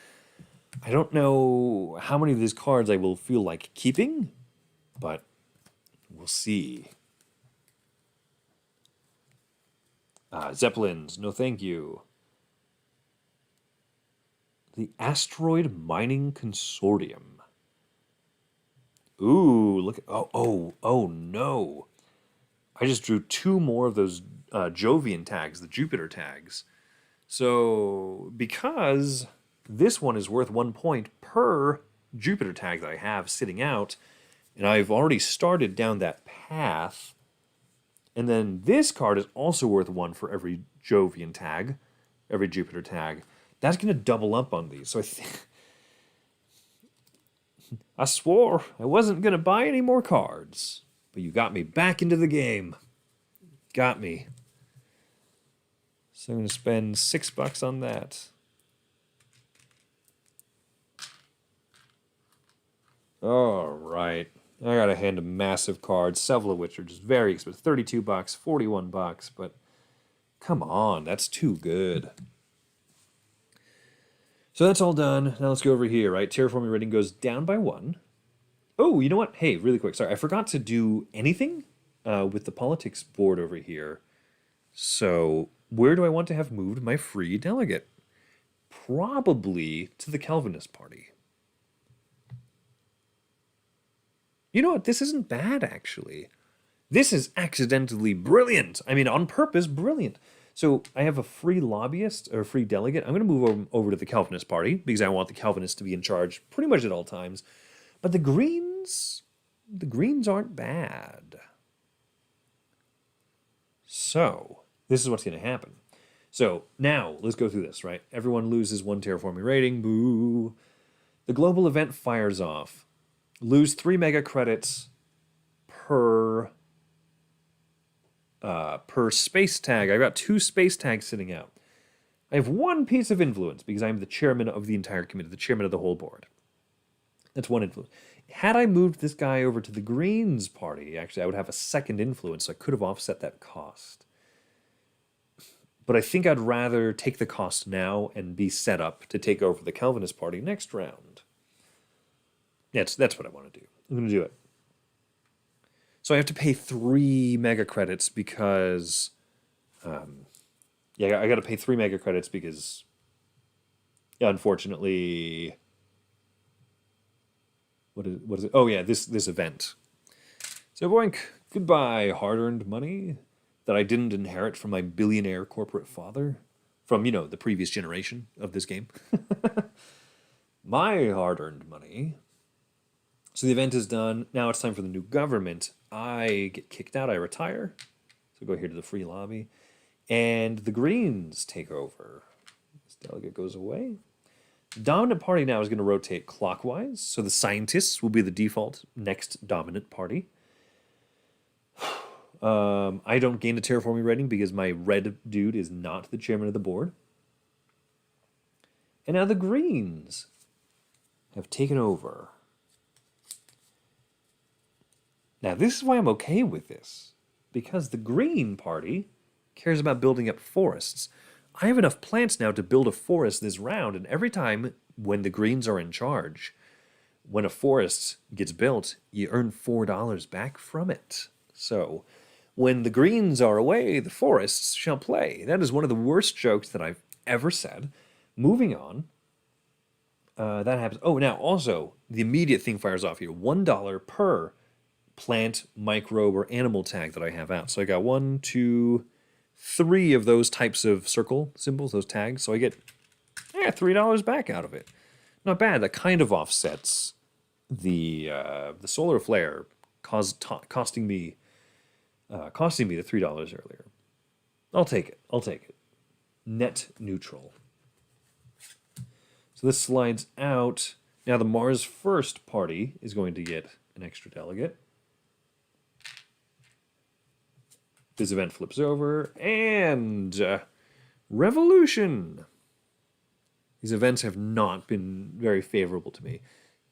I don't know how many of these cards I will feel like keeping, but we'll see. Zeppelins, no thank you. The Asteroid Mining Consortium. Ooh, look at... Oh no. I just drew 2 more of those Jovian tags, the Jupiter tags. So, because this one is worth 1 point per Jupiter tag that I have sitting out, and I've already started down that path, and then this card is also worth 1 for every Jovian tag, every Jupiter tag. That's going to double up on these. So I think... I swore I wasn't going to buy any more cards, but you got me back into the game. Got me. So I'm going to spend $6 on that. All right. I got a hand of massive cards, several of which are just very expensive. $32, $41, but come on, that's too good. So that's all done. Now let's go over here, right? Terraforming rating goes down by 1. Oh, you know what? Hey, really quick. Sorry, I forgot to do anything with the politics board over here. So where do I want to have moved my free delegate? Probably to the Calvinist Party. You know what? This isn't bad, actually. This is accidentally brilliant. I mean, on purpose, brilliant. So I have a free lobbyist or a free delegate. I'm going to move over to the Calvinist Party because I want the Calvinists to be in charge pretty much at all times. But the Greens aren't bad. So this is what's going to happen. So now let's go through this, right? Everyone loses 1 terraforming rating. Boo. The global event fires off. Lose 3 mega credits per space tag. I've got 2 space tags sitting out. I have 1 piece of influence because I'm the chairman of the entire committee, the chairman of the whole board. That's 1 influence. Had I moved this guy over to the Greens party, actually, I would have a 2nd influence, so I could have offset that cost. But I think I'd rather take the cost now and be set up to take over the Calvinist party next round. That's what I want to do. I'm going to do it. So I have to pay 3 mega credits because, I got to pay 3 mega credits because, unfortunately, what is it? Oh yeah, this event. So boink, goodbye, hard-earned money that I didn't inherit from my billionaire corporate father, from the previous generation of this game. My hard-earned money. So the event is done. Now it's time for the new government. I get kicked out. I retire. So go here to the free lobby. And the Greens take over. This delegate goes away. The dominant party now is going to rotate clockwise. So the scientists will be the default next dominant party. I don't gain a terraforming rating because my red dude is not the chairman of the board. And now the Greens have taken over. Now, this is why I'm okay with this. Because the Green Party cares about building up forests. I have enough plants now to build a forest this round, and every time when the Greens are in charge, when a forest gets built, you earn $4 back from it. So, when the Greens are away, the forests shall play. That is one of the worst jokes that I've ever said. Moving on. That happens. Oh, now, also, the immediate thing fires off here. $1 per plant, microbe, or animal tag that I have out. So I got 1, 2, 3 of those types of circle symbols, those tags. So I get $3 back out of it. Not bad. That kind of offsets the solar flare costing me the $3 earlier. I'll take it. I'll take it. Net neutral. So this slides out. Now the Mars First party is going to get an extra delegate. This event flips over, and revolution. These events have not been very favorable to me.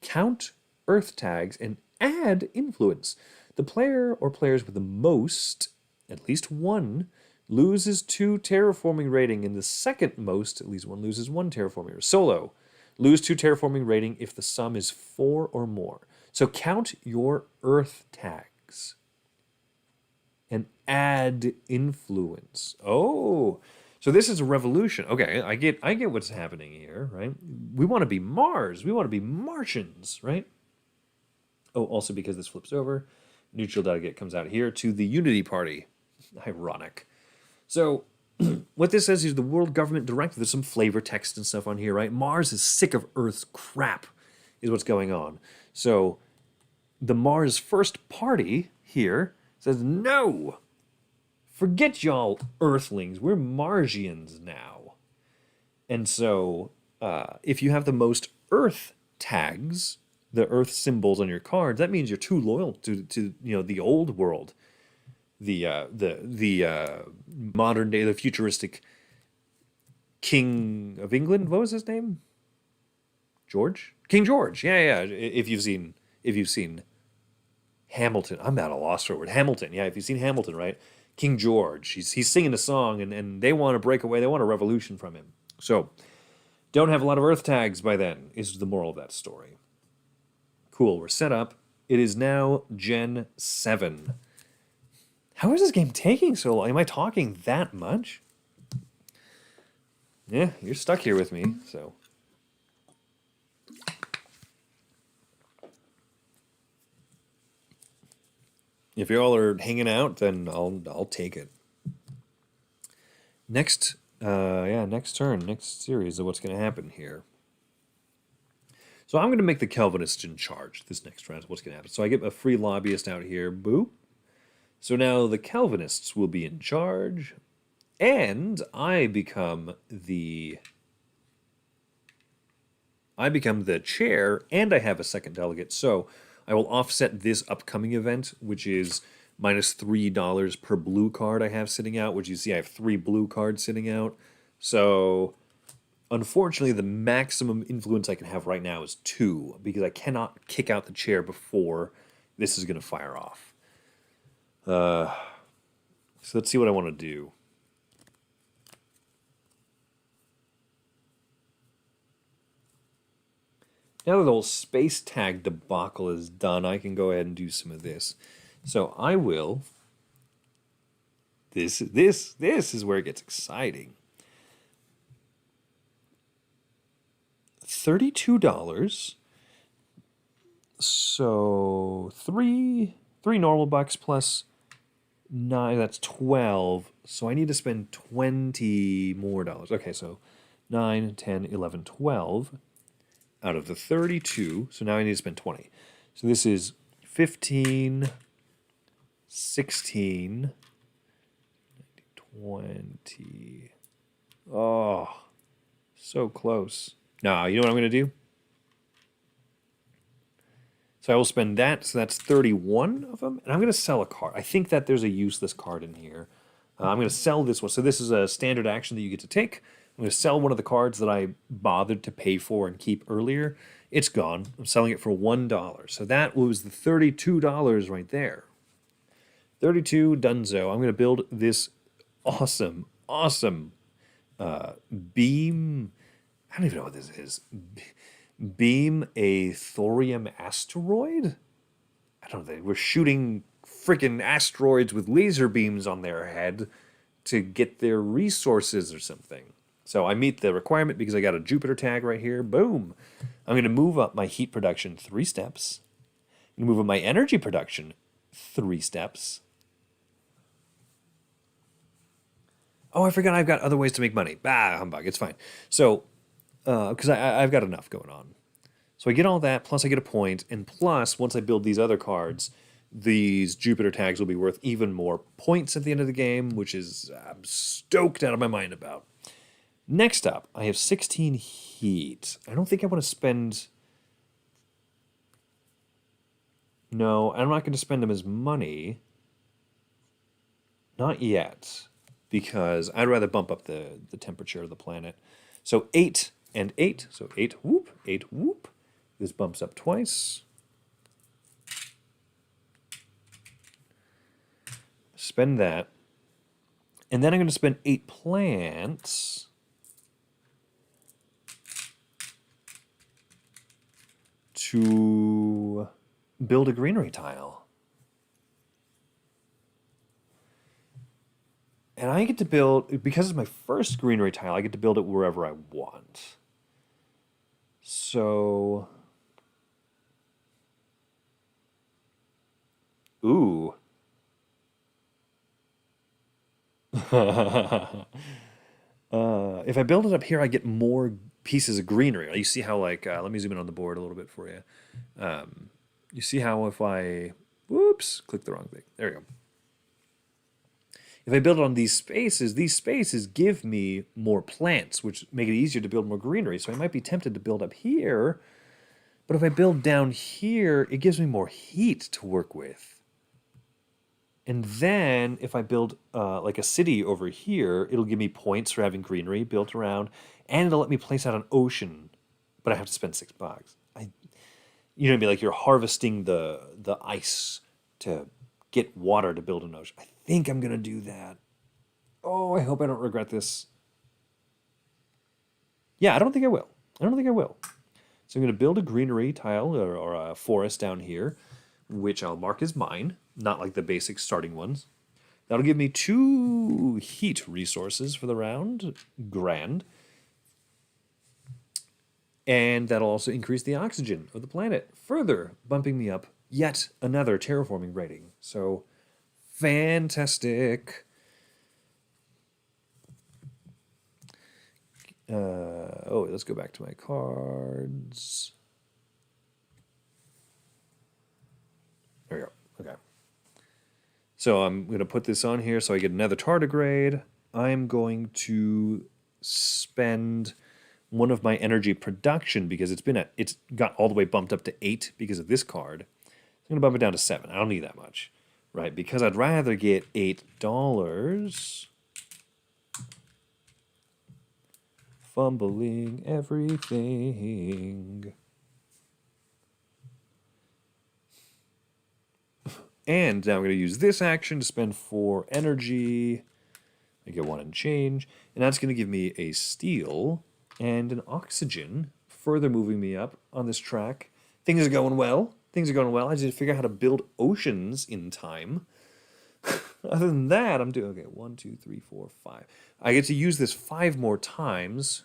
Count Earth tags and add influence. The player or players with the most, at least 1, loses 2 terraforming rating, and the second most, at least 1, loses 1 terraforming. Solo, lose 2 terraforming rating if the sum is 4 or more. So count your Earth tags and add influence. Oh, so this is a revolution. Okay, I get what's happening here, right? We want to be Mars. We want to be Martians, right? Oh, also because this flips over, neutral delegate comes out here to the Unity Party. Ironic. So what this says is the World Government Directive. There's some flavor text and stuff on here, right? Mars is sick of Earth's crap, is what's going on. So the Mars First Party here says, no, forget y'all Earthlings. We're Marsians now. And so if you have the most Earth tags, the Earth symbols on your cards, that means you're too loyal to the old world, the modern day, the futuristic King of England. What was his name? George? King George. Yeah, yeah. If you've seen Hamilton, I'm at a loss for a word. Hamilton. Yeah, if you've seen Hamilton, right? King George. He's singing a song, and they want to break away. They want a revolution from him. So don't have a lot of Earth tags by then. Is the moral of that story. Cool. We're set up. It is now Gen 7. How is this game taking so long? Am I talking that much? Yeah, you're stuck here with me, so. If y'all are hanging out, then I'll take it. Next turn, next series of what's going to happen here. So I'm going to make the Calvinists in charge this next round. What's going to happen? So I get a free lobbyist out here. Boop. So now the Calvinists will be in charge, and I become the chair, and I have a second delegate. So I will offset this upcoming event, which is minus $3 per blue card I have sitting out, which you see I have 3 blue cards sitting out. So unfortunately, the maximum influence I can have right now is 2, because I cannot kick out the chair before this is going to fire off. So let's see what I want to do. Now that the whole space tag debacle is done, I can go ahead and do some of this. So I will. This is where it gets exciting. $32. So three normal bucks plus 9, that's 12. So I need to spend $20 more. Okay, so 9, 10, 11, 12 out of the 32. So now I need to spend 20. So this is 15, 16, 20. Oh, so close. Now, you know what I'm going to do? So I will spend that, so that's 31 of them, and I'm going to sell a card. I think that there's a useless card in here. I'm going to sell this one. So this is a standard action that you get to take. I'm going to sell one of the cards that I bothered to pay for and keep earlier. It's gone. I'm selling it for $1. So that was the $32 right there. 32 Dunzo. I'm going to build this awesome beam. I don't even know what this is. Beam a thorium asteroid? I don't know. We're shooting freaking asteroids with laser beams on their head to get their resources or something. So I meet the requirement because I got a Jupiter tag right here. Boom. I'm going to move up my heat production 3 steps. I'm going to move up my energy production 3 steps. Oh, I forgot I've got other ways to make money. Bah, humbug. It's fine. So, because I've got enough going on. So I get all that, plus I get a point, and plus, once I build these other cards, these Jupiter tags will be worth even more points at the end of the game, which is I'm stoked out of my mind about. Next up, I have 16 heat. I don't think I want to spend... No, I'm not going to spend them as money. Not yet, because I'd rather bump up the temperature of the planet. So 8 and 8, so 8 whoop, 8 whoop. This bumps up twice. Spend that. And then I'm going to spend 8 plants to build a greenery tile. And I get to build, because it's my first greenery tile, I get to build it wherever I want. So... Ooh. If I build it up here, I get more pieces of greenery. You see how, like, let me zoom in on the board a little bit for you. You see how if I, whoops, click the wrong thing. There we go. If I build it on these spaces give me more plants, which make it easier to build more greenery. So I might be tempted to build up here, But if I build down here, it gives me more heat to work with. And then if I build like a city over here, it'll give me points for having greenery built around, and it'll let me place out an ocean, but I have to spend $6. You know what I mean? Like you're harvesting the ice to get water to build an ocean. I think I'm gonna do that. Oh, I hope I don't regret this. Yeah, I don't think I will. I don't think I will. So I'm going to build a greenery tile or a forest down here, which I'll mark as mine, not like the basic starting ones. That'll give me 2 heat resources for the round. Grand. And that'll also increase the oxygen of the planet, further bumping me up yet another terraforming rating. So, fantastic. Oh, let's go back to my cards. There we go. Okay. So I'm going to put this on here so I get another tardigrade. I'm going to spend one of my energy production because it's got all the way bumped up to 8 because of this card. I'm going to bump it down to 7. I don't need that much, right? Because I'd rather get $8. Fumbling everything. And now I'm going to use this action to spend 4 energy. I get 1 and change. And that's going to give me a steel and an oxygen, further moving me up on this track. Things are going well. Things are going well. I just need to figure out how to build oceans in time. Other than that, I'm doing okay. 1, 2, 3, 4, 5. I get to use this 5 more times.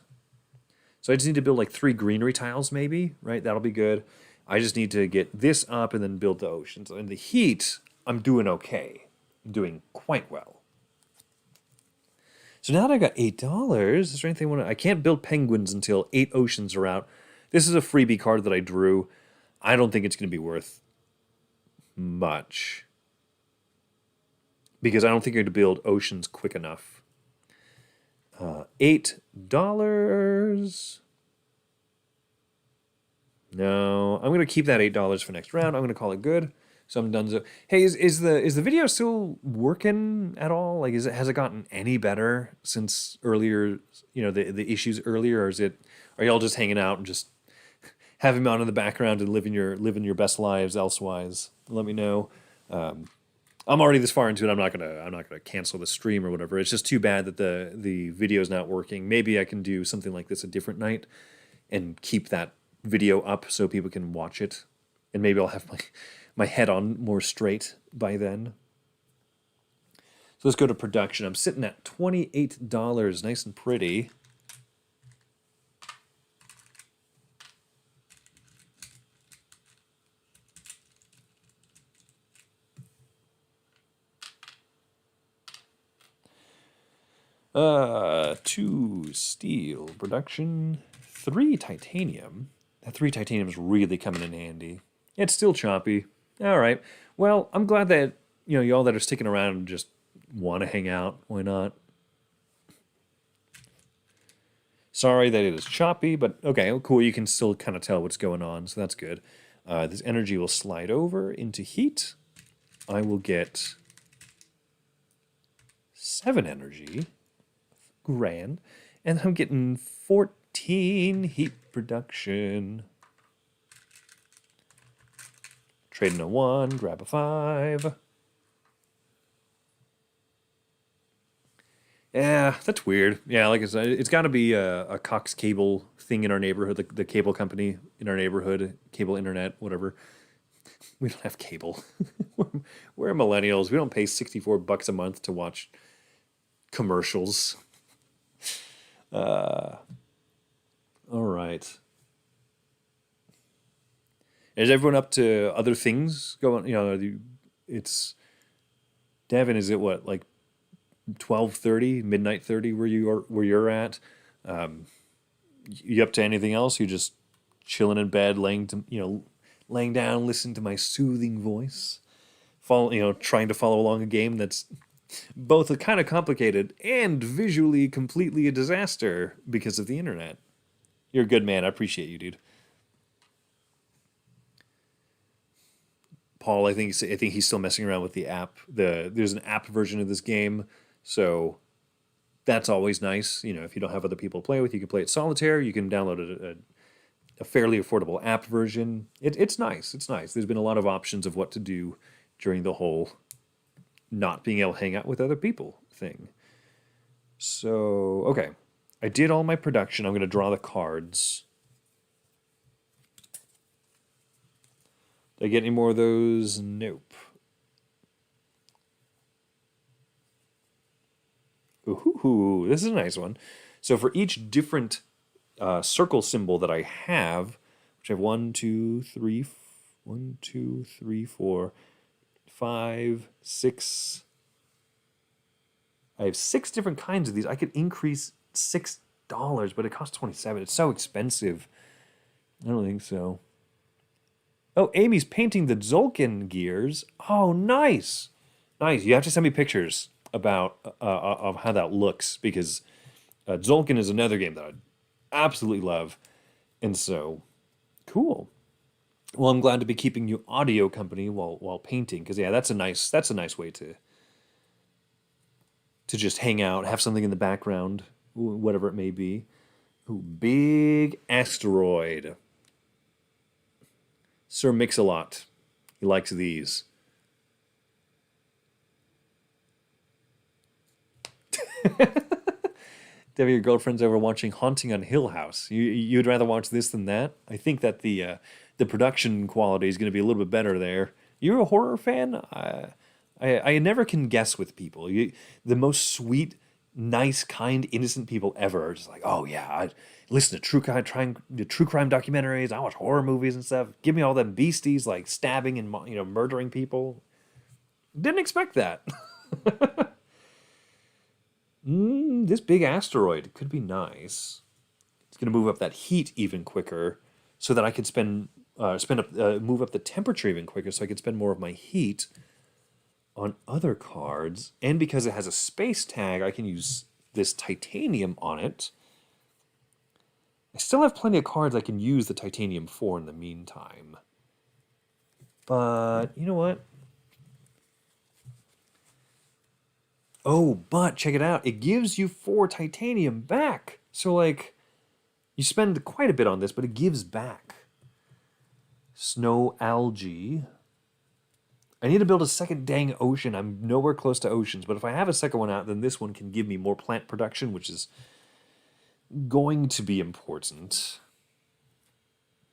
So I just need to build like 3 greenery tiles, maybe, right? That'll be good. I just need to get this up and then build the oceans. And the heat, I'm doing okay. I'm doing quite well. So now that I got $8, is there anything I can't build penguins until 8 oceans are out. This is a freebie card that I drew. I don't think it's going to be worth much, because I don't think you're going to build oceans quick enough. $8. No, I'm going to keep that $8 for next round. I'm going to call it good. So I'm done. Hey, is the video still working at all? Like, has it gotten any better since earlier? You know, the issues earlier, or are y'all just hanging out and just having me on in the background and living your best lives elsewise? Let me know. I'm already this far into it. I'm not gonna cancel the stream or whatever. It's just too bad that the video is not working. Maybe I can do something like this a different night and keep that video up so people can watch it, and maybe I'll have my head on more straight by then. So let's go to production. I'm sitting at $28, nice and pretty. Two steel production, 3 titanium. That 3 titanium is really coming in handy. It's still choppy. All right. Well, I'm glad that, you know, y'all that are sticking around and just want to hang out. Why not? Sorry that it is choppy, but okay, cool. You can still kind of tell what's going on, so that's good. This energy will slide over into heat. I will get 7 energy. Grand. And I'm getting 14 heat production. Trading a 1, grab a 5. Yeah, that's weird. Yeah, like I said, it's got to be a Cox cable thing in our neighborhood, the cable company in our neighborhood, cable internet, whatever. We don't have cable. We're millennials. We don't pay $64 a month to watch commercials. All right. Is everyone up to other things going? You know, it's Devin. Is it what, like 12:30, midnight 30, where you're at? You up to anything else? You just chilling in bed, laying down, listening to my soothing voice, trying to follow along a game that's both kind of complicated and visually completely a disaster because of the internet. You're a good man. I appreciate you, dude. Paul, I think he's still messing around with the app. There's an app version of this game, so that's always nice. You know, if you don't have other people to play with, you can play it solitaire. You can download a fairly affordable app version. It's nice. It's nice. There's been a lot of options of what to do during the whole not being able to hang out with other people thing. So, okay. I did all my production. I'm going to draw the cards. Did I get any more of those? Nope. Ooh, this is a nice one. So for each different circle symbol that I have, which I have 4, 5, 6. I have 6 different kinds of these. I could increase $6, but it costs 27. It's so expensive. I don't think so. Oh, Amy's painting the Tzolk'in gears. Oh, nice. Nice. You have to send me pictures about of how that looks, because Tzolk'in is another game that I absolutely love. And so, cool. Well, I'm glad to be keeping you audio company while painting, because yeah, that's a nice way to just hang out, have something in the background, whatever it may be. Ooh, big asteroid. Sir Mix-a-Lot. He likes these. Debbie, your girlfriend's over watching Haunting on Hill House. You'd rather watch this than that? I think that the production quality is going to be a little bit better there. You're a horror fan? I never can guess with people. The most sweet, nice, kind, innocent people ever are just like, oh yeah, I listen to true crime documentaries. I watch horror movies and stuff. Give me all them beasties like stabbing and murdering people. Didn't expect that. This big asteroid could be nice. It's going to move up that heat even quicker, so that I could move up the temperature even quicker, so I could spend more of my heat on other cards. And because it has a space tag, I can use this titanium on it. I still have plenty of cards I can use the titanium for in the meantime. But you know what? Oh, but check it out. It gives you 4 titanium back. So, like, you spend quite a bit on this, but it gives back. Snow algae. I need to build a second dang ocean. I'm nowhere close to oceans, but if I have a second one out, then this one can give me more plant production, which is going to be important.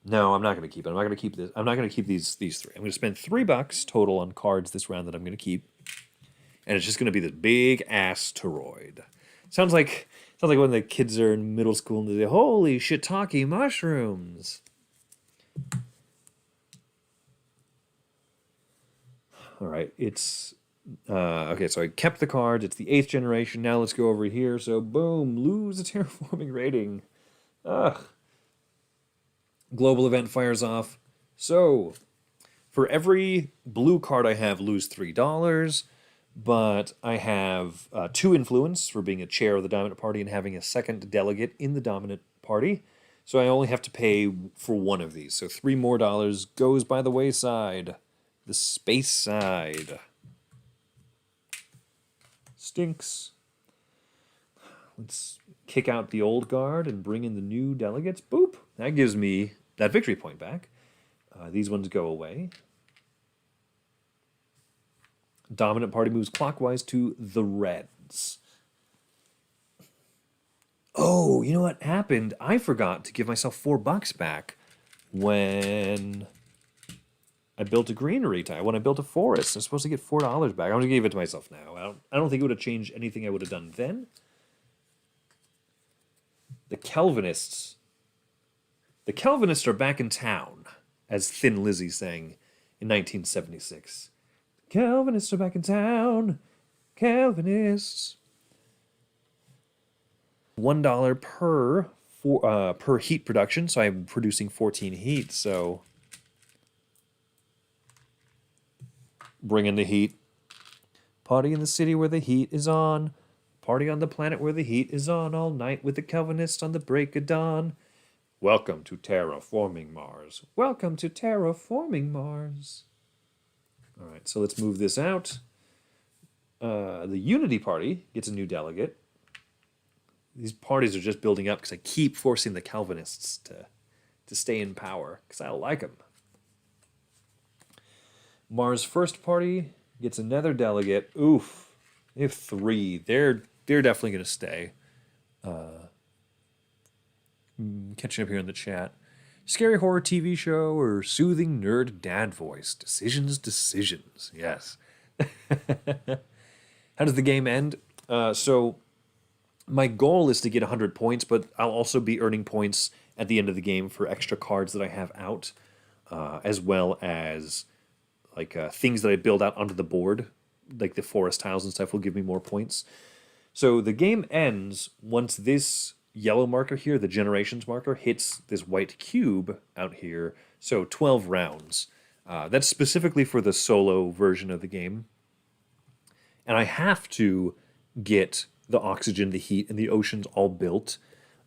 No, I'm not going to keep it. I'm not going to keep this. I'm not going to keep these 3. I'm going to spend $3 total on cards this round that I'm going to keep. And it's just going to be this big asteroid. Sounds like when the kids are in middle school and they say, "Holy shiitake mushrooms!" All right, it's okay. So I kept the cards. It's the 8th generation. Now let's go over here. So boom, lose a terraforming rating. Ugh. Global event fires off. So for every blue card I have, lose $3. But I have 2 influence for being a chair of the dominant party and having a second delegate in the dominant party. So I only have to pay for 1 of these. So $3 more goes by the wayside. The space side. Stinks. Let's kick out the old guard and bring in the new delegates. Boop. That gives me that victory point back. These ones go away. Dominant party moves clockwise to the reds. Oh, you know what happened? I forgot to give myself $4 back when I built a greenery tile. When I built a forest, I'm supposed to get $4 back. I'm going to give it to myself now. I don't think it would have changed anything I would have done then. The Calvinists. The Calvinists are back in town, as Thin Lizzy sang in 1976. Calvinists are back in town. Calvinists. $1 per heat production, so I'm producing 14 heat. So bring in the heat. Party in the city where the heat is on. Party on the planet where the heat is on all night with the Calvinists on the break of dawn. Welcome to Terraforming Mars. Welcome to Terraforming Mars. All right, so let's move this out. The Unity Party gets a new delegate. These parties are just building up because I keep forcing the Calvinists to stay in power because I like them. Mars First Party gets another delegate. Oof, they have 3. They're definitely going to stay. Catching up here in the chat. Scary horror TV show or soothing nerd dad voice? Decisions. Yes. How does the game end? So my goal is to get 100 points, but I'll also be earning points at the end of the game for extra cards that I have out, as well as like things that I build out onto the board, like the forest tiles and stuff will give me more points. So the game ends once this yellow marker here, the generations marker, hits this white cube out here. So 12 rounds. That's specifically for the solo version of the game. And I have to get the oxygen, the heat, and the oceans all built.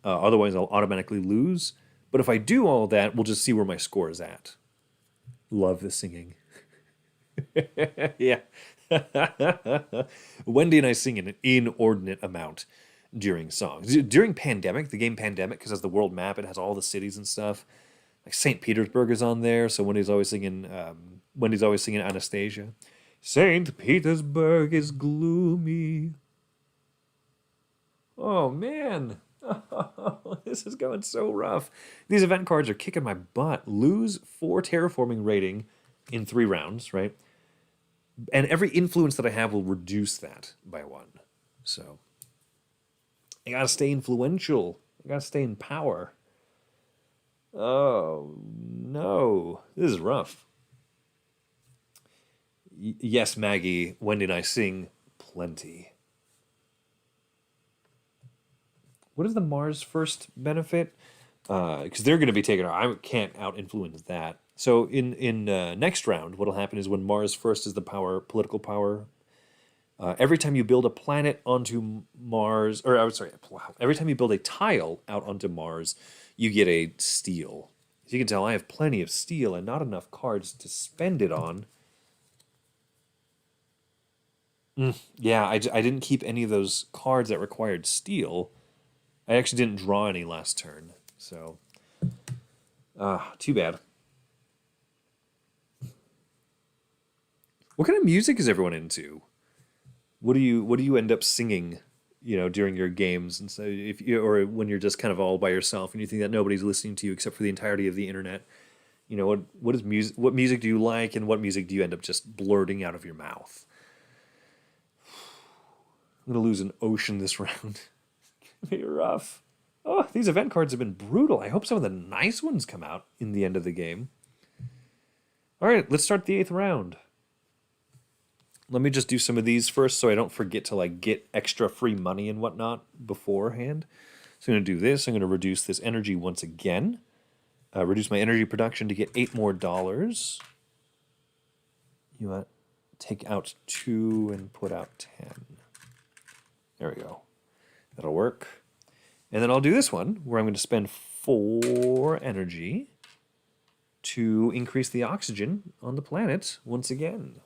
Otherwise, I'll automatically lose. But if I do all that, we'll just see where my score is at. Love the singing. Yeah. Wendy and I sing an inordinate amount during songs. During Pandemic, the game Pandemic, because it has the world map, it has all the cities and stuff. Like St. Petersburg is on there, so Wendy's always singing Anastasia. St. Petersburg is gloomy. Oh, man. This is going so rough. These event cards are kicking my butt. Lose 4 terraforming rating in 3 rounds, right? And every influence that I have will reduce that by 1. So I gotta stay influential. I gotta stay in power. Oh, no. This is rough. Yes, Maggie, Wendy and I sing plenty. What is the Mars First benefit? Because they're going to be taken out. I can't out-influence that. So in next round, what will happen is when Mars First is the political power, every time you build a planet onto Mars, or I'm sorry, every time you build a tile out onto Mars, you get a steel. As you can tell, I have plenty of steel and not enough cards to spend it on. Yeah, I didn't keep any of those cards that required steel. I actually didn't draw any last turn, so too bad. What kind of music is everyone into? What do you end up singing, during your games, and so or when you're just kind of all by yourself and you think that nobody's listening to you except for the entirety of the internet? What is music? What music do you like, and what music do you end up just blurting out of your mouth? I'm gonna lose an ocean this round. It's gonna be rough. Oh, these event cards have been brutal. I hope some of the nice ones come out in the end of the game. All right, let's start the 8th round. Let me just do some of these first so I don't forget to get extra free money and whatnot beforehand. So I'm going to do this. I'm going to reduce this energy once again. Reduce my energy production to get $8 more. You want to take out 2 and put out 10. There we go. That'll work. And then I'll do this one where I'm going to spend 4 energy to increase the oxygen on the planet once again.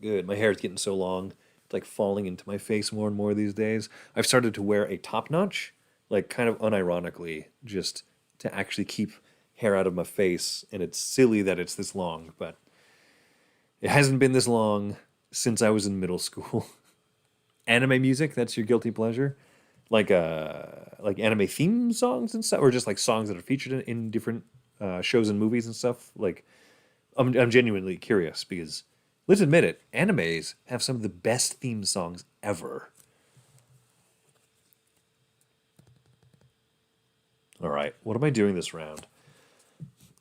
Good. My hair is getting so long. It's like falling into my face more and more these days. I've started to wear a top notch, kind of unironically, just to actually keep hair out of my face. And it's silly that it's this long, but it hasn't been this long since I was in middle school. Anime music, that's your guilty pleasure? Like anime theme songs and stuff, or just songs that are featured in different shows and movies and stuff. I'm genuinely curious because, let's admit it, animes have some of the best theme songs ever. All right, what am I doing this round?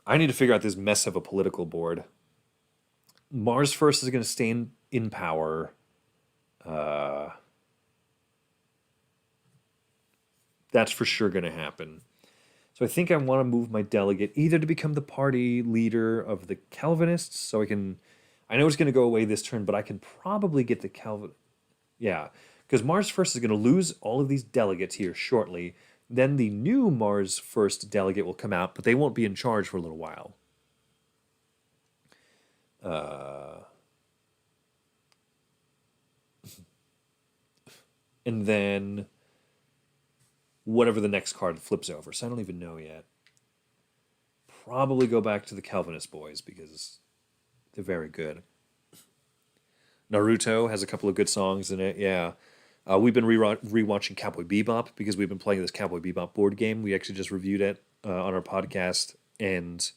I need to figure out this mess of a political board. Mars First is going to stay in power. That's for sure going to happen. So I think I want to move my delegate either to become the party leader of the Calvinists, so I know it's going to go away this turn, but I can probably get the Calvin. Yeah, because Mars First is going to lose all of these delegates here shortly. Then the new Mars First delegate will come out, but they won't be in charge for a little while. And then whatever the next card flips over. So I don't even know yet. Probably go back to the Calvinist boys because they're very good. Naruto has a couple of good songs in it. Yeah. We've been rewatching Cowboy Bebop because we've been playing this Cowboy Bebop board game. We actually just reviewed it on our podcast. And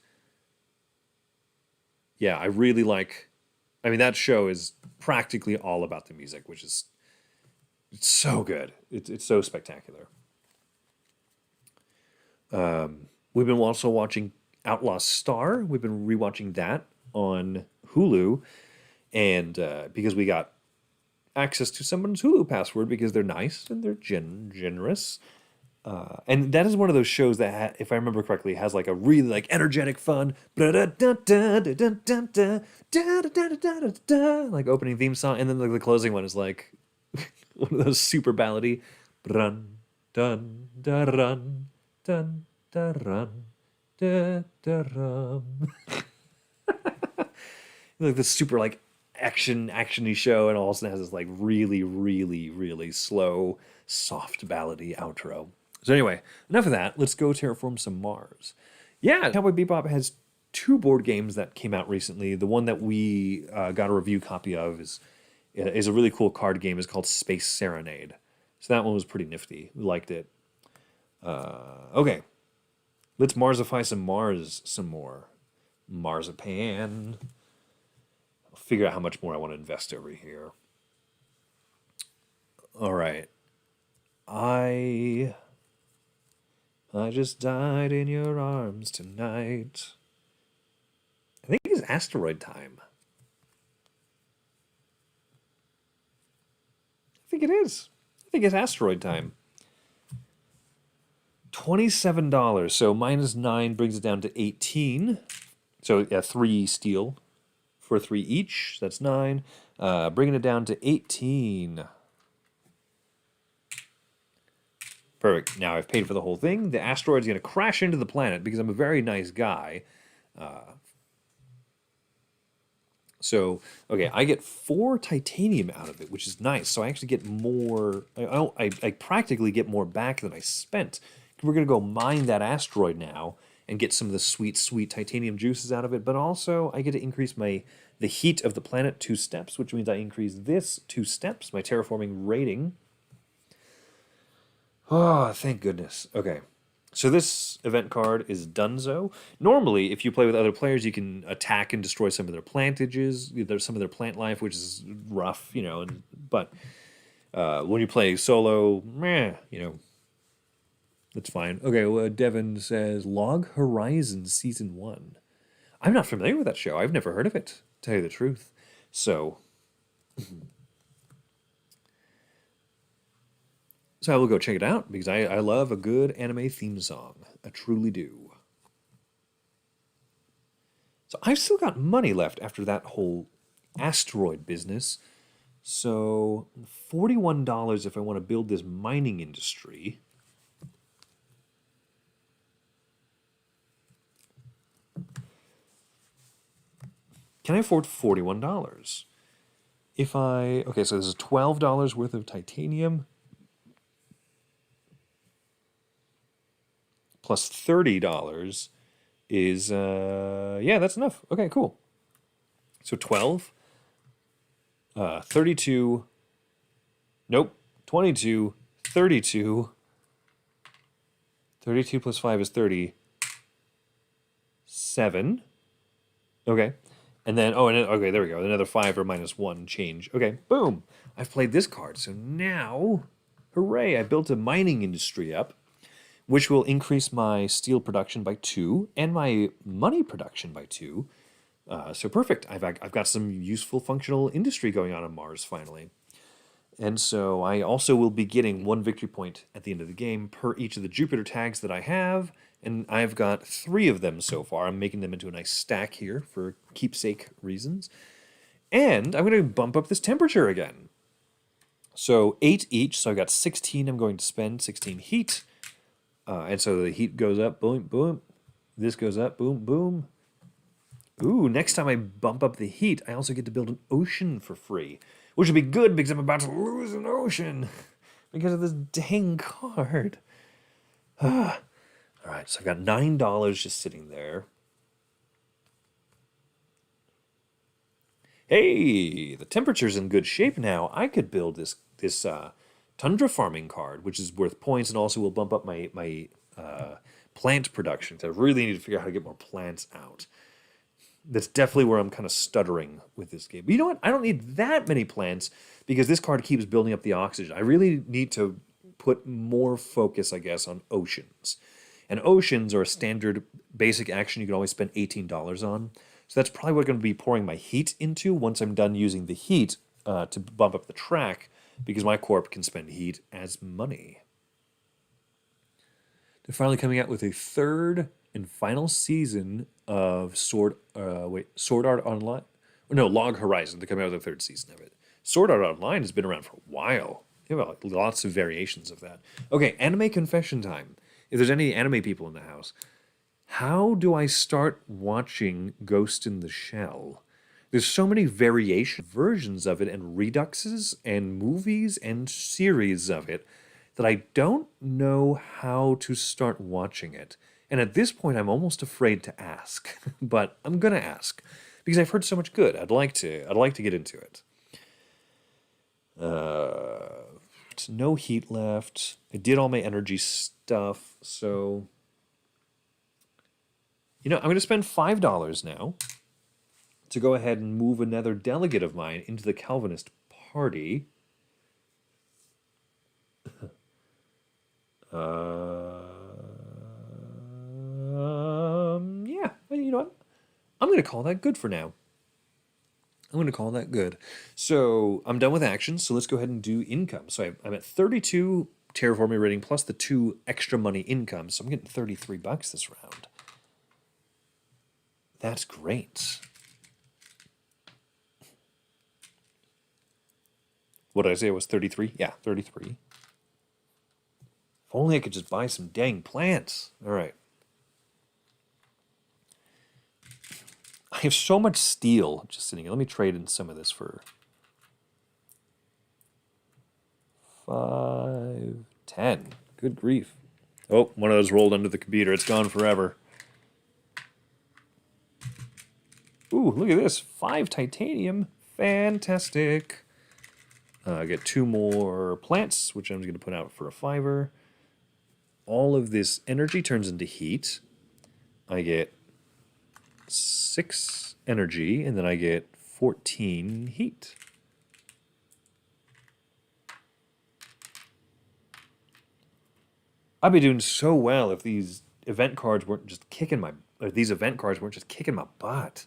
yeah, I really like. I mean, that show is practically all about the music, which is it's so good. It's so spectacular. We've been also watching Outlaw Star. We've been rewatching that on Hulu, and because we got access to someone's Hulu password because they're nice and they're generous. And that is one of those shows that, if I remember correctly, has like a really like energetic, fun, like opening theme song, and then like the closing one is like one of those super ballady, run, dun, da, run, dun, da, run, da, da, rum. Like this super like actiony show, and all of a sudden has this like really slow, soft ballady outro. So anyway, enough of that. Let's go terraform some Mars. Yeah, Cowboy Bebop has two board games that came out recently. The one that we got a review copy of is a really cool card game. It's called Space Serenade. So that one was pretty nifty. We liked it. Okay, let's Marsify some Mars some more. Marzipan. I'll figure out how much more I want to invest over here. All right. I just died in your arms tonight. I think it's asteroid time. I think it is. I think it's asteroid time. $27. So -9 brings it down to 18. So yeah, 3 steel for 3 each. That's 9. Bringing it down to 18. Perfect. Now I've paid for the whole thing. The asteroid's going to crash into the planet because I'm a very nice guy. So, okay, I get 4 titanium out of it, which is nice. So I actually get more. I practically get more back than I spent. We're going to go mine that asteroid now and get some of the sweet, sweet titanium juices out of it. But also, I get to increase the heat of the planet 2 steps, which means I increase this 2 steps, my terraforming rating. Oh, thank goodness. Okay. So this event card is Dunzo. Normally, if you play with other players, you can attack and destroy some of their plantages, some of their plant life, which is rough, but when you play solo, that's fine. Okay, well, Devin says, Log Horizon Season 1. I'm not familiar with that show. I've never heard of it, to tell you the truth. So... So I will go check it out because I love a good anime theme song. I truly do. So I've still got money left after that whole asteroid business. So $41 if I want to build this mining industry. Can I afford $41? Okay, so this is $12 worth of titanium. Plus $30 is, yeah, that's enough. Okay, cool. So 12, 32, nope, 22, 32, 32 plus 5 is 37. Okay. And then, okay, there we go. Another 5 or -1 change. Okay, boom. I've played this card. So now, hooray, I built a mining industry up, which will increase my steel production by 2 and my money production by 2. So perfect. I've got some useful functional industry going on Mars finally. And so I also will be getting 1 victory point at the end of the game per each of the Jupiter tags that I have. And I've got 3 of them so far. I'm making them into a nice stack here for keepsake reasons. And I'm going to bump up this temperature again. So 8 each. So I've got 16 I'm going to spend, 16 heat. And so the heat goes up, boom, boom. This goes up, boom, boom. Ooh, next time I bump up the heat, I also get to build an ocean for free. Which would be good because I'm about to lose an ocean because of this dang card. All right, so I've got $9 just sitting there. Hey, the temperature's in good shape now. I could build this tundra farming card, which is worth points and also will bump up my plant production. So I really need to figure out how to get more plants out. That's definitely where I'm kind of stuttering with this game. But you know what? I don't need that many plants because this card keeps building up the oxygen. I really need to put more focus, I guess, on oceans. And oceans are a standard basic action you can always spend $18 on. So that's probably what I'm going to be pouring my heat into once I'm done using the heat to bump up the track, because my corp can spend heat as money. They're finally coming out with a third and final season of Sword Art Online. No, Log Horizon. They're coming out with the third season of it. Sword Art Online has been around for a while. They have lots of variations of that. Okay, anime confession time. If there's any anime people in the house, how do I start watching Ghost in the Shell? There's so many variation versions of it and reduxes and movies and series of it that I don't know how to start watching it. And at this point, I'm almost afraid to ask, but I'm gonna ask because I've heard so much good. I'd like to get into it. No heat left. I did all my energy stuff, so I'm going to spend $5 now to go ahead and move another delegate of mine into the Calvinist party. Yeah, you know what? I'm going to call that good for now. I'm going to call that good. So I'm done with actions, so let's go ahead and do income. So I'm at 32 terraforming rating plus the 2 extra money income, so I'm getting $33 this round. That's great. What did I say? It was 33? Yeah, 33. If only I could just buy some dang plants. All right. I have so much steel just sitting here. Let me trade in some of this for 5, 10. Good grief. Oh, one of those rolled under the computer. It's gone forever. Ooh, look at this. 5 titanium. Fantastic. I get 2 more plants, which I'm going to put out for a 5. All of this energy turns into heat. I get 6 energy, and then I get 14 heat. I'd be doing so well if these event cards weren't just kicking my butt.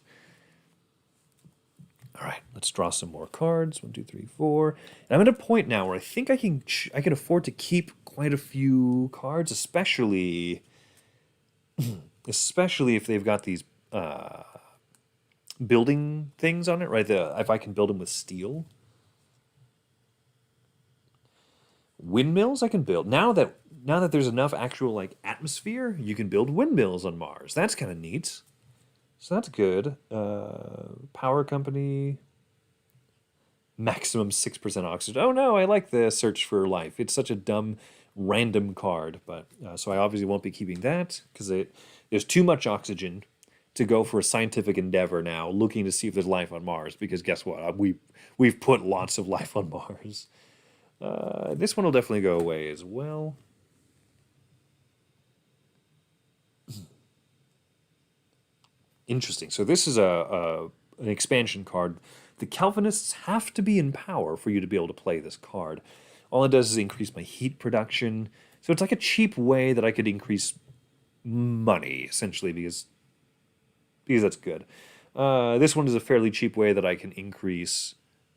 All right, let's draw some more cards. 1, 2, 3, 4. And I'm at a point now where I think I can afford to keep quite a few cards, especially if they've got these building things on it, right? If I can build them with steel. Windmills I can build. Now that there's enough actual atmosphere, you can build windmills on Mars. That's kind of neat. So that's good. Power company. Maximum 6% oxygen. Oh no, I like the search for life. It's such a dumb random card, but so I obviously won't be keeping that because there's too much oxygen to go for a scientific endeavor now, looking to see if there's life on Mars. Because guess what? We've put lots of life on Mars. This one will definitely go away as well. Interesting. So this is an expansion card. The Calvinists have to be in power for you to be able to play this card. All it does is increase my heat production. So it's like a cheap way that I could increase money, essentially, because that's good. This one is a fairly cheap way that I can increase.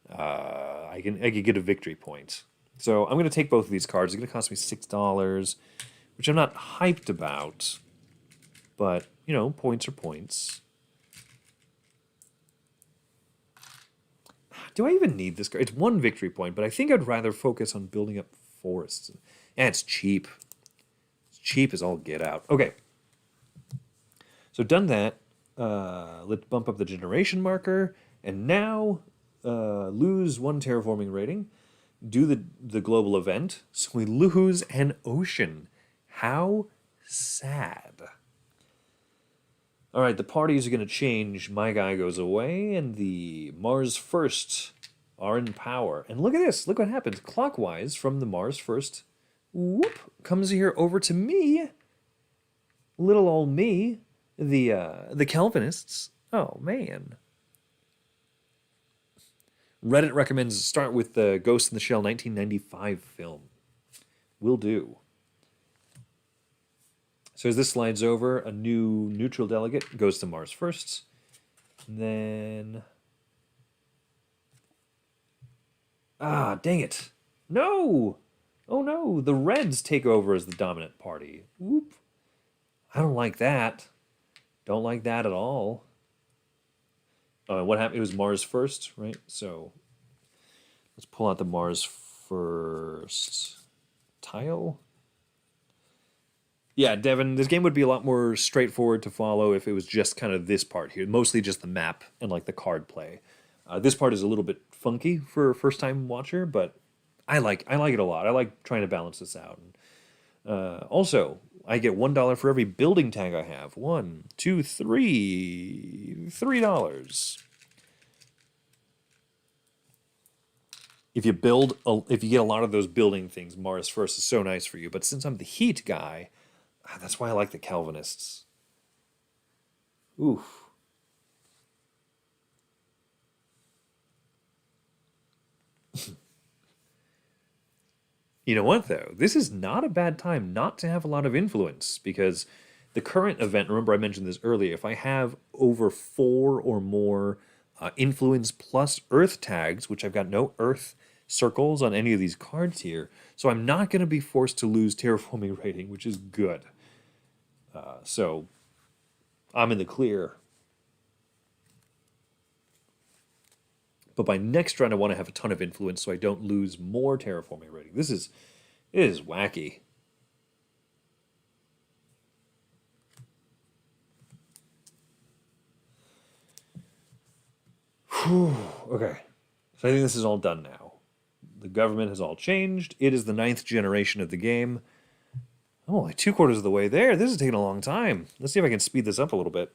I can get a victory point. So I'm going to take both of these cards. It's going to cost me $6, which I'm not hyped about. But, points are points. Do I even need this card? It's 1 victory point, but I think I'd rather focus on building up forests. And it's cheap. It's cheap as all get out. Okay. So done that. let's bump up the generation marker, and now lose 1 terraforming rating. Do the global event, so we lose an ocean. How sad. All right, the parties are going to change. My guy goes away, and the Mars First are in power. And look at this. Look what happens. Clockwise from the Mars First, whoop, comes here over to me. Little old me, the Calvinists. Oh, man. Reddit recommends start with the Ghost in the Shell 1995 film. Will do. So as this slides over, a new neutral delegate goes to Mars First. And then... Ah, dang it. No! Oh no, the Reds take over as the dominant party. Whoop. I don't like that. Don't like that at all. What happened? It was Mars First, right? So let's pull out the Mars First tile. Yeah, Devin, this game would be a lot more straightforward to follow if it was just kind of this part here, mostly just the map and like the card play. This part is a little bit funky for a first-time watcher, but I like it a lot. I like trying to balance this out. Also, I get $1 for every building tag I have. 1, 2, 3, $3. If you if you get a lot of those building things, Mars First is so nice for you. But since I'm the heat guy, that's why I like the Calvinists. Oof. You know what, though? This is not a bad time not to have a lot of influence, because the current event, remember I mentioned this earlier, if I have over 4 or more influence plus Earth tags, which I've got no Earth circles on any of these cards here, so I'm not going to be forced to lose terraforming rating, which is good. So I'm in the clear. But by next round, I want to have a ton of influence so I don't lose more terraforming rating. It is wacky. Whew. Okay. So I think this is all done now. The government has all changed. It is the 9th generation of the game. I'm only 2/4 of the way there. This is taking a long time. Let's see if I can speed this up a little bit.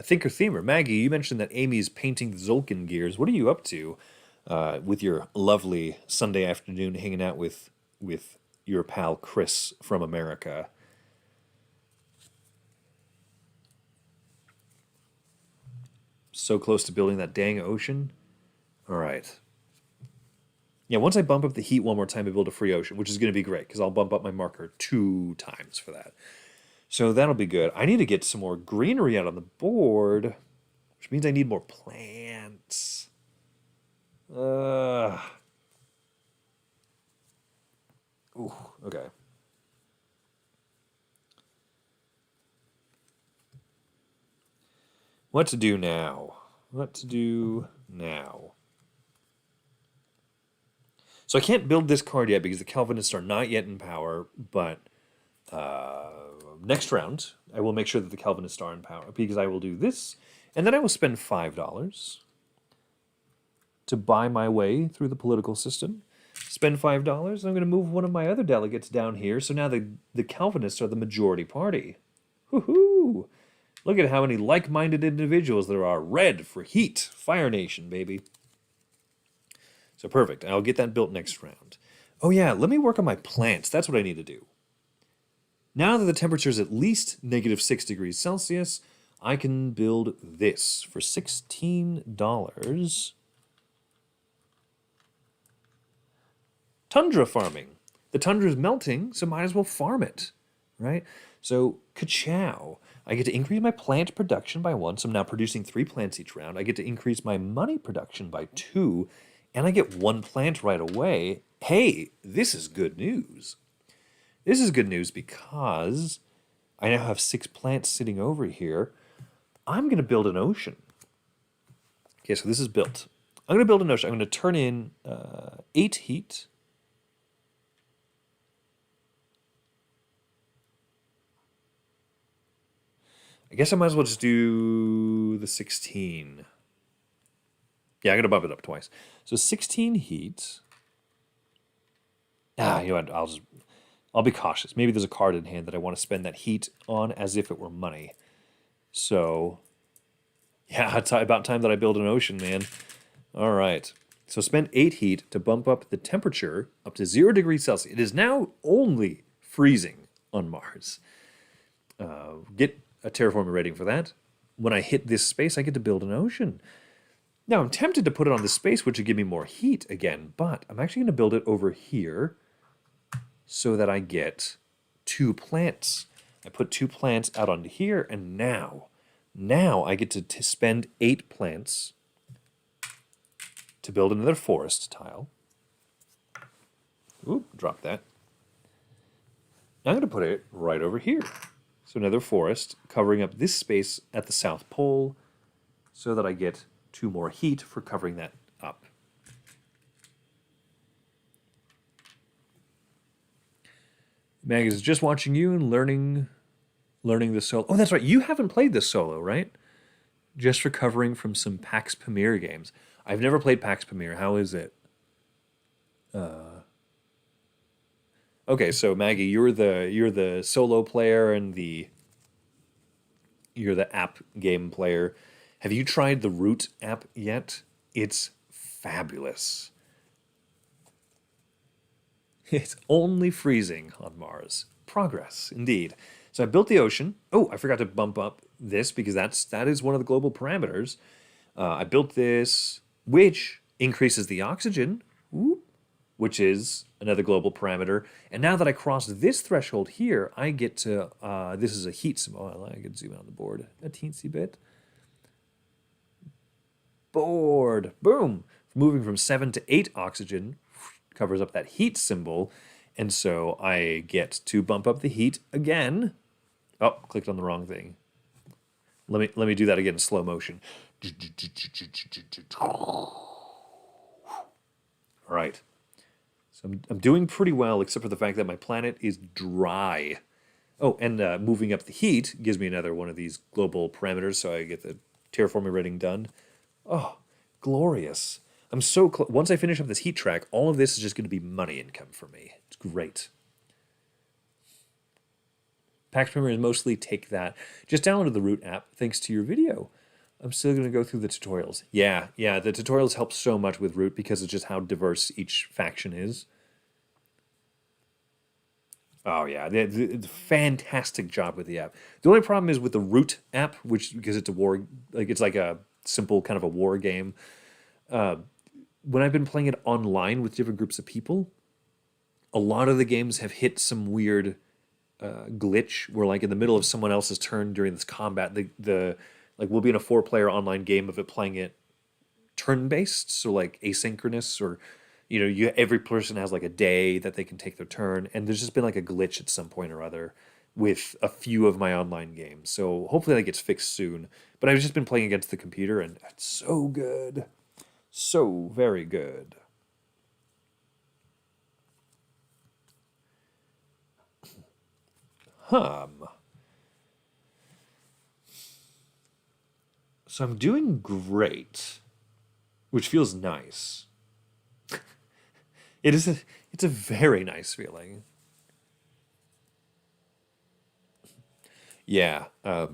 Thinker Themer, Maggie, you mentioned that Amy's painting the Zolkin gears. What are you up to with your lovely Sunday afternoon hanging out with your pal Chris from America? So close to building that dang ocean. All right. Yeah, once I bump up the heat one more time, I build a free ocean, which is going to be great because I'll bump up my marker 2 times for that. So that'll be good. I need to get some more greenery out on the board, which means I need more plants. Ooh, okay. What to do now? What to do now? So I can't build this card yet because the Calvinists are not yet in power, but next round I will make sure that the Calvinists are in power because I will do this, and then I will spend $5 to buy my way through the political system. Spend $5, and I'm going to move one of my other delegates down here, so now the Calvinists are the majority party. Woohoo! Look at how many like-minded individuals there are. Red for heat. Fire Nation, baby. So perfect. I'll get that built next round. Oh yeah, let me work on my plants. That's what I need to do. Now that the temperature is at least -6 degrees Celsius, I can build this for $16. Tundra farming. The tundra is melting, so might as well farm it, right? So, ka-chow. I get to increase my plant production by 1, so I'm now producing 3 plants each round. I get to increase my money production by 2, and I get 1 plant right away. Hey, this is good news. This is good news because I now have 6 plants sitting over here. I'm going to build an ocean. Okay, so this is built. I'm going to build an ocean. I'm going to turn in 8 heat. I guess I might as well just do the 16. Yeah, I'm going to bump it up twice. So 16 heat. You know what? I'll be cautious. Maybe there's a card in hand that I want to spend that heat on as if it were money. So, yeah, it's about time that I build an ocean, man. All right. So spend 8 heat to bump up the temperature up to 0 degrees Celsius. It is now only freezing on Mars. Get a terraforming rating for that. When I hit this space, I get to build an ocean. Now, I'm tempted to put it on this space, which would give me more heat again, but I'm actually going to build it over here so that I get 2 plants. I put 2 plants out onto here, and now I get to spend 8 plants to build another forest tile. Oop, drop that. Now I'm going to put it right over here. So another forest covering up this space at the South Pole so that I get 2 more heat for covering that up. Mag is just watching you and learning the solo. Oh, that's right. You haven't played this solo, right? Just recovering from some PAX Premier games. I've never played PAX Premier. How is it? Okay, so Maggie, you're the solo player and you're the app game player. Have you tried the Root app yet? It's fabulous. It's only freezing on Mars. Progress, indeed. So I built the ocean. Oh, I forgot to bump up this because that is one of the global parameters. I built this, which increases the oxygen, which is another global parameter. And now that I crossed this threshold here, I get to, this is a heat symbol. I can zoom out on the board a teensy bit. Board, boom. Moving from 7 to 8 oxygen covers up that heat symbol. And so I get to bump up the heat again. Oh, clicked on the wrong thing. Let me do that again in slow motion. All right. So I'm doing pretty well, except for the fact that my planet is dry. Oh, and moving up the heat gives me another one of these global parameters, so I get the terraforming rating done. Oh, glorious. I'm so close. Once I finish up this heat track, all of this is just going to be money income for me. It's great. PAX Premier is mostly take that. Just downloaded the Root app thanks to your video. I'm still going to go through the tutorials. Yeah, the tutorials help so much with Root because it's just how diverse each faction is. Oh yeah, the fantastic job with the app. The only problem is with the Root app, which because it's a war, like it's like a simple kind of a war game. When I've been playing it online with different groups of people, a lot of the games have hit some weird glitch where, like, in the middle of someone else's turn during this combat, the like we'll be in a 4-player online game of it playing it turn-based, so like asynchronous, or every person has like a day that they can take their turn, and there's just been like a glitch at some point or other with a few of my online games. So hopefully that gets fixed soon. But I've just been playing against the computer, and it's so good. So very good. So I'm doing great, which feels nice. It's a very nice feeling. Yeah. I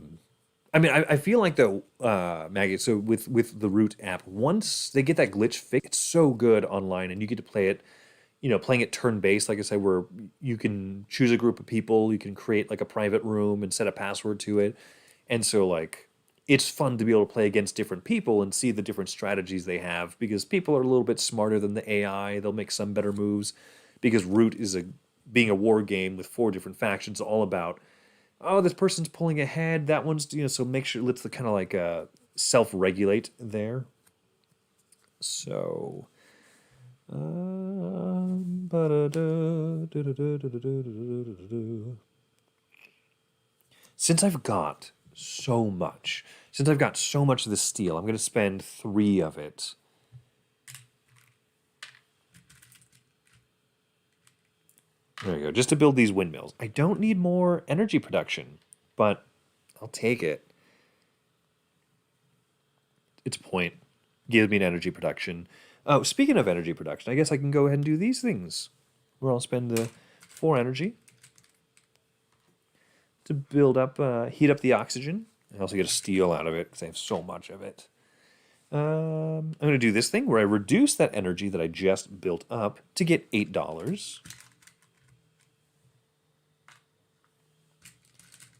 mean, I feel like though, Maggie. So with the Root app, once they get that glitch fixed, it's so good online, and you get to play it. Playing it turn based, like I said, where you can choose a group of people, you can create like a private room and set a password to it, and so like it's fun to be able to play against different people and see the different strategies they have because people are a little bit smarter than the AI. They'll make some better moves because Root is being a war game with 4 different factions, all about, oh, this person's pulling ahead, that one's, so make sure let's kind of like self-regulate there. So since I've got so much of this steel, I'm going to spend 3 of it. There you go, just to build these windmills. I don't need more energy production, but I'll take it. its point. Gives me an energy production. Oh, speaking of energy production, I guess I can go ahead and do these things. Where I'll spend the 4 energy to build up, heat up the oxygen. I also get a steel out of it because I have so much of it. I'm going to do this thing where I reduce that energy that I just built up to get $8.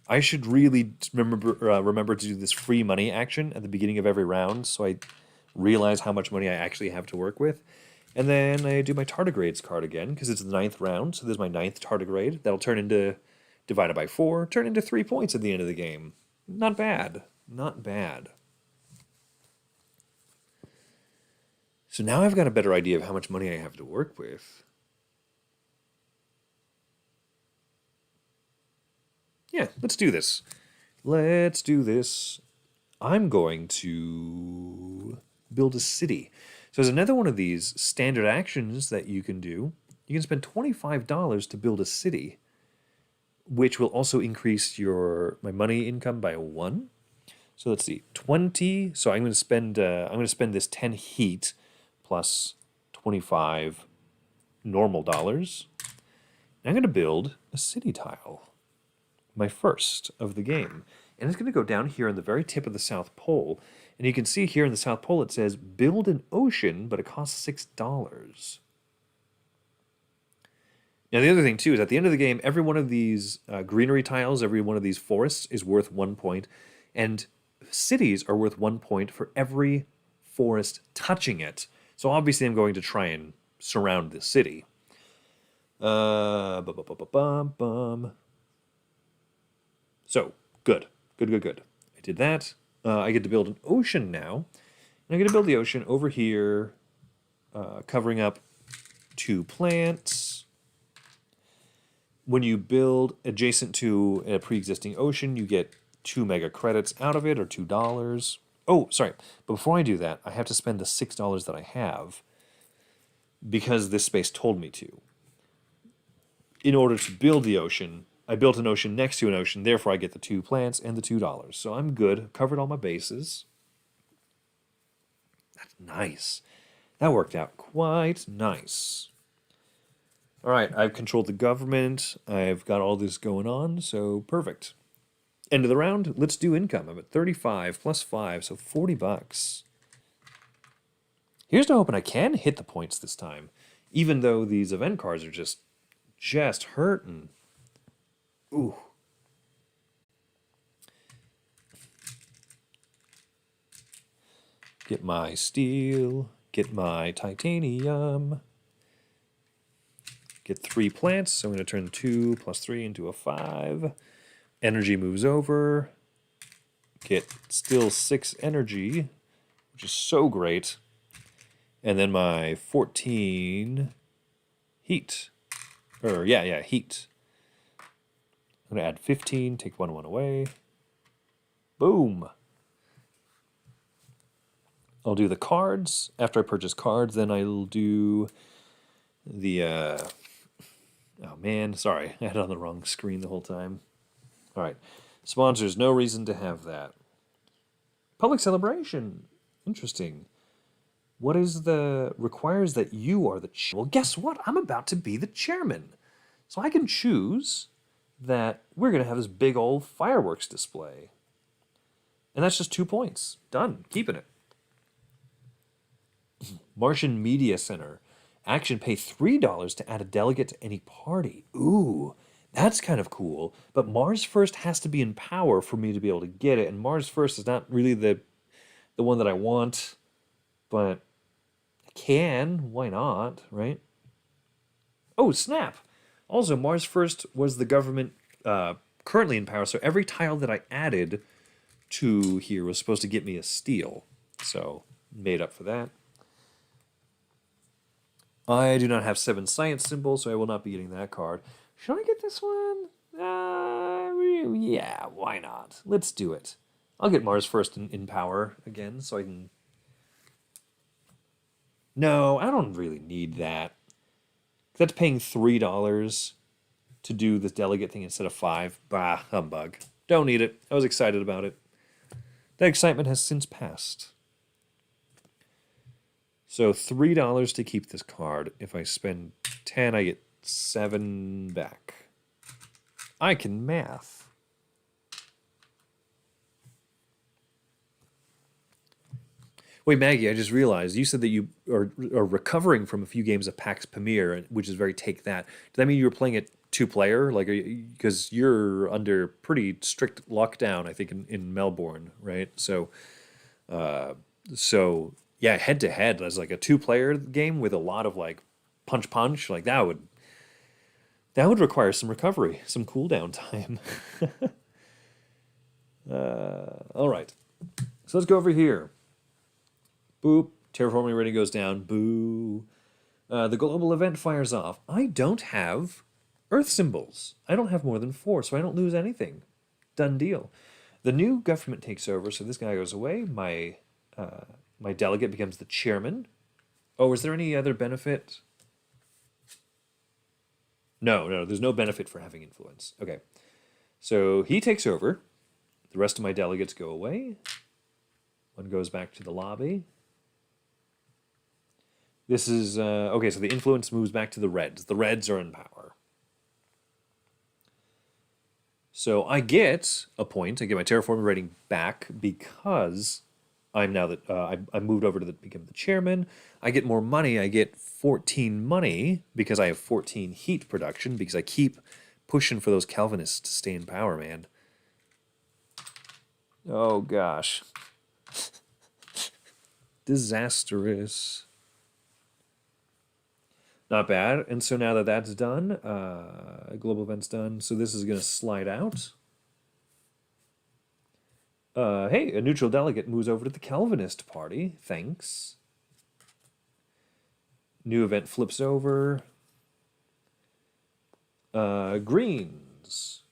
I should really remember to do this free money action at the beginning of every round so I realize how much money I actually have to work with. And then I do my tardigrades card again because it's the 9th round, so there's my 9th tardigrade. That'll turn into, divided by 4, turn into 3 points at the end of the game. Not bad. Not bad. So now I've got a better idea of how much money I have to work with. Yeah, let's do this. Let's do this. I'm going to build a city. So there's another one of these standard actions that you can do. You can spend $25 to build a city, which will also increase my money income by 1. So let's see, 20. So I'm going to spend this 10 heat plus 25 normal dollars. And I'm going to build a city tile. My first of the game. And it's going to go down here in the very tip of the South Pole. And you can see here in the South Pole it says build an ocean, but it costs $6. Now the other thing too is at the end of the game, every one of these greenery tiles, every one of these forests is worth 1 point. And cities are worth 1 point for every forest touching it. So obviously I'm going to try and surround this city. So, good. Good. I did that. I get to build an ocean now. And I get to build the ocean over here, covering up 2 plants. When you build adjacent to a pre-existing ocean, you get 2 mega credits out of it, or $2. Oh, sorry. But before I do that, I have to spend the $6 that I have because this space told me to. In order to build the ocean, I built an ocean next to an ocean, therefore I get the 2 plants and the $2. So I'm good, covered all my bases. That's nice. That worked out quite nice. All right, I've controlled the government. I've got all this going on, so perfect. End of the round, let's do income. I'm at 35 plus 5, so $40. Here's to hoping I can hit the points this time, even though these event cards are just hurting. Ooh. Get my steel, get my titanium, get 3 plants, so I'm going to turn 2 plus 3 into a 5. Energy moves over, get still 6 energy, which is so great, and then my 14 heat, heat. I'm going to add 15, take 1 away. Boom. I'll do the cards. After I purchase cards, then I'll do the... oh, man, sorry. I had it on the wrong screen the whole time. All right. Sponsors, no reason to have that. Public celebration. Interesting. What is requires that you are the chair? Well, guess what? I'm about to be the chairman. So I can choose that we're going to have this big old fireworks display. And that's just 2 points. Done. Keeping it. Martian Media Center. Action, pay $3 to add a delegate to any party. Ooh, that's kind of cool. But Mars First has to be in power for me to be able to get it. And Mars First is not really the one that I want. But I can. Why not, right? Oh, snap. Also, Mars First was the government currently in power, so every tile that I added to here was supposed to get me a steel. So, made up for that. I do not have 7 science symbols, so I will not be getting that card. Should I get this one? Yeah, why not? Let's do it. I'll get Mars First in power again, so I can... No, I don't really need that. That's paying $3 to do this delegate thing instead of 5. Bah, humbug. Don't need it. I was excited about it. That excitement has since passed. So $3 to keep this card. If I spend 10, I get 7 back. I can math. Wait, Maggie, I just realized you said that you are recovering from a few games of PAX Premier, which is very take that. Does that mean you were playing it two-player? Like, because you're under pretty strict lockdown, I think, in Melbourne, right? So yeah, head-to-head as like a two-player game with a lot of like punch, like that would require some recovery, some cooldown time. All right, so let's go over here. Boop. Terraforming rating goes down. Boo. The global event fires off. I don't have Earth symbols. I don't have more than 4, so I don't lose anything. Done deal. The new government takes over, so this guy goes away. My delegate becomes the chairman. Oh, is there any other benefit? No, there's no benefit for having influence. Okay. So he takes over. The rest of my delegates go away. One goes back to the lobby. This is, okay, so the influence moves back to the Reds. The Reds are in power. So I get a point. I get my terraforming rating back because I'm now that I moved over to become the chairman. I get more money. I get 14 money because I have 14 heat production because I keep pushing for those Calvinists to stay in power, man. Oh, gosh. Disastrous. Not bad. And so now that that's done, global event's done. So this is going to slide out. Hey, a neutral delegate moves over to the Calvinist party. Thanks. New event flips over. Greens.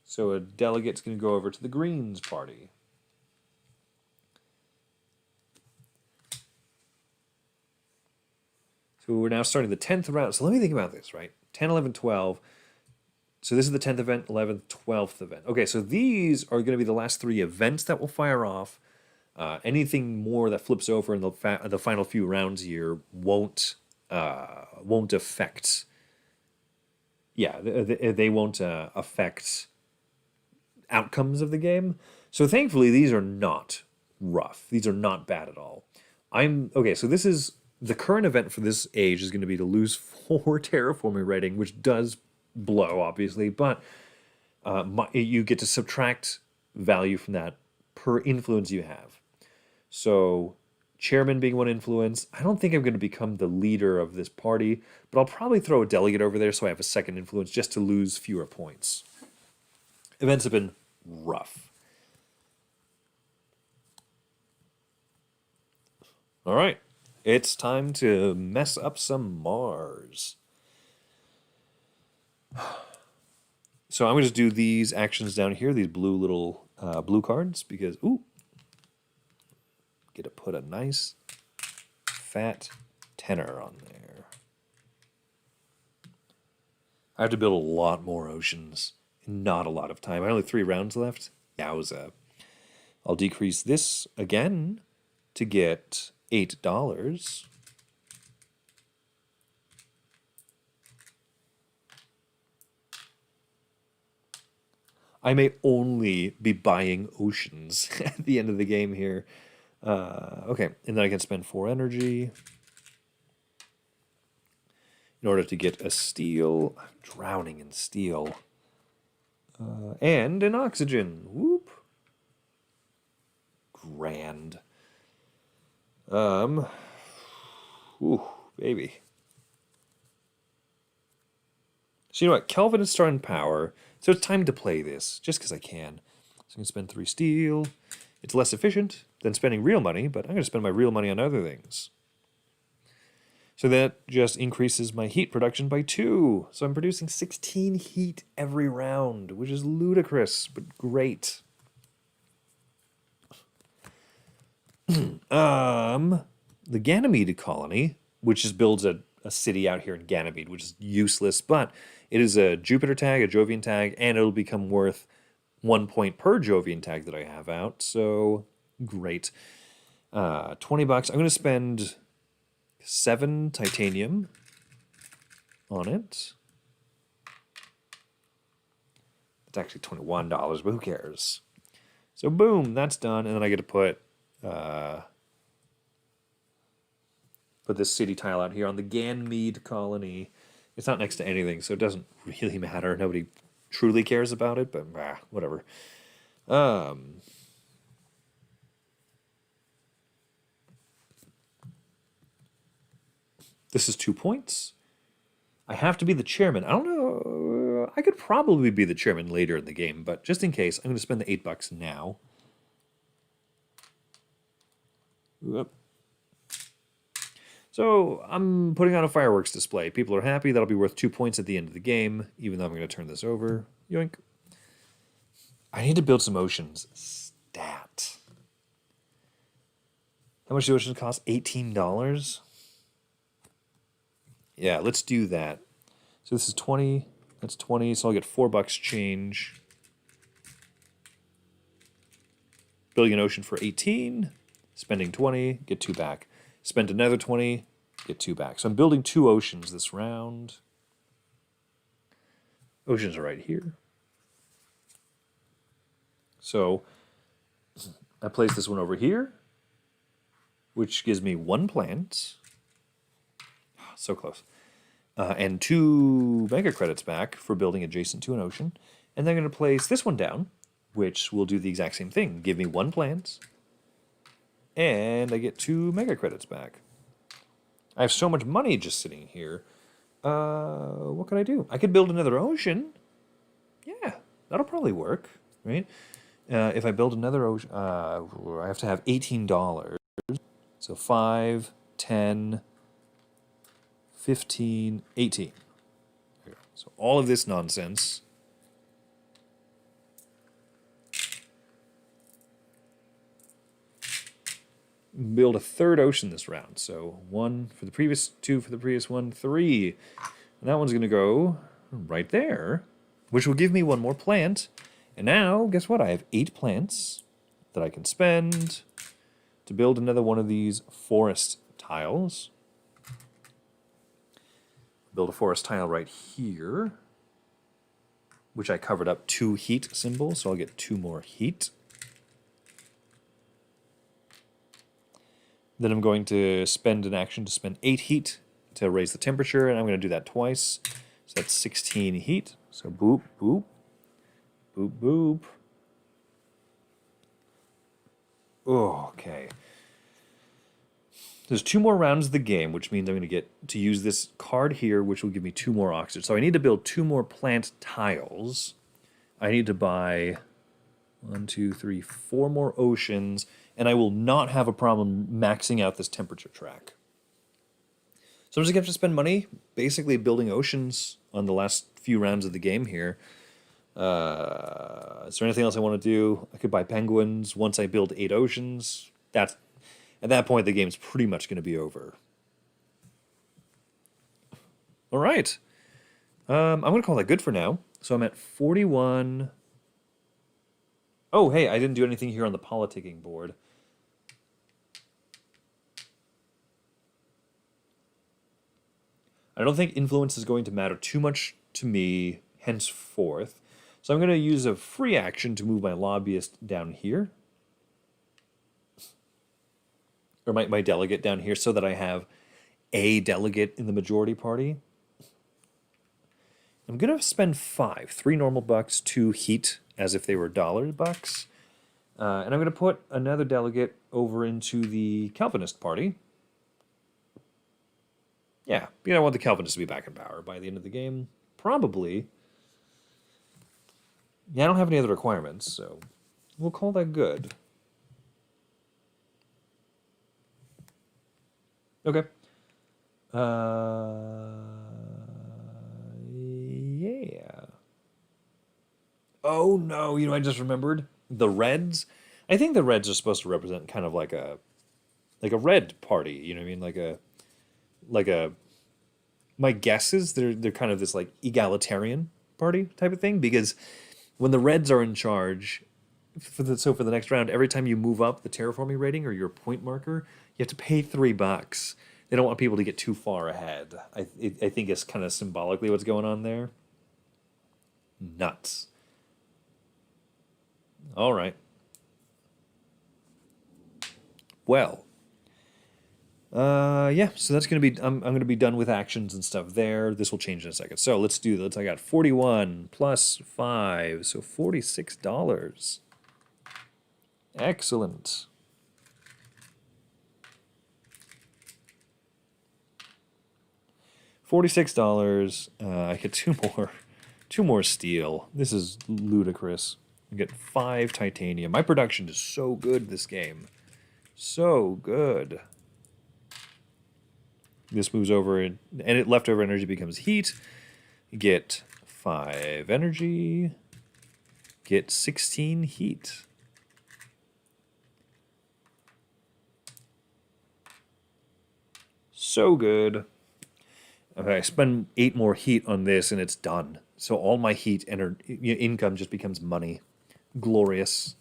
So a delegate's going to go over to the Greens party. So we're now starting the 10th round. So let me think about this, right? 10, 11, 12. So this is the 10th event, 11th, 12th event. Okay, so these are going to be the last 3 events that will fire off. Anything more that flips over in the final few rounds here won't affect. Yeah, they won't affect outcomes of the game. So thankfully, these are not rough. These are not bad at all. Okay. So this is the current event for this age is going to be to lose 4 terraforming rating, which does blow, obviously, but you get to subtract value from that per influence you have. So chairman being 1 influence, I don't think I'm going to become the leader of this party, but I'll probably throw a delegate over there so I have a 2nd influence just to lose fewer points. Events have been rough. All right. It's time to mess up some Mars. So I'm going to do these actions down here, these blue little blue cards, because, ooh, get to put a nice fat tenor on there. I have to build a lot more oceans in not a lot of time. I only 3 rounds left. Yowza. I'll decrease this again to get $8. I may only be buying oceans at the end of the game here. Okay, and then I can spend 4 energy in order to get a steel. I'm drowning in steel. And an oxygen. Whoop. Grand. Ooh, baby. So you know what? Calvinists are in power, so it's time to play this, just because I can. So I'm going to spend 3 steel. It's less efficient than spending real money, but I'm going to spend my real money on other things. So that just increases my heat production by 2. So I'm producing 16 heat every round, which is ludicrous, but great. The Ganymede colony, which just builds a city out here in Ganymede, which is useless, but it is a Jupiter tag, a Jovian tag, and it'll become worth 1 point per Jovian tag that I have out. So great. $20. I'm going to spend 7 titanium on it. It's actually $21, but who cares? So boom, that's done, and then I get to put this city tile out here on the Ganmead colony. It's not next to anything, so it doesn't really matter. Nobody truly cares about it, but whatever. This is 2 points. I have to be the chairman. I don't know. I could probably be the chairman later in the game, but just in case, I'm going to spend the $8 now. Whoop. So I'm putting on a fireworks display. People are happy. That'll be worth 2 points at the end of the game, even though I'm going to turn this over. Yoink. I need to build some oceans. Stat. How much do oceans cost? $18? Yeah, let's do that. So this is 20. That's 20, so I'll get $4 change. Building an ocean for 18. Spending 20, get 2 back. Spend another 20, get 2 back. So I'm building 2 oceans this round. Oceans are right here. So I place this one over here, which gives me 1 plant. So close. And 2 mega credits back for building adjacent to an ocean. And then I'm going to place this one down, which will do the exact same thing. Give me 1 plant. And I get 2 mega credits back. I have so much money just sitting here. What can I do? I could build another ocean. Yeah, that'll probably work, right? If I build another ocean, I have to have $18. So 5, 10, 15, 18. So all of this nonsense. Build a 3rd ocean this round. So 1 for the previous, 2 for the previous one, 3. And that one's going to go right there, which will give me 1 more plant. And now, guess what? I have 8 plants that I can spend to build another one of these forest tiles. Build a forest tile right here, which I covered up 2 heat symbols, so I'll get 2 more heat. Then I'm going to spend an action to spend 8 heat to raise the temperature, and I'm going to do that twice. So that's 16 heat. So boop, boop, boop, boop. Oh, okay. There's 2 more rounds of the game, which means I'm going to get to use this card here, which will give me 2 more oxygen. So I need to build 2 more plant tiles. I need to buy 1, 2, 3, 4 more oceans, and I will not have a problem maxing out this temperature track. So I'm just going to have to spend money basically building oceans on the last few rounds of the game here. Is there anything else I want to do? I could buy penguins once I build 8 oceans. At that point, the game's pretty much going to be over. All right. I'm going to call that good for now. So I'm at 41. Oh, hey, I didn't do anything here on the politicking board. I don't think influence is going to matter too much to me henceforth. So I'm going to use a free action to move my lobbyist down here. Or my delegate down here so that I have a delegate in the majority party. I'm going to spend 5. 3 normal bucks, 2 heat, as if they were dollar bucks. And I'm going to put another delegate over into the Calvinist party. Yeah, because I want the Calvinists to be back in power by the end of the game. Probably. Yeah, I don't have any other requirements, so we'll call that good. Okay. Yeah. Oh no, I just remembered the Reds. I think the Reds are supposed to represent kind of like a red party, you know what I mean? My guess is they're kind of this like egalitarian party type of thing, because when the Reds are in charge, for the next round, every time you move up the terraforming rating or your point marker, you have to pay $3. They don't want people to get too far ahead. I think it's kind of symbolically what's going on there. Nuts. All right. Well, yeah, so that's going to be, I'm going to be done with actions and stuff there. This will change in a second. So let's do this. I got 41 plus 5, so $46. Excellent. $46. I get two more steel. This is ludicrous. I get 5 titanium. My production is so good this game. So good. This moves over, and leftover energy becomes heat. Get 5 energy. Get 16 heat. So good. Okay, I spend 8 more heat on this, and it's done. So all my heat and income just becomes money. Glorious.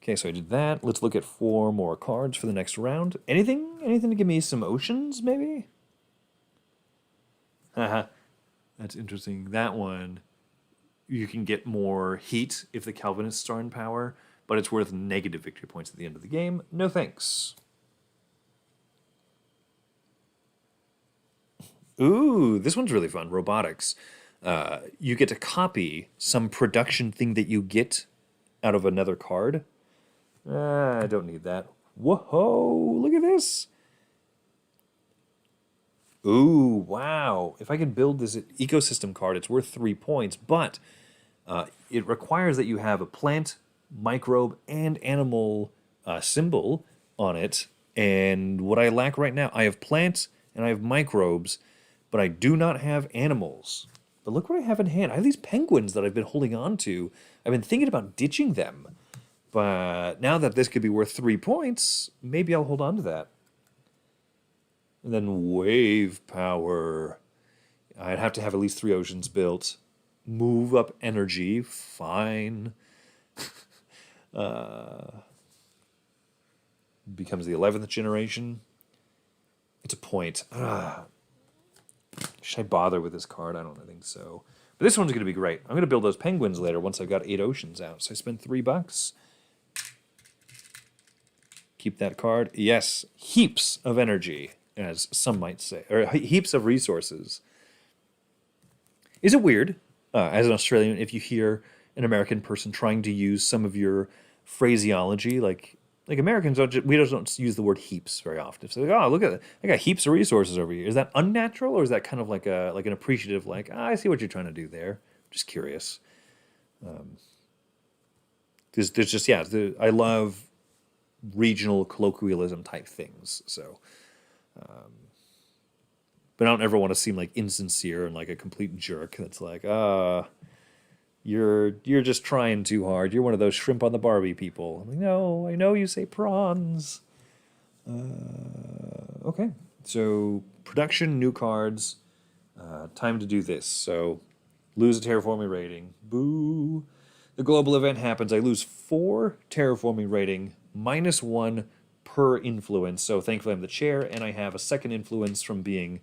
Okay, so I did that. Let's look at 4 more cards for the next round. Anything to give me some oceans, maybe? Haha. That's interesting. That one, you can get more heat if the Calvinists are in power, but it's worth negative victory points at the end of the game. No thanks. Ooh, this one's really fun. Robotics. You get to copy some production thing that you get out of another card. I don't need that. Whoa, look at this. Ooh, wow. If I can build this ecosystem card, it's worth 3 points, but it requires that you have a plant, microbe, and animal symbol on it. And what I lack right now, I have plants and I have microbes, but I do not have animals. But look what I have in hand. I have these penguins that I've been holding on to. I've been thinking about ditching them. But now that this could be worth 3 points, maybe I'll hold on to that. And then wave power. I'd have to have at least 3 oceans built. Move up energy. Fine. Becomes the 11th generation. It's a point. Should I bother with this card? I don't think so. But this one's going to be great. I'm going to build those penguins later once I've got 8 oceans out. So I spent $3. Keep that card. Yes, heaps of energy, as some might say, or heaps of resources. Is it weird, as an Australian, if you hear an American person trying to use some of your phraseology, like Americans we don't use the word heaps very often. So like, oh, look at that, I got heaps of resources over here. Is that unnatural, or is that kind of like an appreciative, like, I see what you're trying to do there? Just curious. There's just I love regional colloquialism type things. So, but I don't ever want to seem like insincere and like a complete jerk. That's like, you're just trying too hard. You're one of those shrimp on the Barbie people. I'm like, no, I know you say prawns. Okay, so production, new cards. Time to do this. So lose a terraforming rating. Boo. The global event happens. I lose 4 terraforming rating, -1 per influence. So thankfully I'm the chair, and I have a second influence from being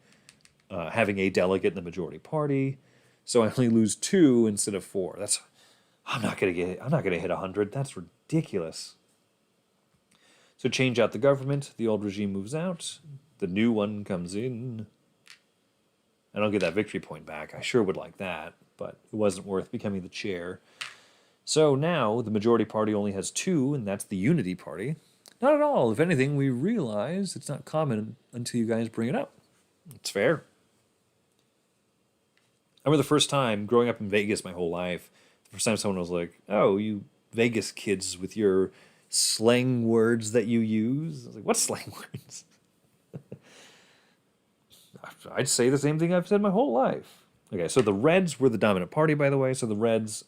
having a delegate in the majority party. So I only lose 2 instead of 4. I'm not gonna hit 100. That's ridiculous. So change out the government. The old regime moves out. The new one comes in. I don't get that victory point back. I sure would like that, but it wasn't worth becoming the chair. So now the majority party only has 2, and that's the unity party. Not at all. If anything, we realize it's not common until you guys bring it up. It's fair. I remember the first time growing up in Vegas my whole life, the first time someone was like, oh, you Vegas kids with your slang words that you use. I was like, what slang words? I'd say the same thing I've said my whole life. Okay, so the Reds were the dominant party, by the way. So the Reds,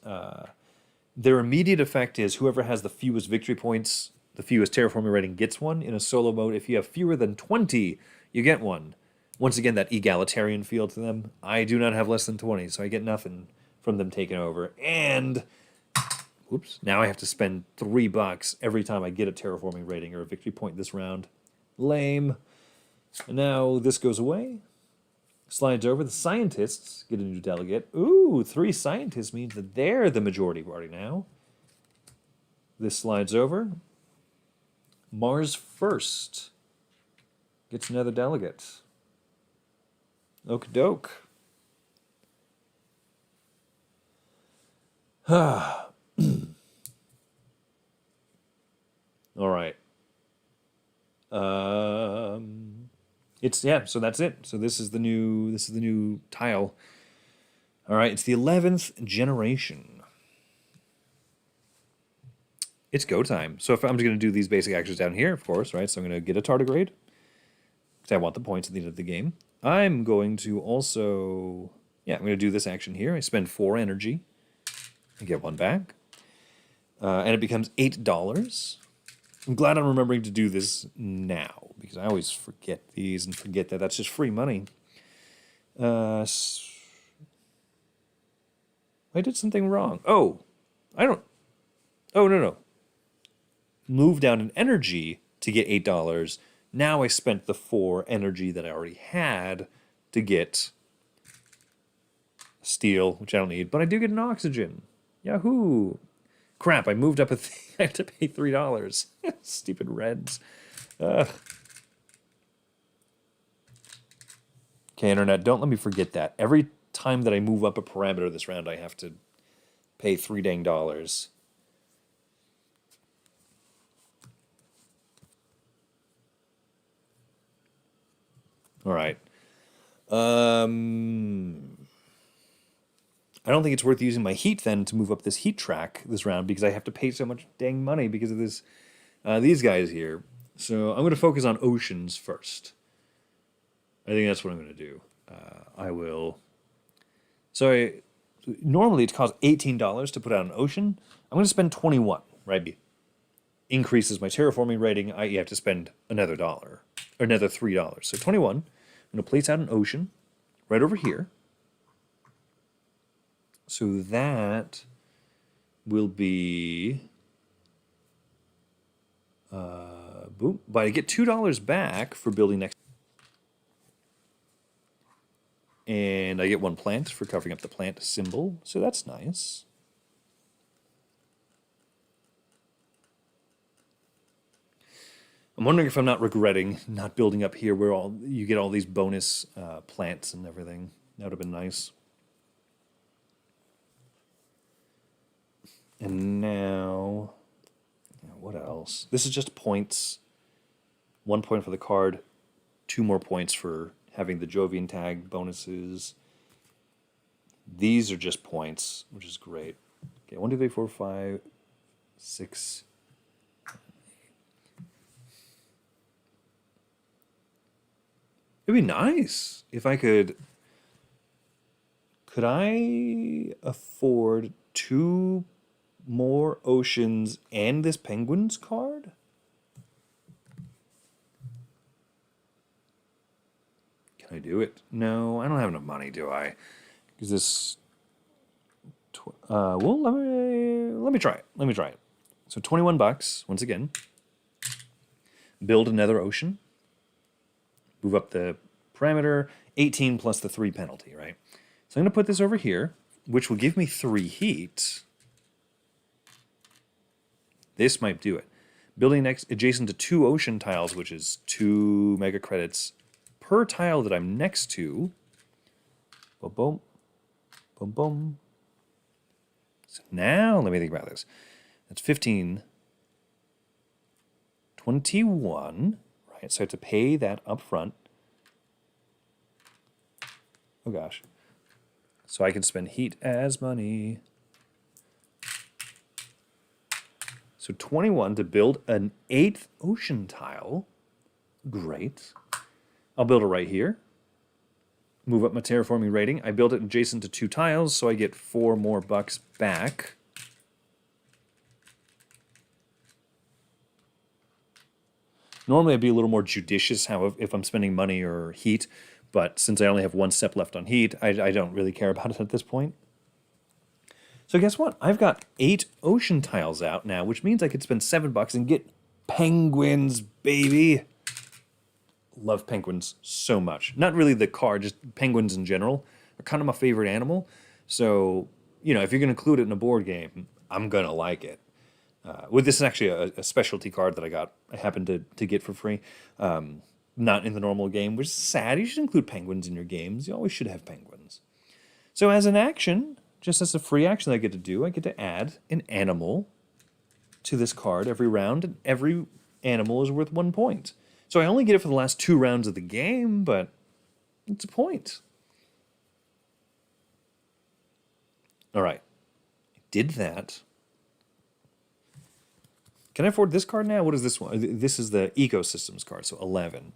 their immediate effect is whoever has the fewest victory points, the fewest terraforming rating gets one. In a solo mode, if you have fewer than 20, you get one. Once again, that egalitarian feel to them. I do not have less than 20, so I get nothing from them taking over. And, whoops, now I have to spend $3 every time I get a terraforming rating or a victory point this round. Lame. And now this goes away. Slides over. The scientists get a new delegate. Ooh, 3 scientists means that they're the majority party now. This slides over. Mars first gets another delegate. Okie doke. All right. So that's it. So this is the new tile. All right, it's the 11th generation. It's go time. So if I'm just going to do these basic actions down here, of course, right? So I'm going to get a tardigrade because I want the points at the end of the game. I'm going to also, I'm going to do this action here. I spend 4 energy and get 1 back. And it becomes $8. I'm glad I'm remembering to do this now because I always forget these and forget that that's just free money. I did something wrong. Oh, no. Move down in energy to get $8. Now I spent the 4 energy that I already had to get steel, which I don't need, but I do get an oxygen. Yahoo! Crap, I moved up I have to pay $3. Stupid reds. Ugh. Okay, internet, don't let me forget that. Every time that I move up a parameter this round, I have to pay $3 dang. All right. I don't think it's worth using my heat then to move up this heat track this round because I have to pay so much dang money because of this these guys here. So I'm going to focus on oceans first. I think that's what I'm going to do. I will. So normally it costs $18 to put out an ocean. I'm going to spend 21, right? Increases my terraforming rating. I have to spend another $1 or another $3. So 21. I'm going to place out an ocean right over here. So that will be, boom. But I get $2 back for building next. And I get 1 plant for covering up the plant symbol. So that's nice. I'm wondering if I'm not regretting not building up here where you get all these bonus plants and everything. That would have been nice. And now, what else? This is just points. 1 point for the card, 2 more points for having the Jovian tag bonuses. These are just points, which is great. Okay, 1, 2, 3, 4, 5, 6. It'd be nice if I could. Could I afford 2 more oceans and this penguins card? Can I do it? No, I don't have enough money, do I? Because this. Well, let me try it. Let me try it. So $21 once again. Build another ocean. Move up the parameter. 18 plus the 3 penalty, right? So I'm going to put this over here, which will give me 3 heat. This might do it. Building next adjacent to 2 ocean tiles, which is 2 mega credits per tile that I'm next to. Boom, boom, boom, boom. So now let me think about this. That's 15, 21, right? So I have to pay that up front. Oh gosh. So I can spend heat as money. So 21 to build an 8th ocean tile. Great. I'll build it right here. Move up my terraforming rating. I build it adjacent to 2 tiles, so I get 4 more bucks back. Normally I'd be a little more judicious if I'm spending money or heat, but since I only have 1 step left on heat, I don't really care about it at this point. So guess what? I've got 8 ocean tiles out now, which means I could spend $7 and get penguins, baby. love penguins so much. Not really the card, just penguins in general are kind of my favorite animal. So, you know, if you're going to include it in a board game, I'm going to like it. Well, this is actually a specialty card that I happened to get for free. Not in the normal game, which is sad. You should include penguins in your games. You always should have penguins. So as an action, just as a free action that I get to do, I get to add an animal to this card every round, and every animal is worth 1 point. So I only get it for the last 2 rounds of the game, but it's a point. All right. I did that. Can I afford this card now? What is this one? This is the ecosystems card, so 11.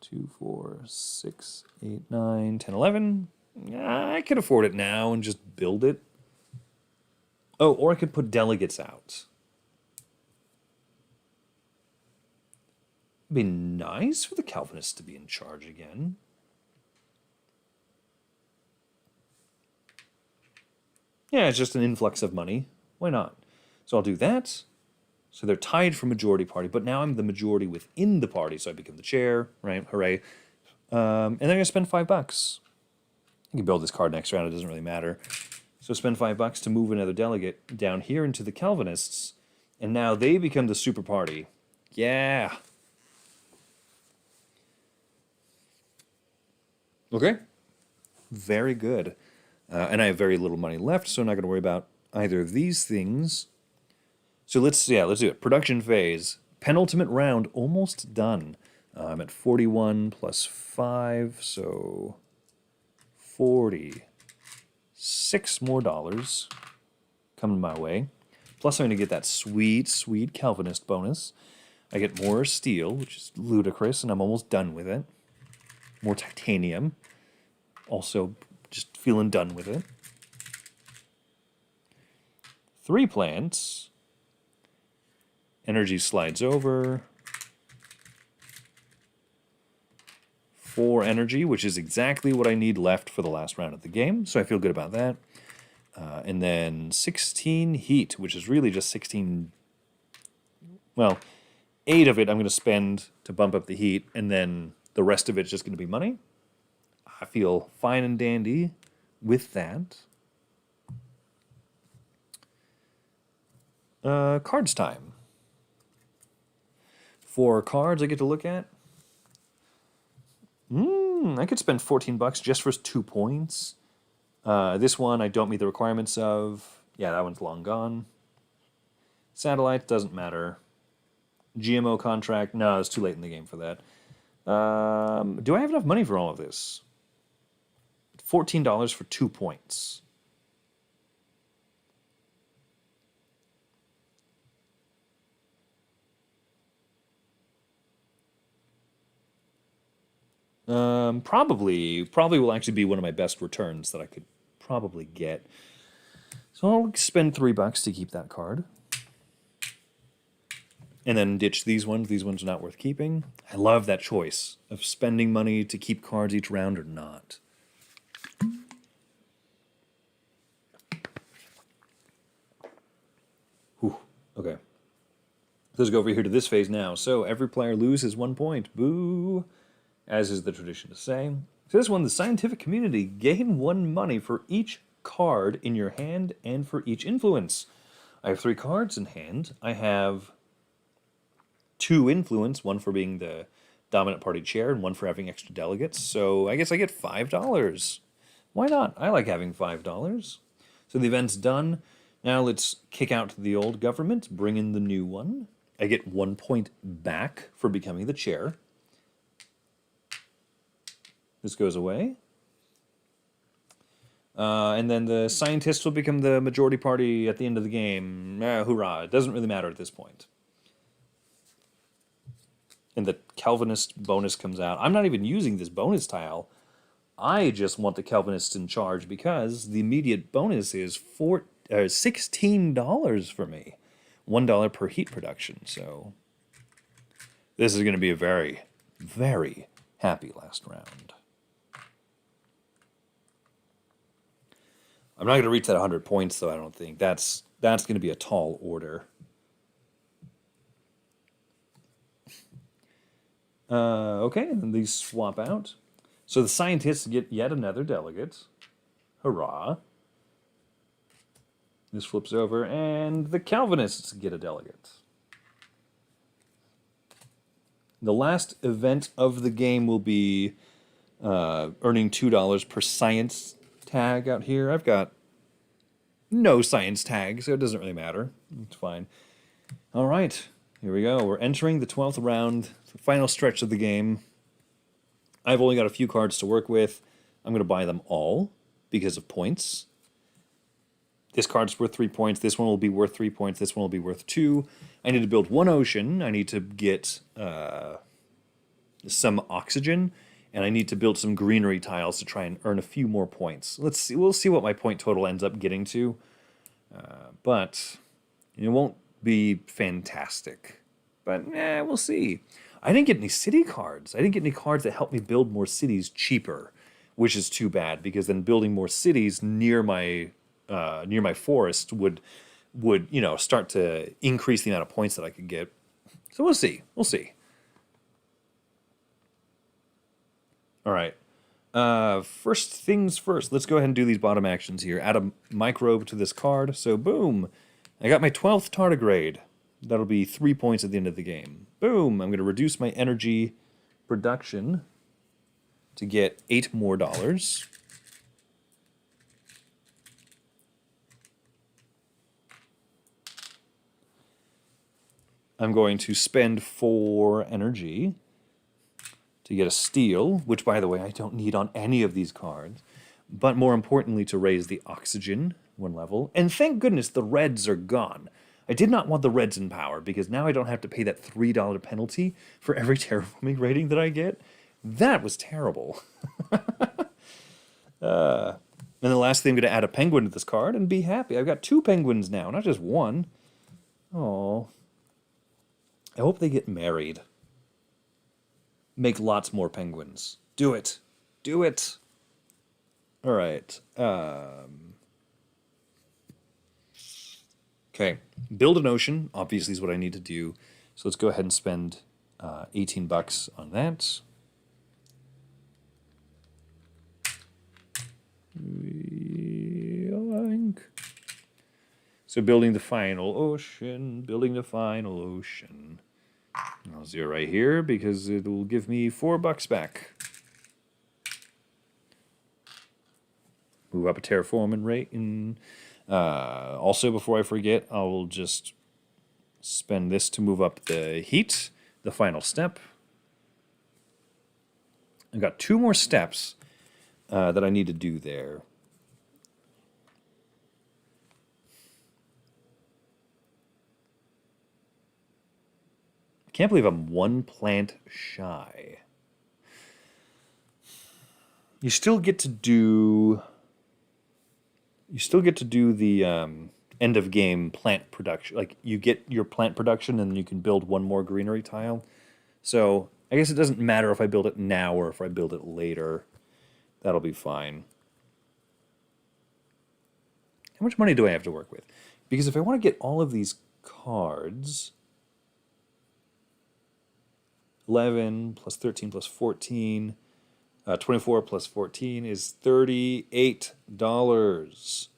2, 4, 6, 8, 9, 10, 11. I could afford it now and just build it. Oh, or I could put delegates out. It'd be nice for the Calvinists to be in charge again. Yeah, it's just an influx of money. Why not? So I'll do that. So they're tied for majority party, but now I'm the majority within the party, so I become the chair, right? Hooray. And then I'm going to spend $5. You can build this card next round, it doesn't really matter. So spend $5 to move another delegate down here into the Calvinists, and now they become the super party. Yeah. Okay. Very good. And I have very little money left, so I'm not going to worry about either of these things. So let's do it. Production phase. Penultimate round, almost done. I'm at 41 plus 5, so 46 more dollars coming my way. Plus I'm going to get that sweet, sweet Calvinist bonus. I get more steel, which is ludicrous, and I'm almost done with it. More titanium. Also, just feeling done with it. 3 plants. Energy slides over. 4 energy, which is exactly what I need left for the last round of the game, so I feel good about that. And then 16 heat, which is really just 16... Well, 8 of it I'm going to spend to bump up the heat, and then the rest of it's just going to be money. I feel fine and dandy with that. Cards time. 4 cards I get to look at. I could spend $14 just for 2 points. This one I don't meet the requirements of. Yeah, that one's long gone. Satellite doesn't matter. GMO contract, no, it's too late in the game for that. Do I have enough money for all of this? $14 for 2 points. Probably will actually be one of my best returns that I could probably get. So I'll spend $3 to keep that card. And then ditch these ones. These ones are not worth keeping. I love that choice of spending money to keep cards each round or not. Whew. Okay. Let's go over here to this phase now. So every player loses 1 point. Boo! As is the tradition to say. So this one, the scientific community gain 1 money for each card in your hand and for each influence. I have 3 cards in hand. I have 2 influence, 1 for being the dominant party chair and 1 for having extra delegates. So I guess I get $5. Why not? I like having $5. So the event's done. Now let's kick out the old government, bring in the new one. I get 1 point back for becoming the chair. This goes away. And then the scientists will become the majority party at the end of the game. Hoorah. It doesn't really matter at this point. And the Calvinist bonus comes out. I'm not even using this bonus tile. I just want the Calvinists in charge because the immediate bonus is $16 for me. $1 per heat production. So this is going to be a very, very happy last round. I'm not going to reach that 100 points, though, I don't think. That's going to be a tall order. Okay, and these swap out. So the scientists get yet another delegate. Hurrah. This flips over, and the Calvinists get a delegate. The last event of the game will be earning $2 per science tag out here. I've got no science tag, so it doesn't really matter. It's fine. All right, here we go. We're entering the 12th round, the final stretch of the game. I've only got a few cards to work with. I'm going to buy them all because of points. This card's worth 3 points. This one will be worth 3 points. This one will be worth 2. I need to build 1 ocean. I need to get some oxygen. And I need to build some greenery tiles to try and earn a few more points. Let's see. We'll see what my point total ends up getting to. But it won't be fantastic. But we'll see. I didn't get any city cards. I didn't get any cards that help me build more cities cheaper, which is too bad because then building more cities near my forest would start to increase the amount of points that I could get. So we'll see. We'll see. All right. First things first. Let's go ahead and do these bottom actions here. Add a microbe to this card. So boom. I got my 12th tardigrade. That'll be 3 points at the end of the game. Boom. I'm going to reduce my energy production to get $8 more. I'm going to spend 4 energy to get a steel, which, by the way, I don't need on any of these cards. But more importantly, to raise the oxygen 1 level. And thank goodness the reds are gone. I did not want the reds in power, because now I don't have to pay that $3 penalty for every terraforming rating that I get. That was terrible. And the last thing, I'm going to add a penguin to this card and be happy. I've got 2 penguins now, not just 1. Oh. I hope they get married. Make lots more penguins. Do it. Do it. All right. Okay. Build an ocean, obviously, is what I need to do. So let's go ahead and spend $18 on that. So building the final ocean, building the final ocean. I'll zero right here because it will give me $4 back. Move up a terraforming rate. And, also, before I forget, I will just spend this to move up the heat, the final step. I've got 2 more steps that I need to do there. I can't believe I'm 1 plant shy. You still get to do the end of game plant production. Like, you get your plant production and then you can build 1 more greenery tile. So I guess it doesn't matter if I build it now or if I build it later. That'll be fine. How much money do I have to work with? Because if I want to get all of these cards, 11 plus 13 plus 14, 24 plus 14 is $38.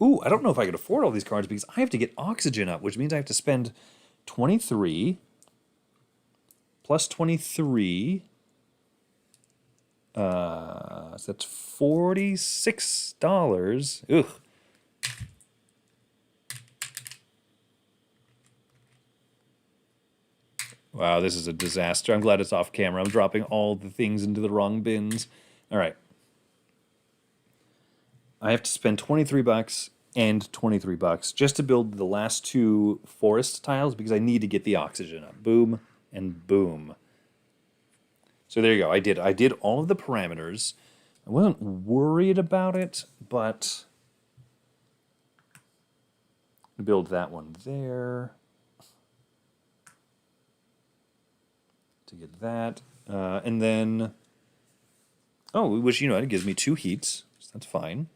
Ooh, I don't know if I could afford all these cards because I have to get oxygen up, which means I have to spend 23 plus 23. So that's $46. Ugh. Wow, this is a disaster. I'm glad it's off camera. I'm dropping all the things into the wrong bins. All right. I have to spend $23 and $23 just to build the last 2 forest tiles because I need to get the oxygen up. Boom and boom. So there you go. I did all of the parameters. I wasn't worried about it, but build that one there. To get that. And then, oh, which, it gives me 2 heats, so that's fine.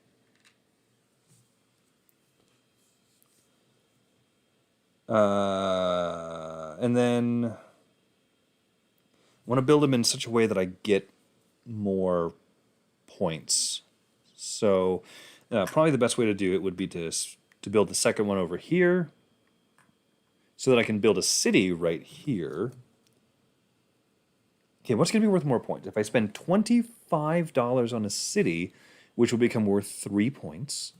And then I want to build them in such a way that I get more points. So probably the best way to do it would be to build the second one over here so that I can build a city right here. Okay, what's going to be worth more points? If I spend $25 on a city, which will become worth 3 points,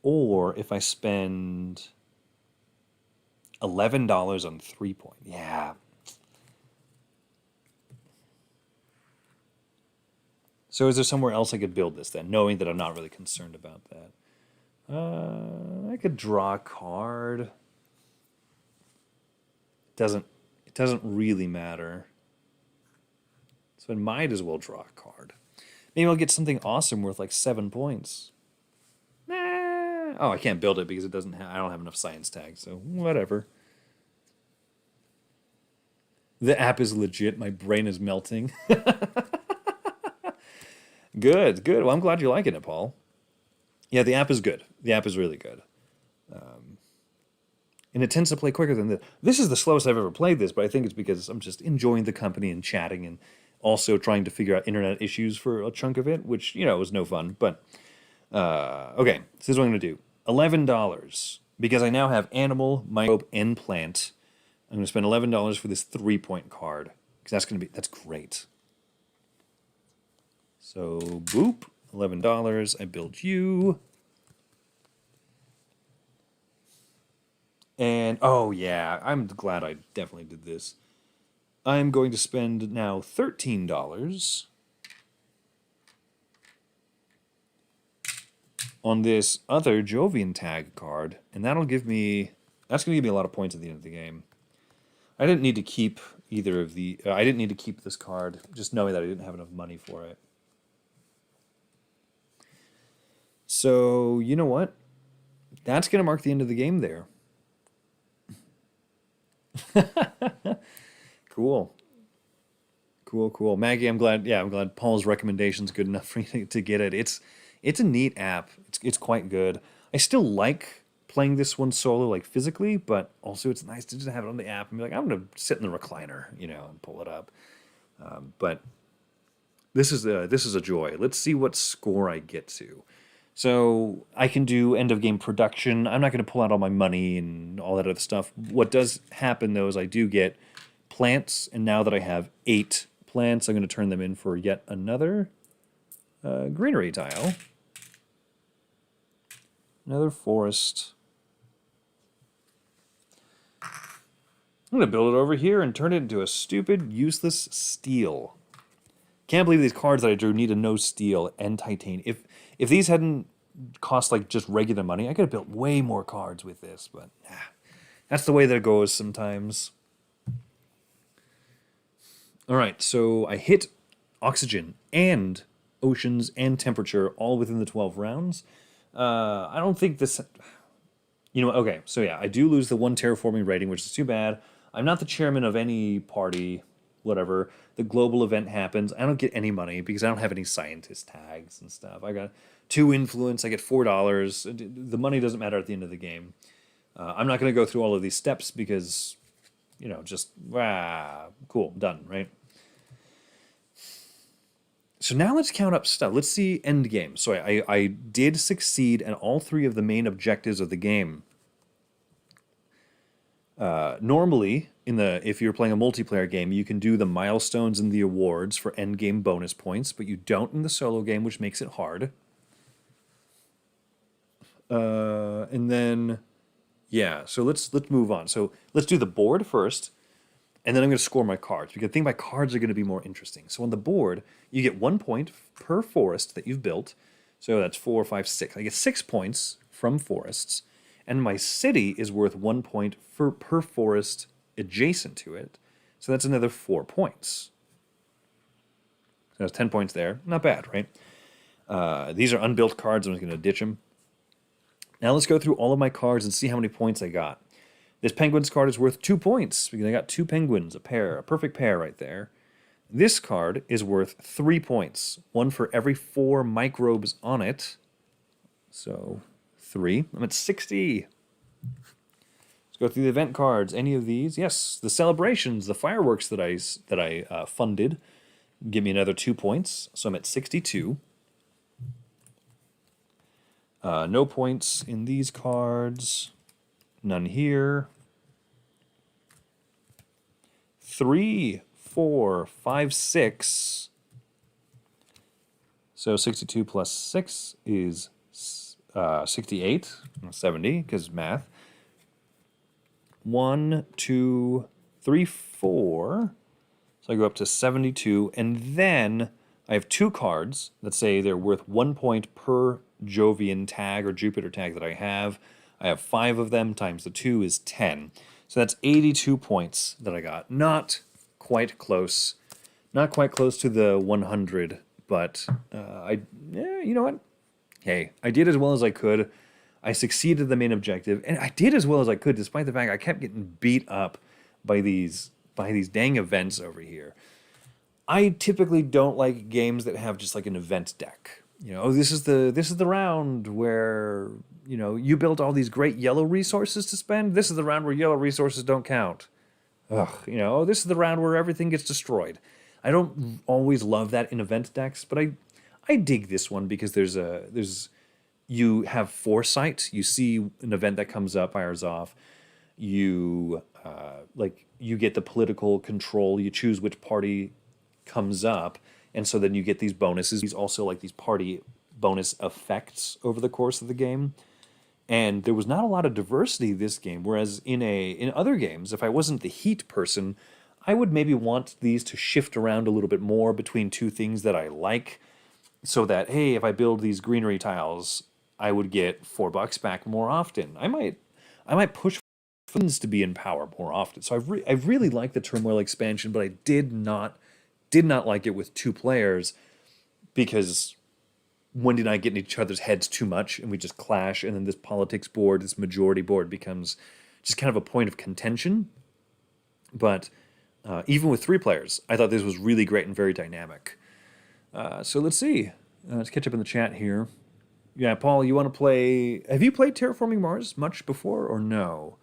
or if I spend $11 on 3 points. Yeah. So is there somewhere else I could build this then, knowing that I'm not really concerned about that? I could draw a card. It doesn't really matter. So I might as well draw a card. Maybe I'll get something awesome worth like 7 points. Nah. Oh, I can't build it because I don't have enough science tags, so whatever. The app is legit. My brain is melting. Good. Well, I'm glad you're liking it, Paul. Yeah, the app is good. The app is really good. And it tends to play quicker than this. This is the slowest I've ever played this, but I think it's because I'm just enjoying the company and chatting and also trying to figure out internet issues for a chunk of it, which, was no fun. But, okay, this is what I'm going to do. $11, because I now have animal, microbe, and plant. I'm going to spend $11 for this 3-point card, because that's great. So, boop, $11, I build you. And, oh yeah, I'm glad I definitely did this. I'm going to spend now $13 on this other Jovian tag card, and that's going to give me a lot of points at the end of the game. I didn't need to keep either of the, I didn't need to keep this card, just knowing that I didn't have enough money for it. So, you know what? That's going to mark the end of the game there. Cool. Maggie, I'm glad Paul's recommendation's good enough for you to get it. It's a neat app. It's quite good. I still like playing this one solo, like physically, but also it's nice to just have it on the app and be like, I'm gonna sit in the recliner, and pull it up. But this is a joy. Let's see what score I get to. So I can do end of game production. I'm not going to pull out all my money and all that other stuff. What does happen though is I do get plants, and now that I have 8 plants, I'm going to turn them in for yet another greenery tile. Another forest. I'm going to build it over here and turn it into a stupid, useless steel. Can't believe these cards that I drew need a no steel and titanium. If these hadn't cost like just regular money, I could have built way more cards with this, but that's the way that it goes sometimes. All right, so I hit oxygen and oceans and temperature all within the 12 rounds. I don't think this... okay, so yeah, I do lose the 1 terraforming rating, which is too bad. I'm not the chairman of any party, whatever. The global event happens. I don't get any money because I don't have any scientist tags and stuff. I got 2 influence. I get $4. The money doesn't matter at the end of the game. I'm not going to go through all of these steps because, cool, done, right? So now let's count up stuff. Let's see end game. So I did succeed at all 3 of the main objectives of the game. Normally, if you're playing a multiplayer game, you can do the milestones and the awards for end game bonus points, but you don't in the solo game, which makes it hard. And then, so let's move on. So let's do the board first, and then I'm going to score my cards, because I think my cards are going to be more interesting. So on the board, you get 1 point per forest that you've built. So that's 4, 5, 6. I get 6 points from forests. And my city is worth 1 point per forest adjacent to it. So that's another 4 points. So that's 10 points there. Not bad, right? These are unbuilt cards. I'm just going to ditch them. Now let's go through all of my cards and see how many points I got. This penguins card is worth 2 points because I got 2 penguins, a perfect pair right there. This card is worth 3 points, 1 for every 4 microbes on it. So 3. I'm at 60. Let's go through the event cards. Any of these? Yes, the celebrations, the fireworks that I funded, give me another 2 points. So I'm at 62. No points in these cards. None here. 3, 4, 5, 6. So 62 plus 6 is 68, 70, because math. 1, 2, 3, 4. So I go up to 72, and then I have 2 cards that say they're worth 1 point per Jovian tag or Jupiter tag that I have. I have 5 of them, times the 2 is 10. So that's 82 points that I got. Not quite close. Not quite close to the 100, but you know what? Hey, I did as well as I could. I succeeded the main objective, and I did as well as I could, despite the fact I kept getting beat up by these dang events over here. I typically don't like games that have just like an event deck. You know, oh, this is the round where, you know, you built all these great yellow resources to spend. This is the round where yellow resources don't count. Ugh, you know, oh, this is the round where everything gets destroyed. I don't always love that in event decks, but I dig this one because you have foresight. You see an event that comes up, fires off. You you get the political control. You choose which party comes up, and so then you get these bonuses. These also like these party bonus effects over the course of the game. And there was not a lot of diversity this game, whereas in other games, if I wasn't the heat person, I would maybe want these to shift around a little bit more between 2 things that I like, so that, hey, if I build these greenery tiles, I would get $4 back more often. I might push things to be in power more often. So I really like the Turmoil expansion, but I did not like it with 2 players, because Wendy and I get in each other's heads too much, and we just clash, and then this politics board, this majority board, becomes just kind of a point of contention. But even with 3 players, I thought this was really great and very dynamic. So let's see. Let's catch up in the chat here. Yeah, Paul, you want to play... Have you played Terraforming Mars much before, or no?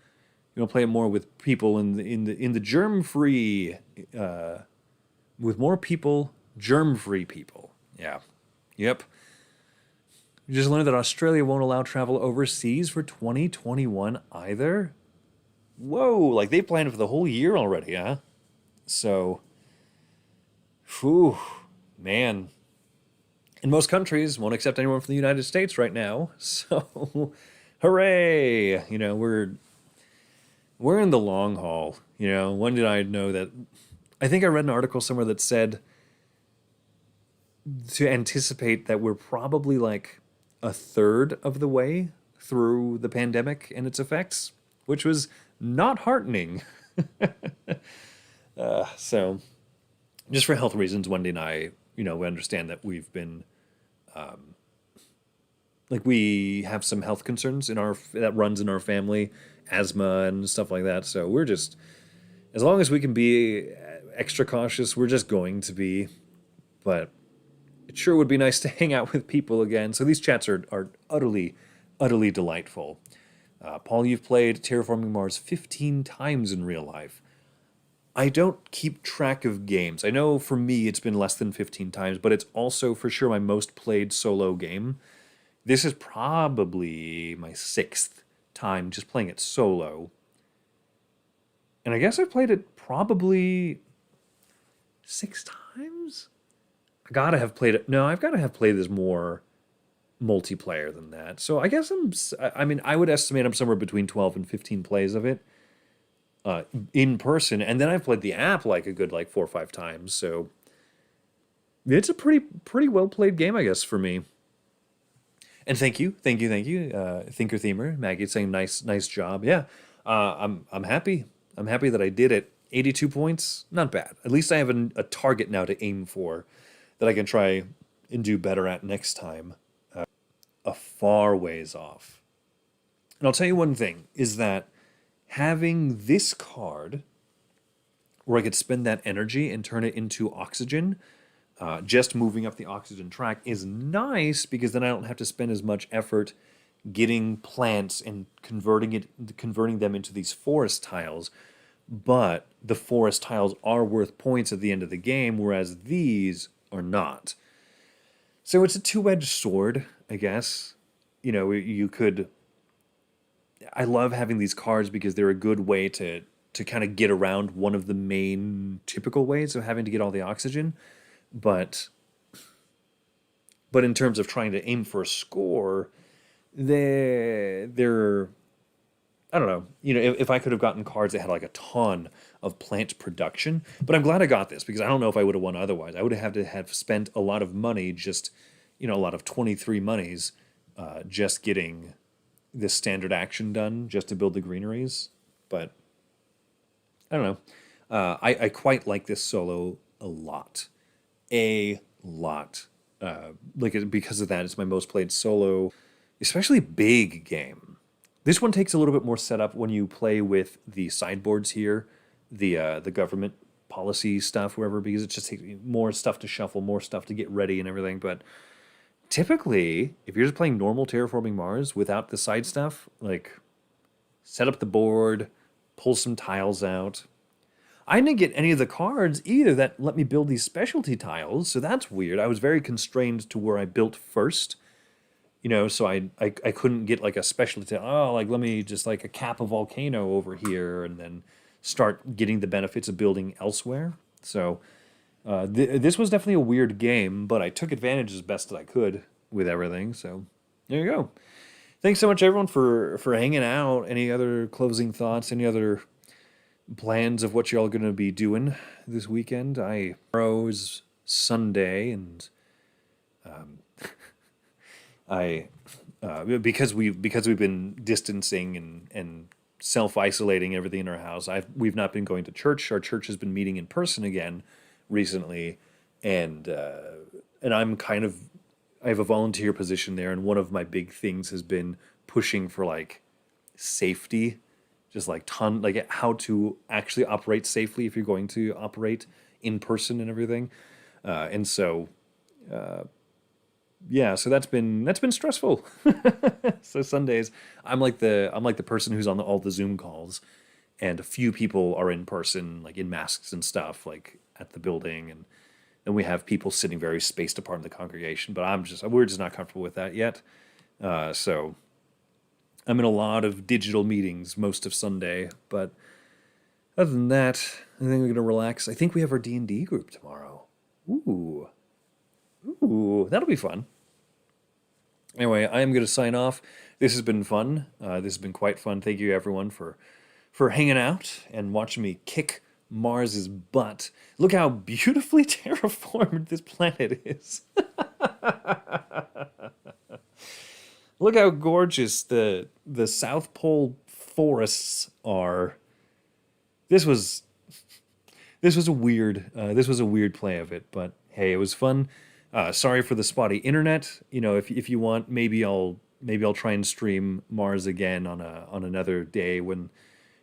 You want to play it more with people in the germ-free... with more people, germ-free people. Yeah. Yep. You just learned that Australia won't allow travel overseas for 2021 either? Whoa, like they planned for the whole year already, huh? So, whew, man. And most countries won't accept anyone from the United States right now. So, hooray! You know, we're in the long haul. You know, when did I know that? I think I read an article somewhere that said to anticipate that we're probably like a third of the way through the pandemic and its effects, which was not heartening. So, just for health reasons, Wendy and I, you know, we understand that we've been, we have some health concerns that runs in our family, asthma and stuff like that. So we're just, as long as we can be extra cautious, we're just going to be. But it sure would be nice to hang out with people again. So these chats are utterly, utterly delightful. Paul, you've played Terraforming Mars 15 times in real life. I don't keep track of games. I know for me it's been less than 15 times, but it's also for sure my most played solo game. This is probably my 6th time just playing it solo. And I guess I've played it probably 6 times? I've got to have played this more multiplayer than that. So I guess I would estimate I'm somewhere between 12 and 15 plays of it in person. And then I've played the app like a good 4 or 5 times. So it's a pretty well played game, I guess, for me. And thank you. Thinker Themer, Maggie saying nice job. Yeah, I'm happy. I'm happy that I did it. 82 points, not bad. At least I have a target now to aim for that I can try and do better at next time. A far ways off. And I'll tell you one thing, is that having this card where I could spend that energy and turn it into oxygen, just moving up the oxygen track is nice, because then I don't have to spend as much effort getting plants and converting them into these forest tiles, but the forest tiles are worth points at the end of the game, whereas these are not. So it's a two-edged sword, I guess. You could. I love having these cards because they're a good way to kind of get around one of the main typical ways of having to get all the oxygen, but in terms of trying to aim for a score, they're I don't know. If I could have gotten cards that had like a ton of plant production, but I'm glad I got this because I don't know if I would have won otherwise. I would have had to have spent a lot of money, just a lot of 23 monies, just getting this standard action done just to build the greeneries. But I don't know. I quite like this solo a lot, a lot. Because of that, it's my most played solo, especially big game. This one takes a little bit more setup when you play with the sideboards here, the government policy stuff, wherever, because it just takes more stuff to shuffle, more stuff to get ready and everything. But typically, if you're just playing normal Terraforming Mars without the side stuff, like set up the board, pull some tiles out. I didn't get any of the cards either that let me build these specialty tiles, so that's weird. I was very constrained to where I built first. So I couldn't get like a specialty, like let me just like a cap a volcano over here and then start getting the benefits of building elsewhere. So this was definitely a weird game, but I took advantage as best that I could with everything. So there you go. Thanks so much, everyone, for hanging out. Any other closing thoughts? Any other plans of what y'all going to be doing this weekend? Tomorrow's Sunday, and I because we've been distancing and self-isolating everything in our house. We've not been going to church. Our church has been meeting in person again recently, and I'm I have a volunteer position there, and one of my big things has been pushing for like safety, just like how to actually operate safely if you're going to operate in person and everything, and so. Yeah, so that's been stressful. So Sundays, I'm like the person who's on all the Zoom calls, and a few people are in person, like in masks and stuff, like at the building, and then we have people sitting very spaced apart in the congregation. But we're just not comfortable with that yet. So I'm in a lot of digital meetings most of Sunday, but other than that, I think we're gonna relax. I think we have our D&D group tomorrow. Ooh, that'll be fun. Anyway, I am going to sign off. This has been fun. This has been quite fun. Thank you, everyone, for hanging out and watching me kick Mars's butt. Look how beautifully terraformed this planet is. Look how gorgeous the South Pole forests are. This was a weird play of it, but hey, it was fun. Sorry for the spotty internet. If you want, maybe I'll try and stream Mars again on another day when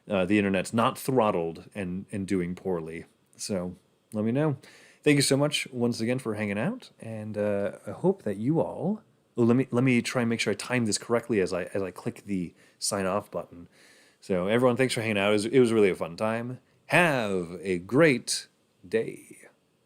the internet's not throttled and doing poorly. So let me know. Thank you so much once again for hanging out, and I hope that you all. Oh, let me try and make sure I time this correctly as I click the sign off button. So everyone, thanks for hanging out. It was really a fun time. Have a great day.